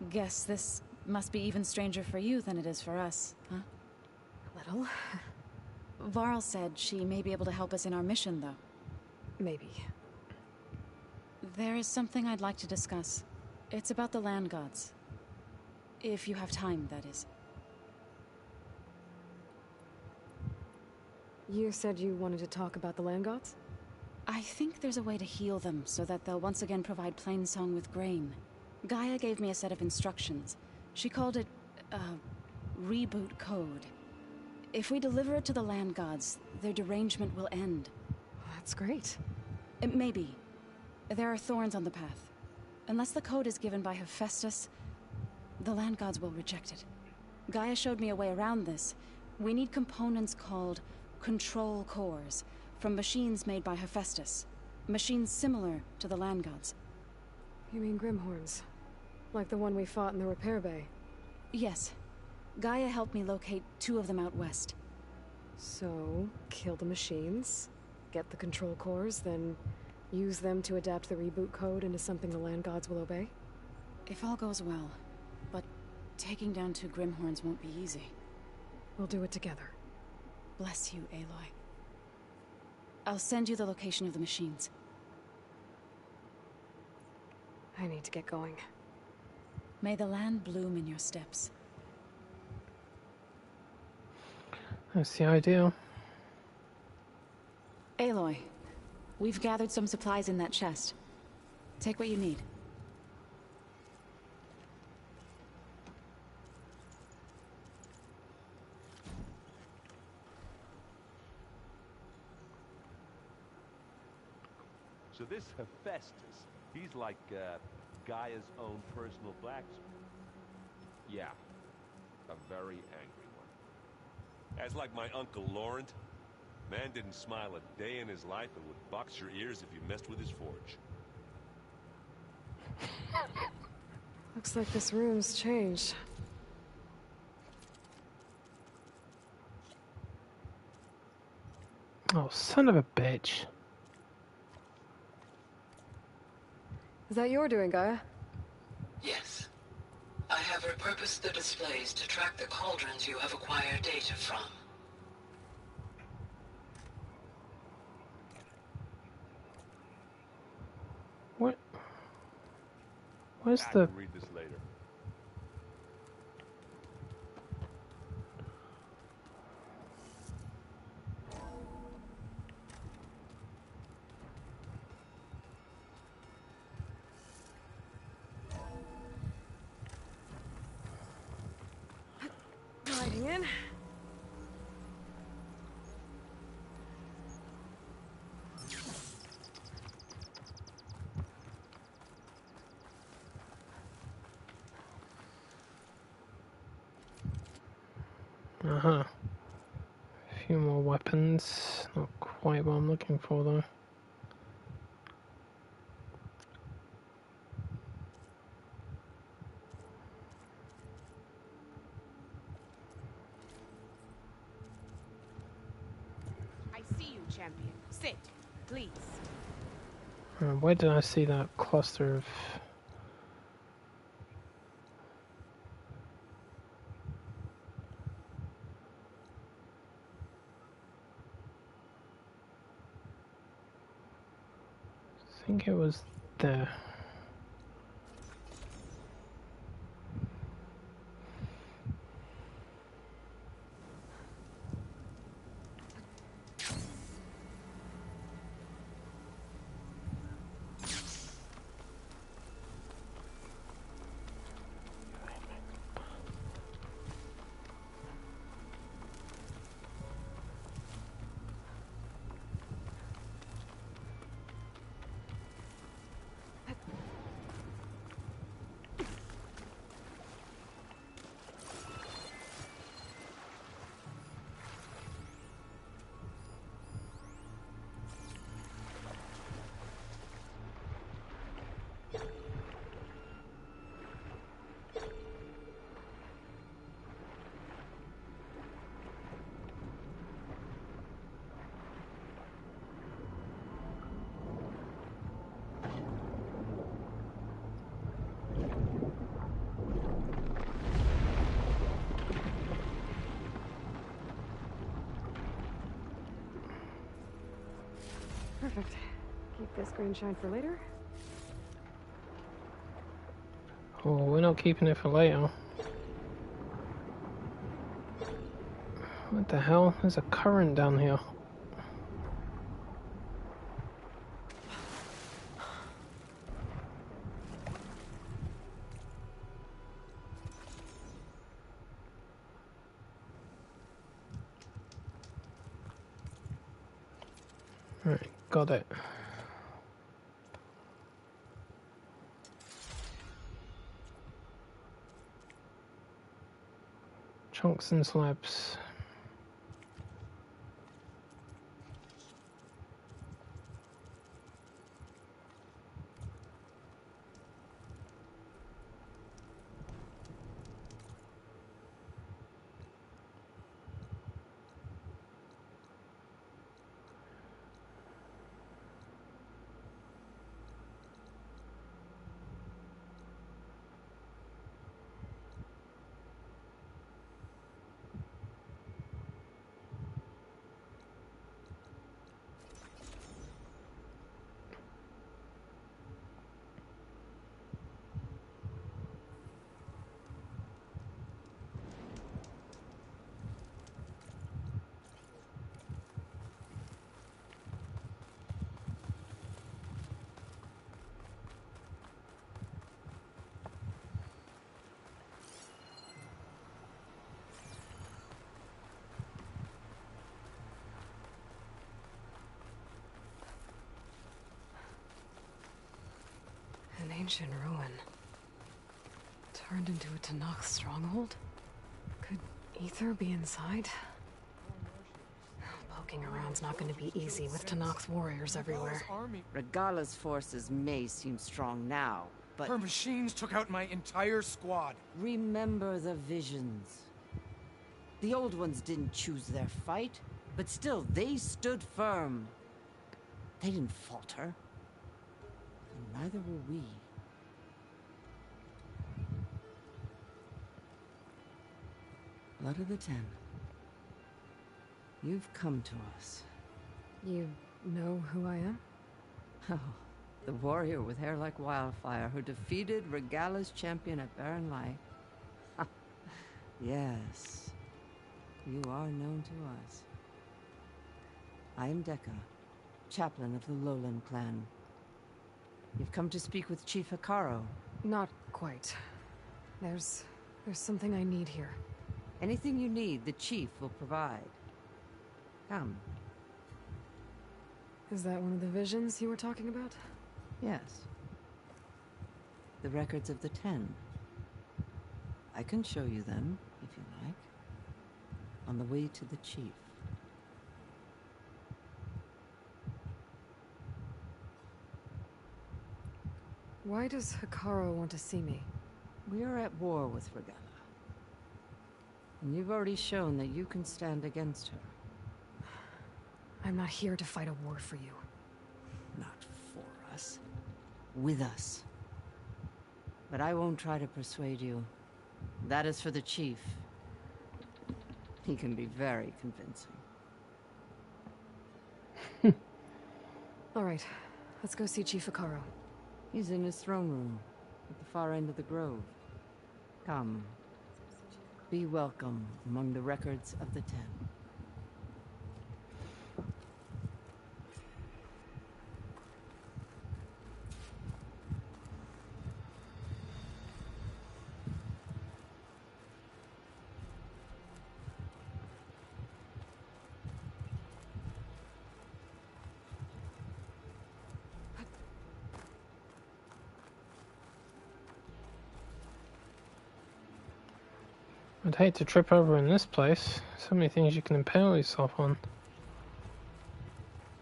Guess this must be even stranger for you than it is for us, huh? A little. Varl said she may be able to help us in our mission, though. Maybe. There is something I'd like to discuss. It's about the land gods. If you have time, that is. You said you wanted to talk about the land gods? I think there's a way to heal them so that they'll once again provide Plainsong with grain. Gaia gave me a set of instructions. She called it, reboot code. If we deliver it to the land gods, their derangement will end. That's great. Maybe. There are thorns on the path. Unless the code is given by Hephaestus, the land gods will reject it. Gaia showed me a way around this. We need components called control cores, from machines made by Hephaestus. Machines similar to the land gods. You mean Grimhorns? Like the one we fought in the repair bay? Yes. Gaia helped me locate 2 of them out west. So, kill the machines, get the control cores, then use them to adapt the reboot code into something the land gods will obey? If all goes well. But Taking down 2 Grimhorns won't be easy. We'll do it together. Bless you, Aloy. I'll send you the location of the machines. I need to get going. May the land bloom in your steps. That's the idea. Aloy, we've gathered some supplies in that chest. Take what you need. So this Hephaestus, he's like Gaia's own personal blacksmith. Yeah, a very angry one. That's like my Uncle Laurent. Man didn't smile a day in his life and would box your ears if you messed with his forge. Looks like this room's changed. Oh, son of a bitch. Is that your doing, Gaia? Yes. I have repurposed the displays to track the cauldrons you have acquired data from. What? Where's I the... can read this later. Gliding in. Uh-huh. A few more weapons. Not quite what I'm looking for, though. I see you, champion. Sit, please. Where did I see that cluster of... I think it was there. Perfect. Keep this green shine for later. Oh, we're not keeping it for later. What the hell? There's a current down here. Right, got it. Chunks and slabs. ancient ruin. Turned into a Tanakh stronghold? Could Ether be inside? Poking around's not going to be easy with Tanakh's warriors everywhere. Regala's forces may seem strong now, but... Her machines took out my entire squad. Remember the visions. The old ones didn't choose their fight, but still, they stood firm. They didn't falter. And neither will we. Blood of the Ten. You've come to us. You know who I am? Oh, the warrior with hair like wildfire who defeated Regala's champion at Barren Light. Yes, you are known to us. I am Dekka, chaplain of the Lowland clan. You've come to speak with Chief Hikaro. Not quite. There's something I need here. Anything you need, the Chief will provide. Come. Is that one of the visions you were talking about? Yes. The records of the Ten. I can show you them, if you like. On the way to the Chief. Why does Hikaro want to see me? We are at war with Regala. And you've already shown that you can stand against her. I'm not here to fight a war for you. Not for us. With us. But I won't try to persuade you. That is for the Chief. He can be very convincing. All right, let's go see Chief Hikaro. He's in his throne room, at the far end of the grove. Come. Be welcome among the records of the Ten. I'd hate to trip over in this place. So many things you can impale yourself on.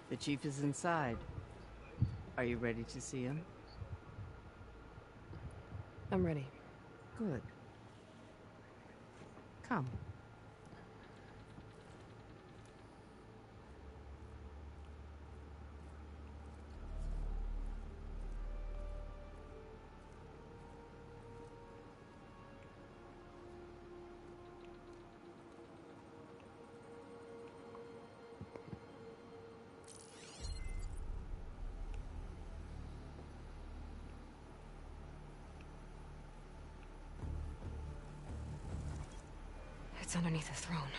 The Chief is inside. Are you ready to see him? I'm ready. Good. Come. It's underneath the throne.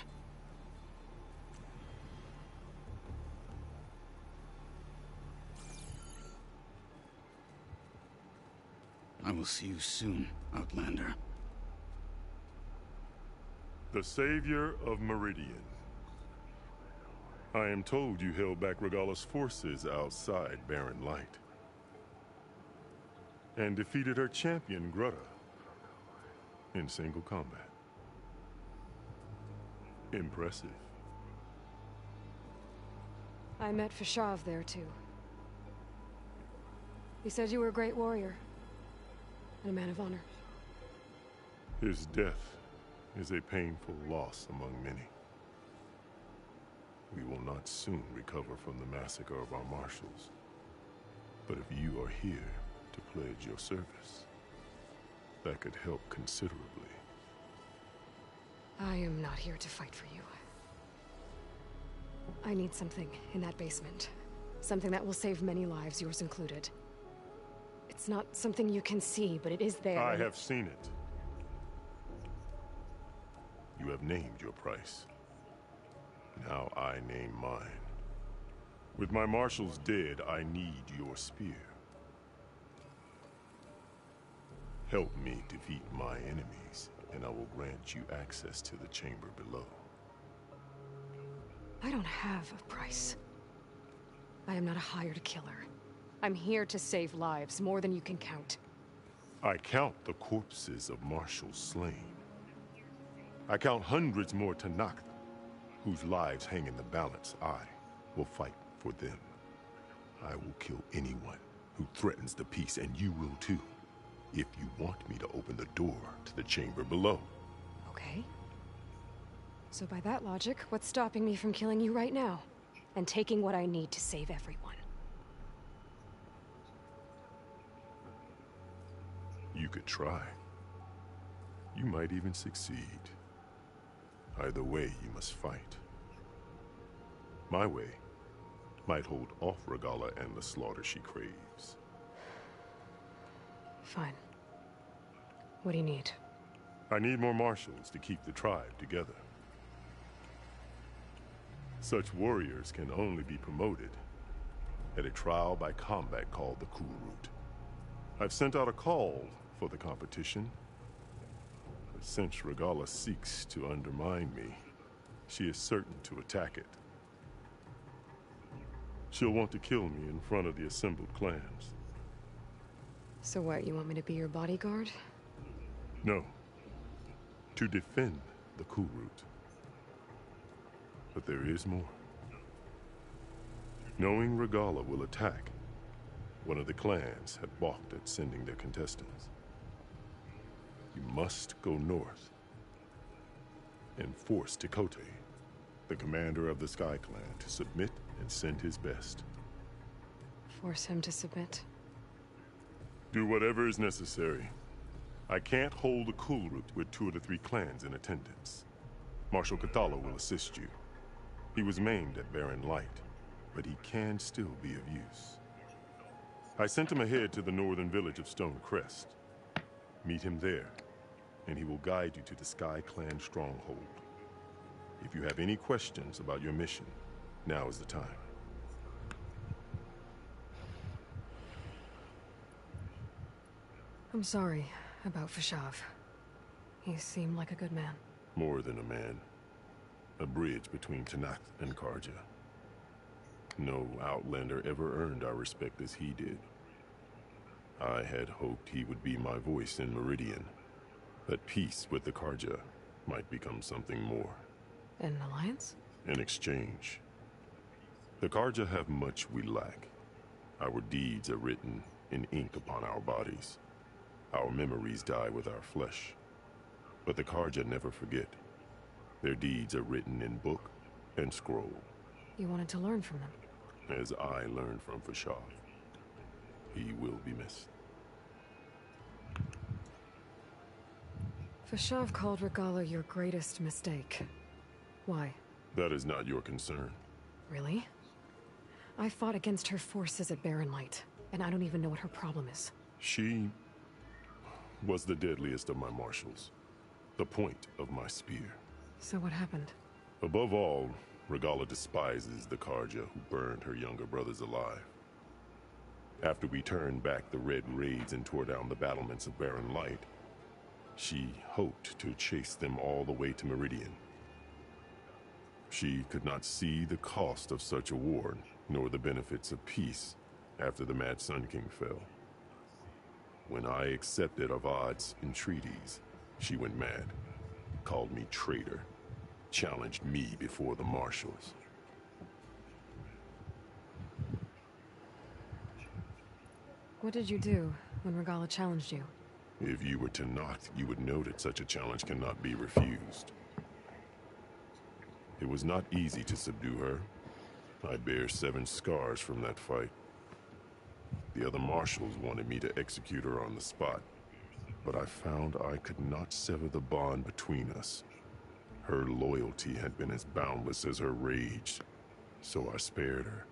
I will see you soon, Outlander. The Savior of Meridian. I am told you held back Regala's forces outside Barren Light. And defeated her champion, Grutta, in single combat. Impressive. I met Fashav there, too. He said you were a great warrior. And a man of honor. His death is a painful loss among many. We will not soon recover from the massacre of our marshals. But if you are here to pledge your service, that could help considerably. I am not here to fight for you. I need something in that basement. Something that will save many lives, yours included. It's not something you can see, but it is there. I have seen it. You have named your price. Now I name mine. With my marshals dead, I need your spear. Help me defeat my enemies, and I will grant you access to the chamber below. I don't have a price. I am not a hired killer. I'm here to save lives, more than you can count. I count the corpses of marshals slain. I count hundreds more Tanakh, whose lives hang in the balance. I will fight for them. I will kill anyone who threatens the peace, and you will too, if you want me to open the door to the chamber below. Okay. So by that logic, what's stopping me from killing you right now? And taking what I need to save everyone? You could try. You might even succeed. Either way, you must fight. My way might hold off Regalla and the slaughter she craves. Fine. What do you need? I need more marshals to keep the tribe together. Such warriors can only be promoted at a trial by combat called the Kulrut. I've sent out a call for the competition, but since Regalla seeks to undermine me, she is certain to attack it. She'll want to kill me in front of the assembled clans. So what, you want me to be your bodyguard? No. To defend the Kulrut. But there is more. Knowing Regalla will attack, one of the clans had balked at sending their contestants. You must go north and force Tekote, the commander of the Sky Clan, to submit and send his best. Force him to submit? Do whatever is necessary. I can't hold the Kulrut with 2 of the 3 clans in attendance. Marshal Kathala will assist you. He was maimed at Barren Light, but he can still be of use. I sent him ahead to the northern village of Stone Crest. Meet him there, and he will guide you to the Sky Clan stronghold. If you have any questions about your mission, now is the time. I'm sorry about Fashav. He seemed like a good man. More than a man. A bridge between Tanakh and Karja. No Outlander ever earned our respect as he did. I had hoped he would be my voice in Meridian, that peace with the Karja might become something more. An alliance? In exchange. The Karja have much we lack. Our deeds are written in ink upon our bodies. Our memories die with our flesh. But the Karja never forget. Their deeds are written in book and scroll. You wanted to learn from them? As I learned from Fashav. He will be missed. Fashav called Regalla your greatest mistake. Why? That is not your concern. Really? I fought against her forces at Barren Light, and I don't even know what her problem is. She was the deadliest of my marshals. The point of my spear. So what happened? Above all, Regalla despises the Karja who burned her younger brothers alive. After we turned back the Red Raids and tore down the battlements of Barren Light, she hoped to chase them all the way to Meridian. She could not see the cost of such a war, nor the benefits of peace after the Mad Sun King fell. When I accepted Avad's entreaties, she went mad, called me traitor, challenged me before the marshals. What did you do when Regalla challenged you? If you were Tanakh, you would know that such a challenge cannot be refused. It was not easy to subdue her. I bear 7 scars from that fight. The other marshals wanted me to execute her on the spot, but I found I could not sever the bond between us. Her loyalty had been as boundless as her rage, so I spared her.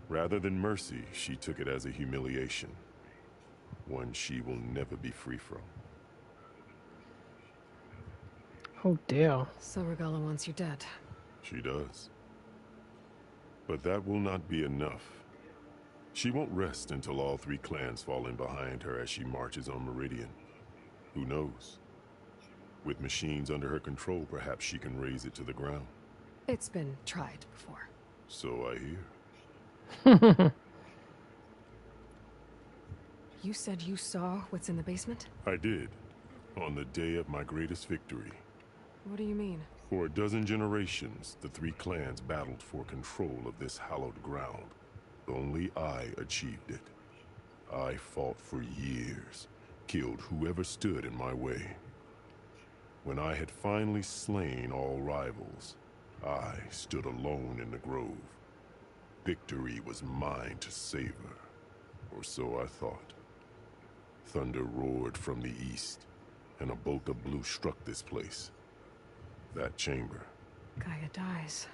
Rather than mercy, she took it as a humiliation, one she will never be free from. Oh dear. So Regalla wants you dead. She does. But that will not be enough. She won't rest until all 3 clans fall in behind her as she marches on Meridian. Who knows? With machines under her control, perhaps she can raise it to the ground. It's been tried before. So I hear. You said you saw what's in the basement? I did, on the day of my greatest victory. What do you mean? For a dozen generations, the three clans battled for control of this hallowed ground. Only I achieved it. I fought for years, killed whoever stood in my way. When I had finally slain all rivals, I stood alone in the grove. Victory was mine to savor, or so I thought. Thunder roared from the east, and a bolt of blue struck this place. That chamber. Gaia dies,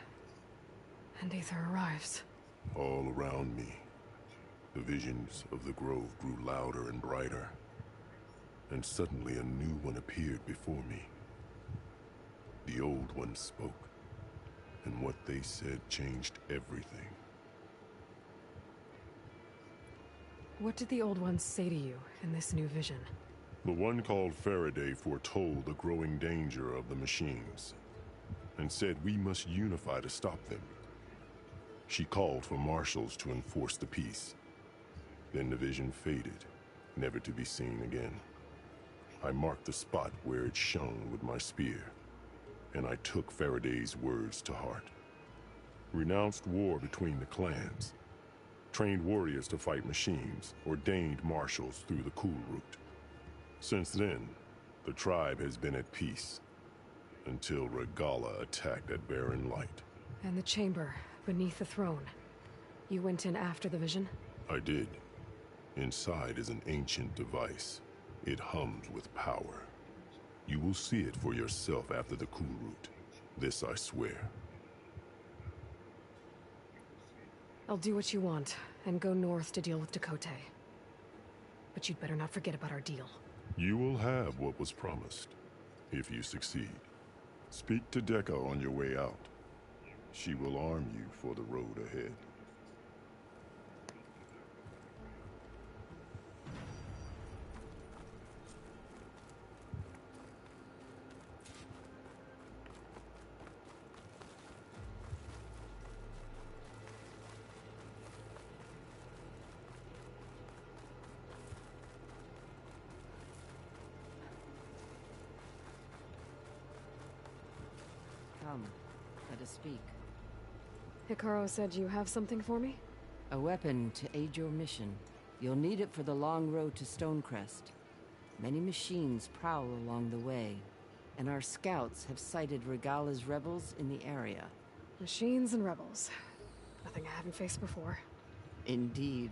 and Aether arrives. All around me, the visions of the grove grew louder and brighter, and suddenly a new one appeared before me. The old one spoke, and what they said changed everything. What did the old ones say to you in this new vision? The one called Faraday foretold the growing danger of the machines, and said we must unify to stop them. She called for marshals to enforce the peace. Then the vision faded, never to be seen again. I marked the spot where it shone with my spear, and I took Faraday's words to heart. Renounced war between the clans, trained warriors to fight machines, ordained marshals through the cool route. Since then, the tribe has been at peace, until Regala attacked at Barren Light. And the chamber, beneath the throne. You went in after the vision? I did. Inside is an ancient device. It hums with power. You will see it for yourself after the cool route. This I swear. I'll do what you want, and go north to deal with Dakota. But you'd better not forget about our deal. You will have what was promised, if you succeed. Speak to Dekka on your way out. She will arm you for the road ahead. Come, let us speak. Hikaru said you have something for me? A weapon to aid your mission. You'll need it for the long road to Stonecrest. Many machines prowl along the way, and our scouts have sighted Regala's rebels in the area. Machines and rebels. Nothing I haven't faced before. Indeed.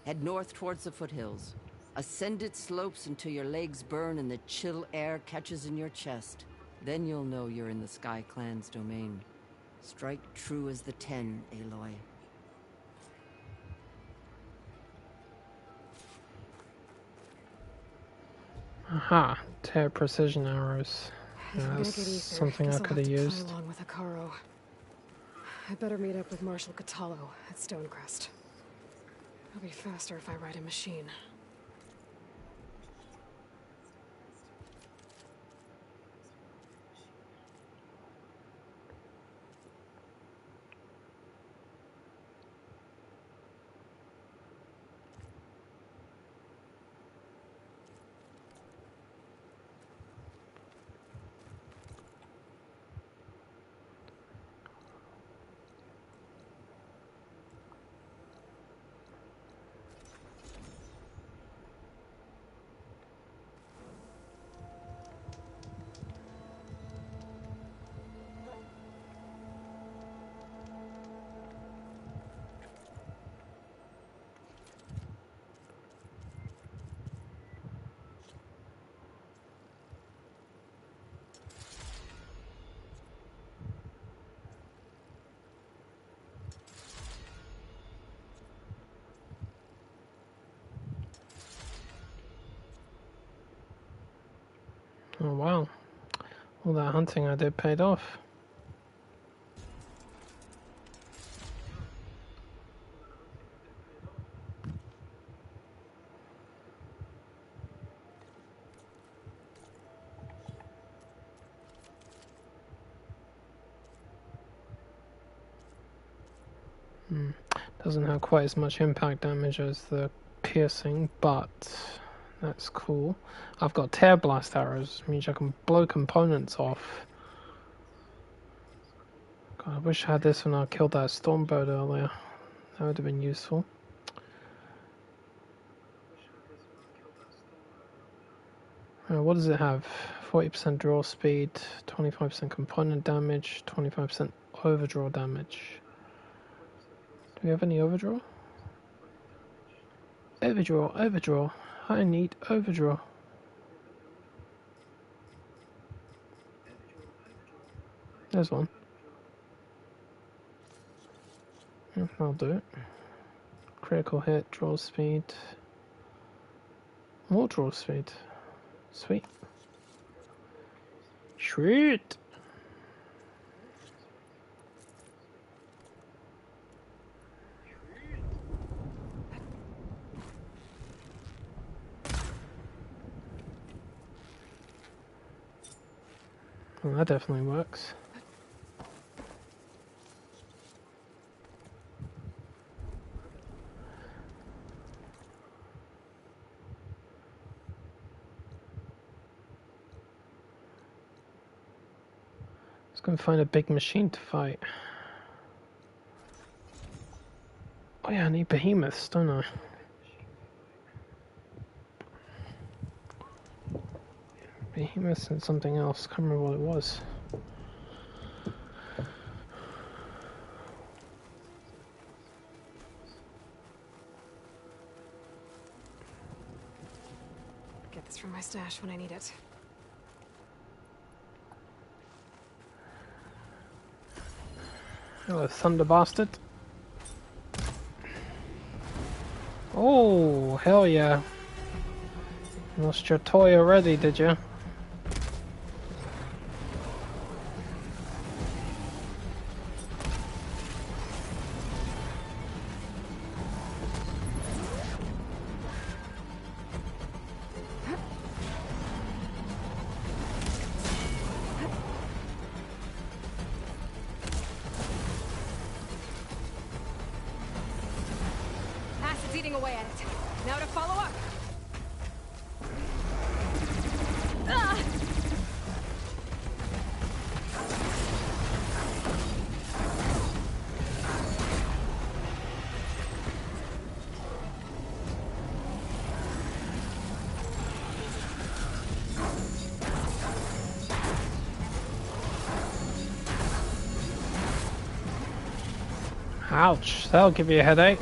Head north towards the foothills. Ascend its slopes until your legs burn and the chill air catches in your chest. Then you'll know you're in the Sky Clan's domain. Strike true as the 10, Aloy. Aha, tear precision arrows. If I'm gonna That's get Aether, something I guess I'll could have to play used. along with Hikaru. I better meet up with Marshal Catallo at Stonecrest. It'll be faster if I ride a machine. Oh wow, all that hunting I did paid off. Doesn't have quite as much impact damage as the piercing, but that's cool. I've got tear blast arrows, means I can blow components off. God, I wish I had this when I killed that stormbird earlier. That would have been useful. What does it have? 40% draw speed, 25% component damage, 25% overdraw damage. Do we have any overdraw? Overdraw, overdraw. I need overdraw. There's one. Yeah, I'll do it. Critical hit, draw speed. More draw speed. Sweet. Sweet! Well, that definitely works. Let's go and find a big machine to fight. Oh yeah, I need behemoths, don't I? Behemoths and something else. Can't remember what it was. Get this from my stash when I need it. Hello, Thunder Bastard. Oh, hell yeah. Lost your toy already, did you? Acid's eating away at it. Now to follow up. Ah! Ouch, that'll give you a headache.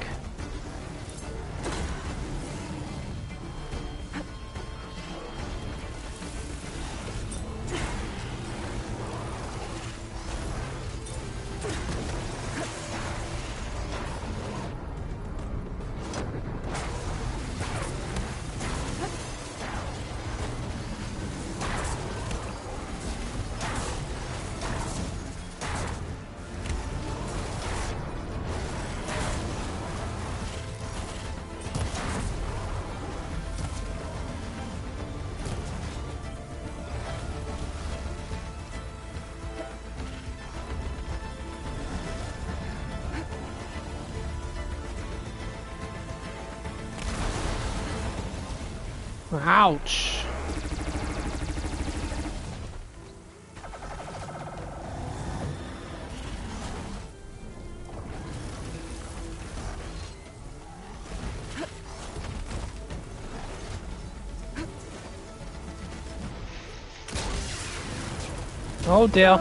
Ouch. Oh dear.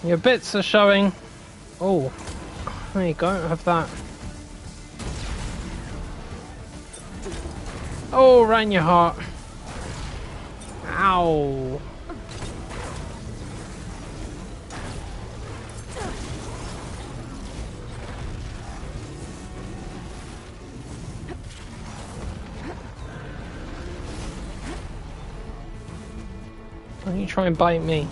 Your bits are showing. Oh, there you go, have that. Oh, right in your heart. Ow. Why don't you try and bite me?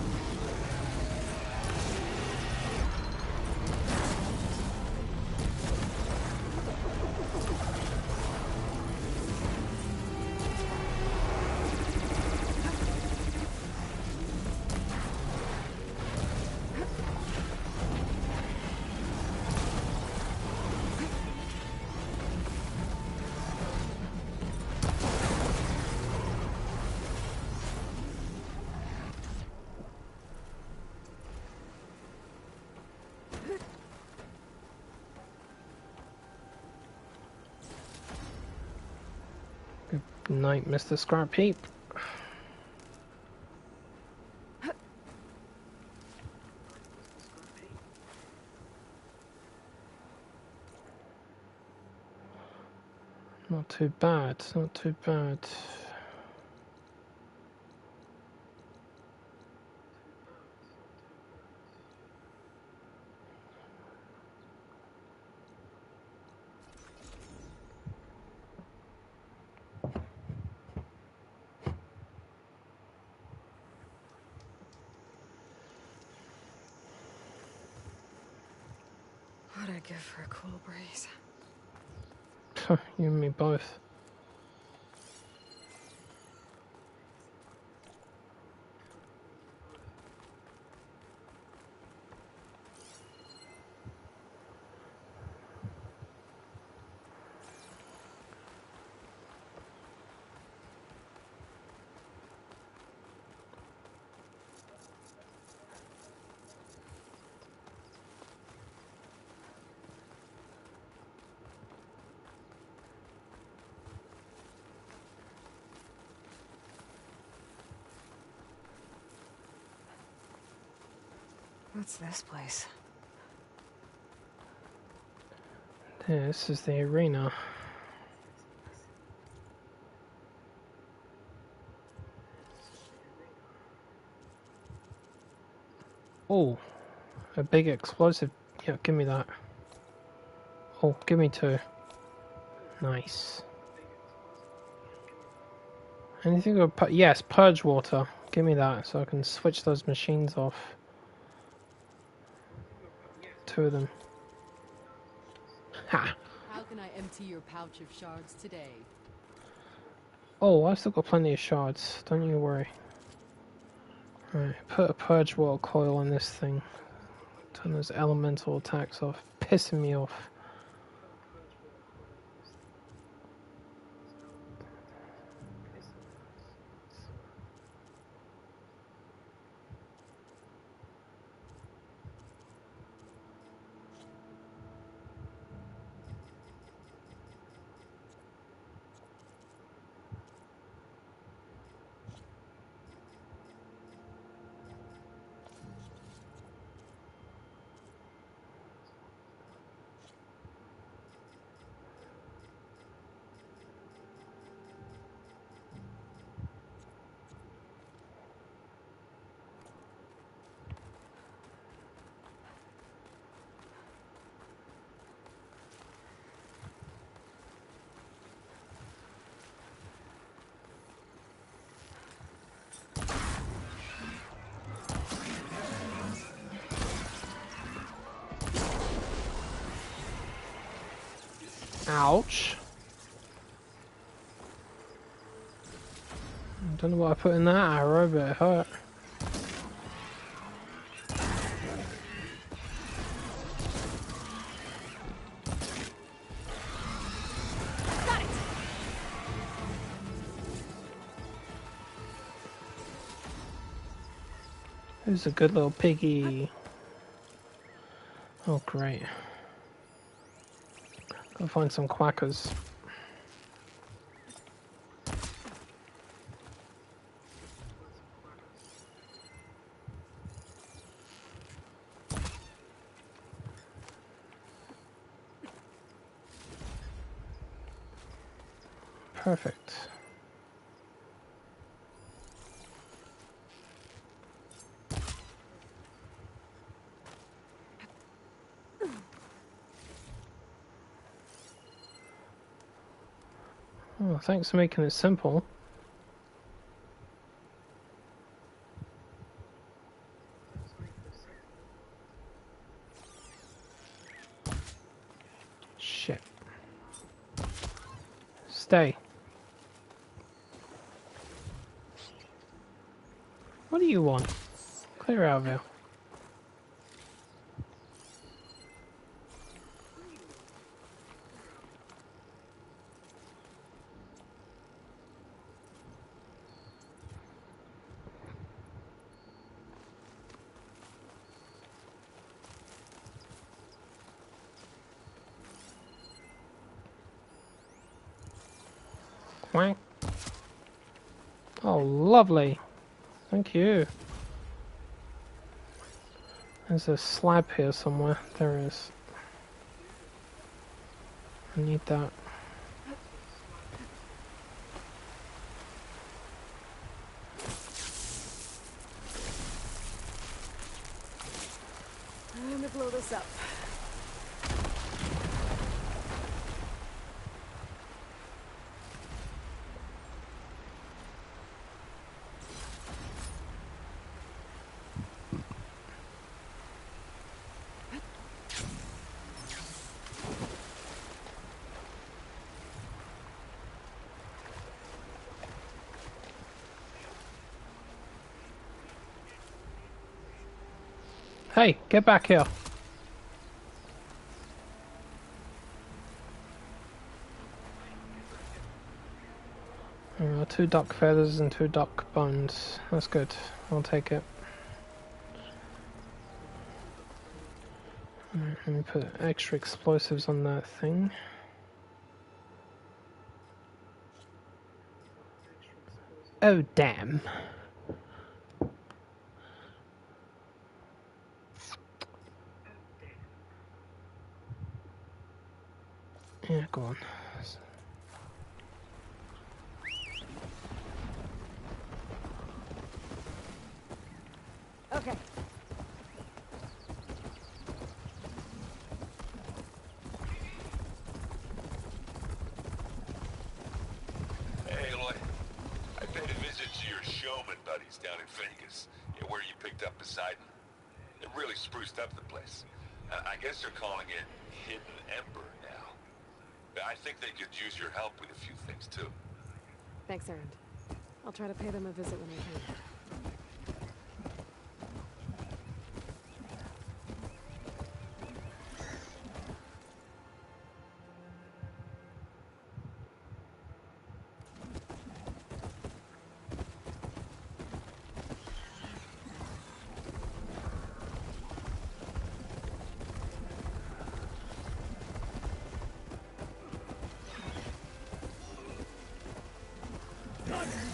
Good night, Mr. Scrap Heap. Not too bad, not too bad. What'd I give for a cool breeze? You and me both. What's this place? This is the arena. Oh, a big explosive. Yeah, give me that. Oh, give me two. Nice. Anything with yes, purge water. Give me that so I can switch those machines off. Two of them. Ha! How can I empty your pouch of shards today? Oh, I've still got plenty of shards. Don't you worry. Right, put a purge water coil on this thing. Turn those elemental attacks off. Pissing me off. Ouch. I don't know what I put in that arrow, but it hurt. Who's a good little piggy? Oh, great. Gotta find some quackers. Perfect. Oh, thanks for making it simple. Shit. Stay. What do you want? Clear out of here. Quack. Oh, lovely. Thank you. There's a slab here somewhere. There is. I need that. I'm gonna blow this up. Hey, get back here. Two duck feathers and 2 duck bones. That's good. I'll take it. Alright, let me put extra explosives on that thing. Oh, damn. Yeah, go on. Okay. Hey, Aloy. I paid a visit to your showman buddies down in Vegas, where you picked up Poseidon. It really spruced up the place. I guess they're calling it Hidden Ember now. I think they could use your help with a few things, too. Thanks, Erend. I'll try to pay them a visit when I can.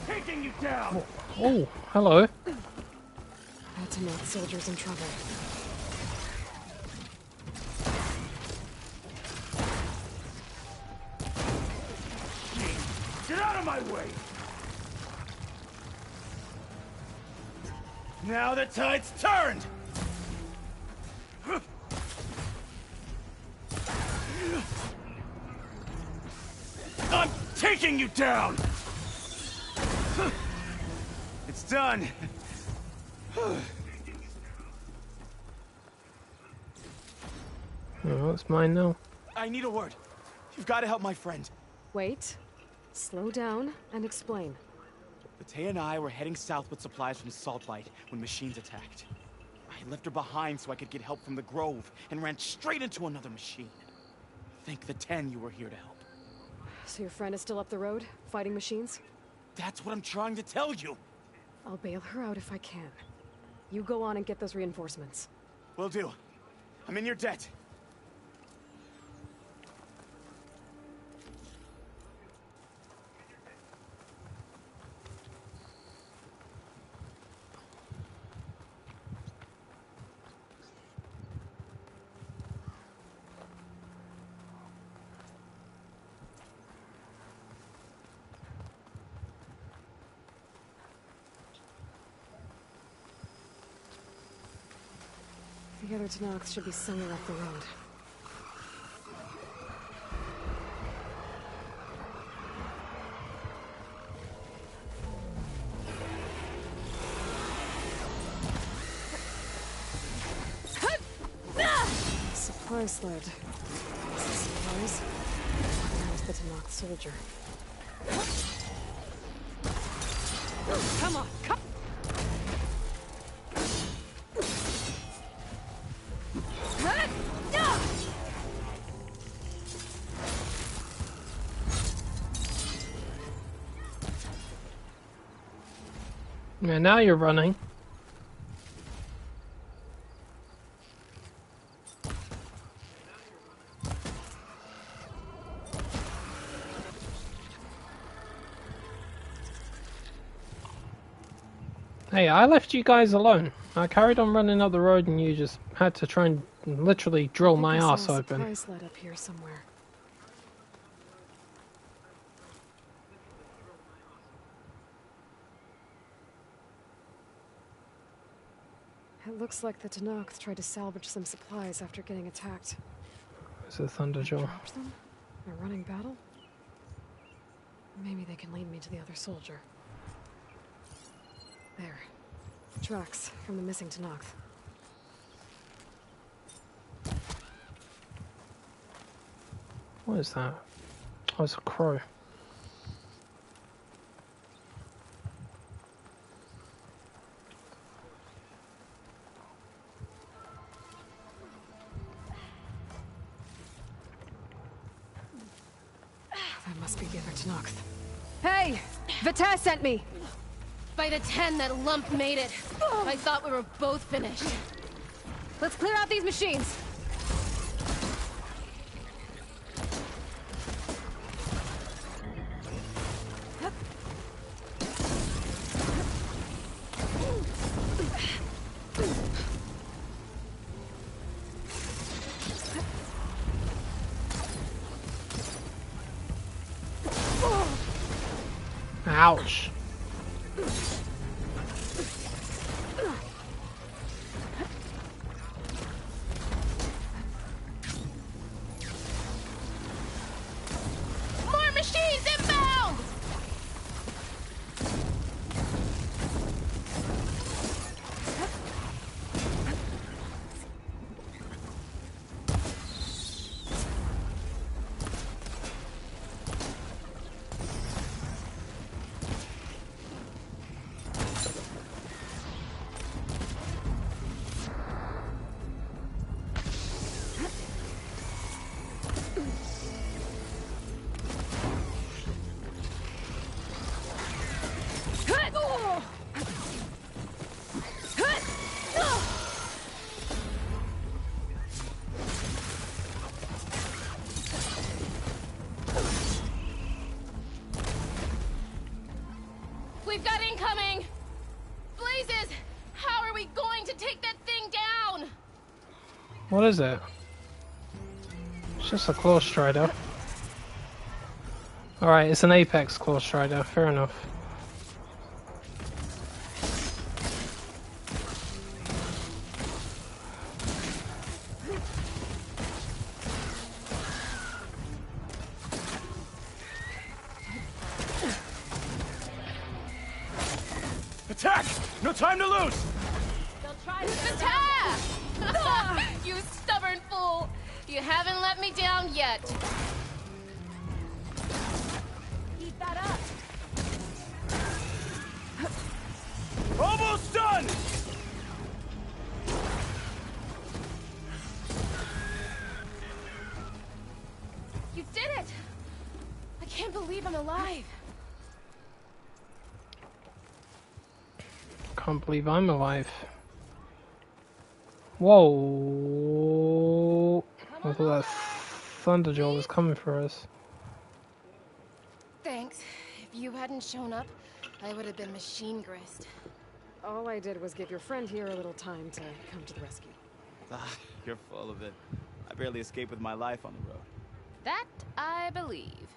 Taking you down! Oh, hello. That's enough soldiers in trouble. Get out of my way! Now the tide's turned! I'm taking you down! It's done! Oh, it's mine now. I need a word. You've got to help my friend. Wait. Slow down and explain. Battea and I were heading south with supplies from Salt Bite when machines attacked. I left her behind so I could get help from the Grove and ran straight into another machine. Thank the 10 you were here to help. So your friend is still up the road, fighting machines? That's what I'm trying to tell you. I'll bail her out if I can. You go on and get those reinforcements. Will do. I'm in your debt. The other Tanox should be somewhere up the road. Supply sled. This is supplies. Where's the Tanox soldier? Come on, come! Yeah, now you're running. Hey, I left you guys alone. I carried on running up the road and you just had to try and literally drill my ass open. Supply sled up here somewhere. It looks like the Tenakth tried to salvage some supplies after getting attacked. It's a Thunderjaw. Dropped them? A running battle? Maybe they can lead me to the other soldier. There. Tracks from the missing Tenakth. What is that? Oh, it's a crow. That must be the other Tenakth. Hey! Vita sent me! By the 10, that lump made it. I thought we were both finished. Let's clear out these machines. Ouch. More machines inbound! We've got incoming! Blazes! How are we going to take that thing down? What is it? It's just a claw strider. Alright, it's an apex claw strider, fair enough. Attack! No time to lose! They'll try to attack! You stubborn fool! You haven't let me down yet. Keep that up. Almost done! You did it! I can't believe I'm alive. Can't believe I'm alive. Whoa! I thought that Thunderjaw was coming for us. Thanks. If you hadn't shown up, I would have been machine grist. All I did was give your friend here a little time to come to the rescue. Ah, you're full of it. I barely escaped with my life on the road. That I believe.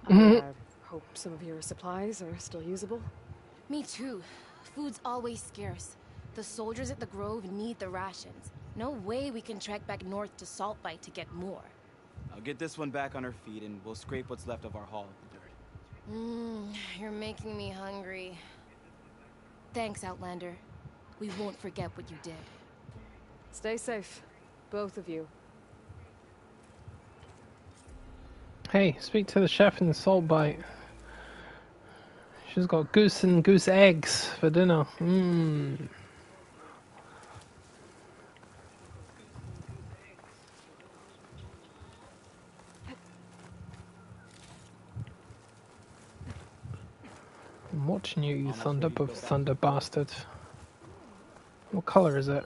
I hope some of your supplies are still usable. Me too. Food's always scarce. The soldiers at the Grove need the rations. No way we can trek back north to Saltbite to get more. I'll get this one back on her feet and we'll scrape what's left of our haul of the dirt. You're making me hungry. Thanks, Outlander. We won't forget what you did. Stay safe, both of you. Hey, speak to the chef in the Saltbite. She's got goose and goose eggs for dinner. Mmm. I'm watching you, you thunder bastard. What color is it?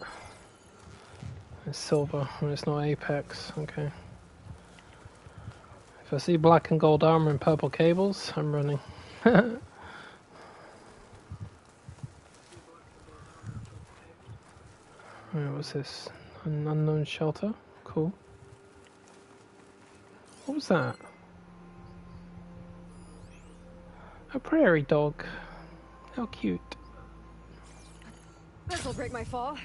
It's silver, and it's not Apex. Okay. If I see black and gold armor and purple cables, I'm running. Alright, what's this? An unknown shelter? Cool. What was that? A prairie dog. How cute. This'll break my fall.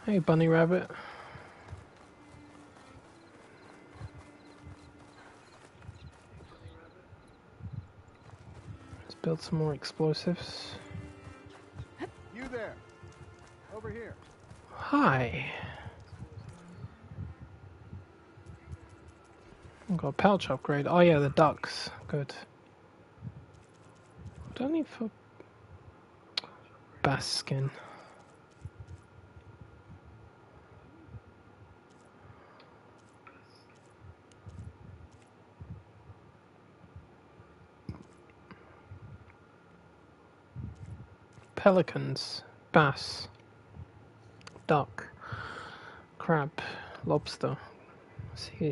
Hey, bunny rabbit. Let's build some more explosives. You there. Over here. Hi. I've got a pouch upgrade. Oh yeah, the ducks. Good. What do I need for bass skin? Pelicans, bass, duck, crab, lobster,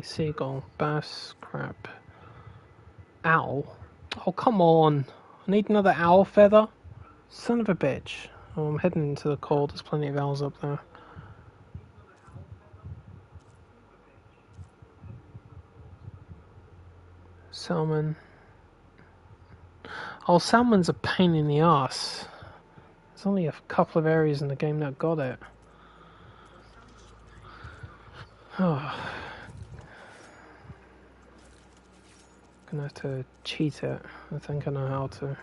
seagull, bass, crab, owl. Oh, come on. I need another owl feather. Son of a bitch. Oh, I'm heading into the cold. There's plenty of owls up there. Salmon. Oh, salmon's a pain in the ass. There's only a couple of areas in the game that got it. Oh. Gonna have to cheat it. I think I know how to.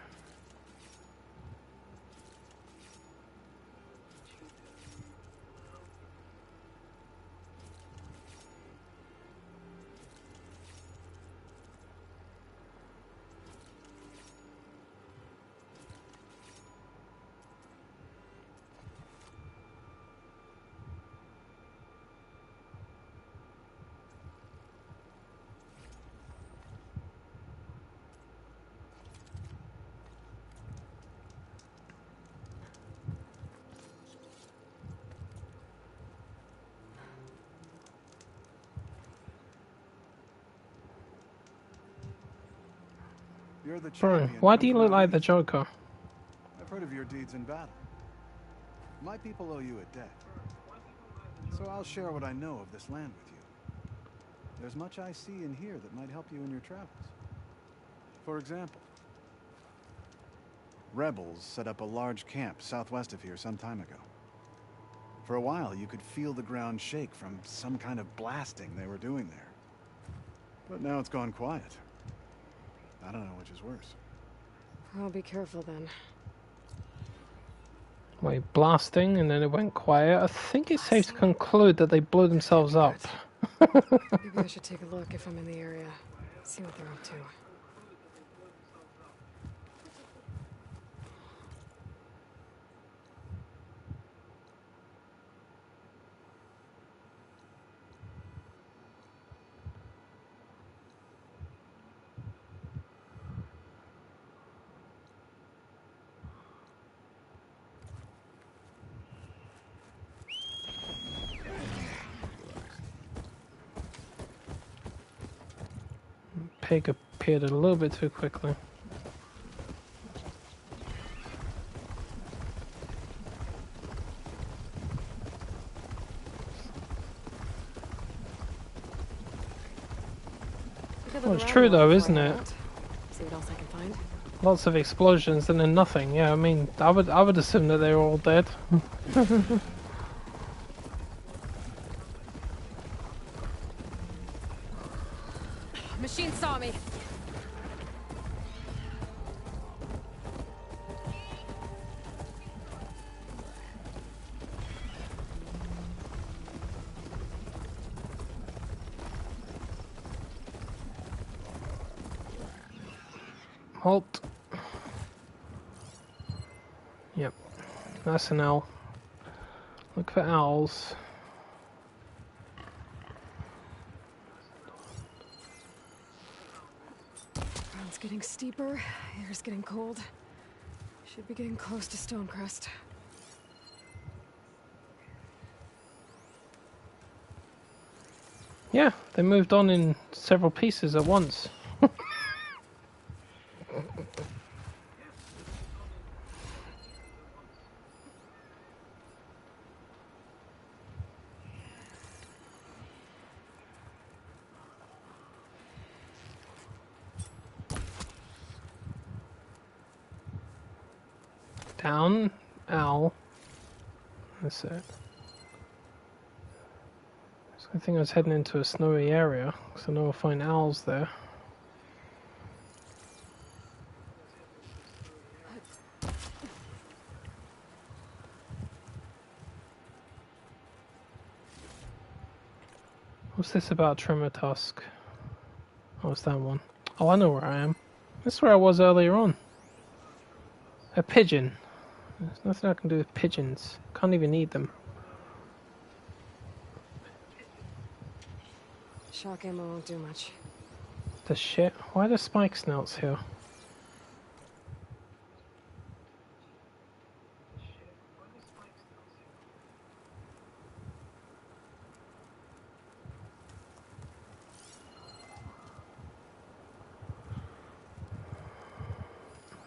You're the Bro, champion. why do you look like the Joker? I've heard of your deeds in battle. My people owe you a debt. So I'll share what I know of this land with you. There's much I see and hear that might help you in your travels. For example, rebels set up a large camp southwest of here some time ago. For a while, you could feel the ground shake from some kind of blasting they were doing there. But now it's gone quiet. I don't know which is worse. I'll be careful then. Wait, blasting and then it went quiet. I think it's safe to conclude that they blew themselves up. Maybe I should take a look if I'm in the area. See what they're up to. Pig appeared a little bit too quickly. Well, it's true though, isn't it? See what else I can find. Lots of explosions and then nothing. Yeah, I mean, I would assume that they were all dead. Machine saw me. Halt. Yep, that's an owl. Look for owls. Ground's getting steeper, air's getting cold. Should be getting close to Stonecrest. Yeah, they moved on in several pieces at once. Down, owl. That's it. So I think I was heading into a snowy area, so I know I'll find owls there. What's this about Tremor Tusk? Oh, it's that one. Oh, I know where I am. That's where I was earlier on. A pigeon. There's nothing I can do with pigeons. Can't even eat them. Shock ammo won't do much. The shit? Why are there spike snouts here?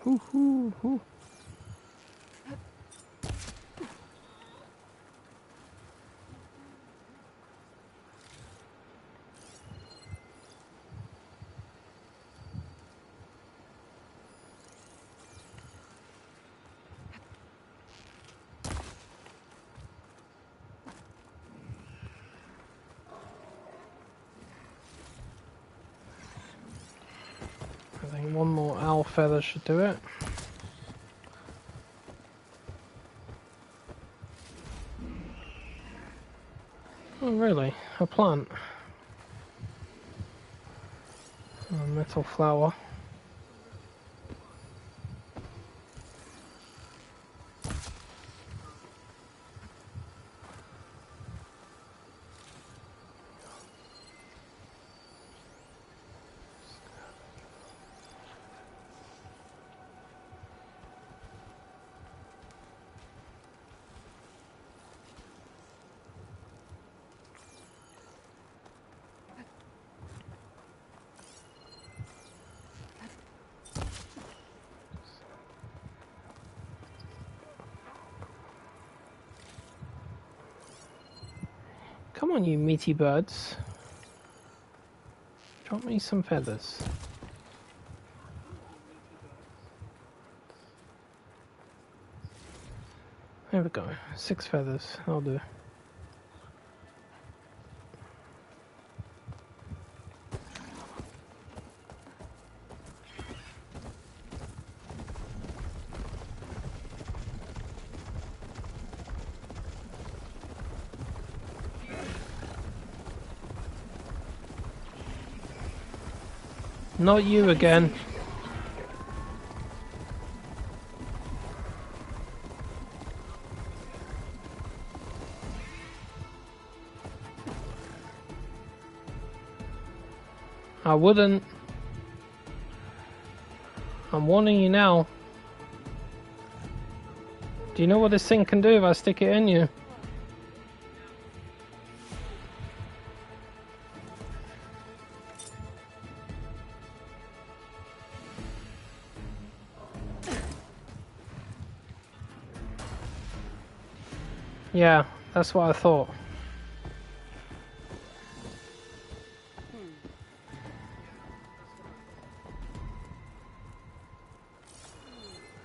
Hoo hoo hoo. I think one more owl feather should do it. Oh really? A plant? A metal flower. Come on, you meaty birds. Drop me some feathers. There we go. 6 feathers. I'll do. Not you again. I wouldn't. I'm warning you now. Do you know what this thing can do if I stick it in you? Yeah, that's what I thought.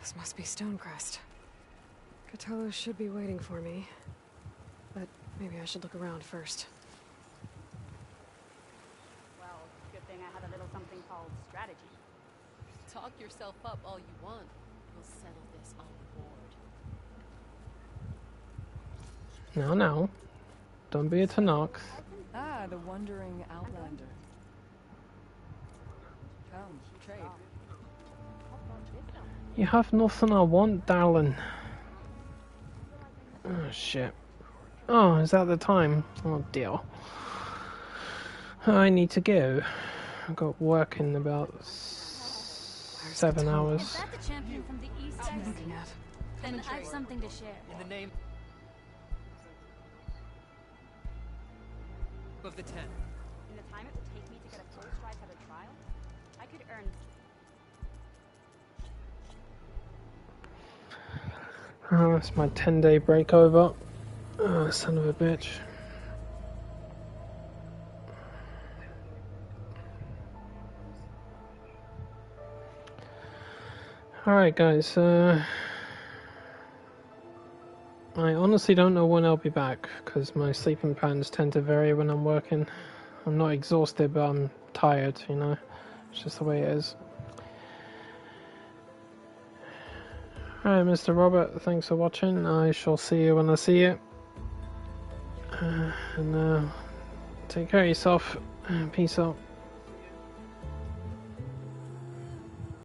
This must be Stonecrest. Cthulhu should be waiting for me. But maybe I should look around first. Well, good thing I had a little something called strategy. Talk yourself up all you want. We'll settle this on board. No. Don't be a Tanox. Ah, the wandering outlander. Come, trade. You have nothing I want, darling. Oh, shit. Oh, is that the time? Oh, dear. I need to go. I've got work in about 7 hours. Is that the champion from the east? What are you looking at? Then I've something to share. In the name of the 10. In the time it would take me to get a full stride head of trial, I could earn. Oh, that's my 10-day break over. Oh, son of a bitch. Alright guys, I honestly don't know when I'll be back, because my sleeping patterns tend to vary when I'm working. I'm not exhausted, but I'm tired, you know? It's just the way it is. Alright, Mr. Robert, thanks for watching. I shall see you when I see you. And take care of yourself. Peace out.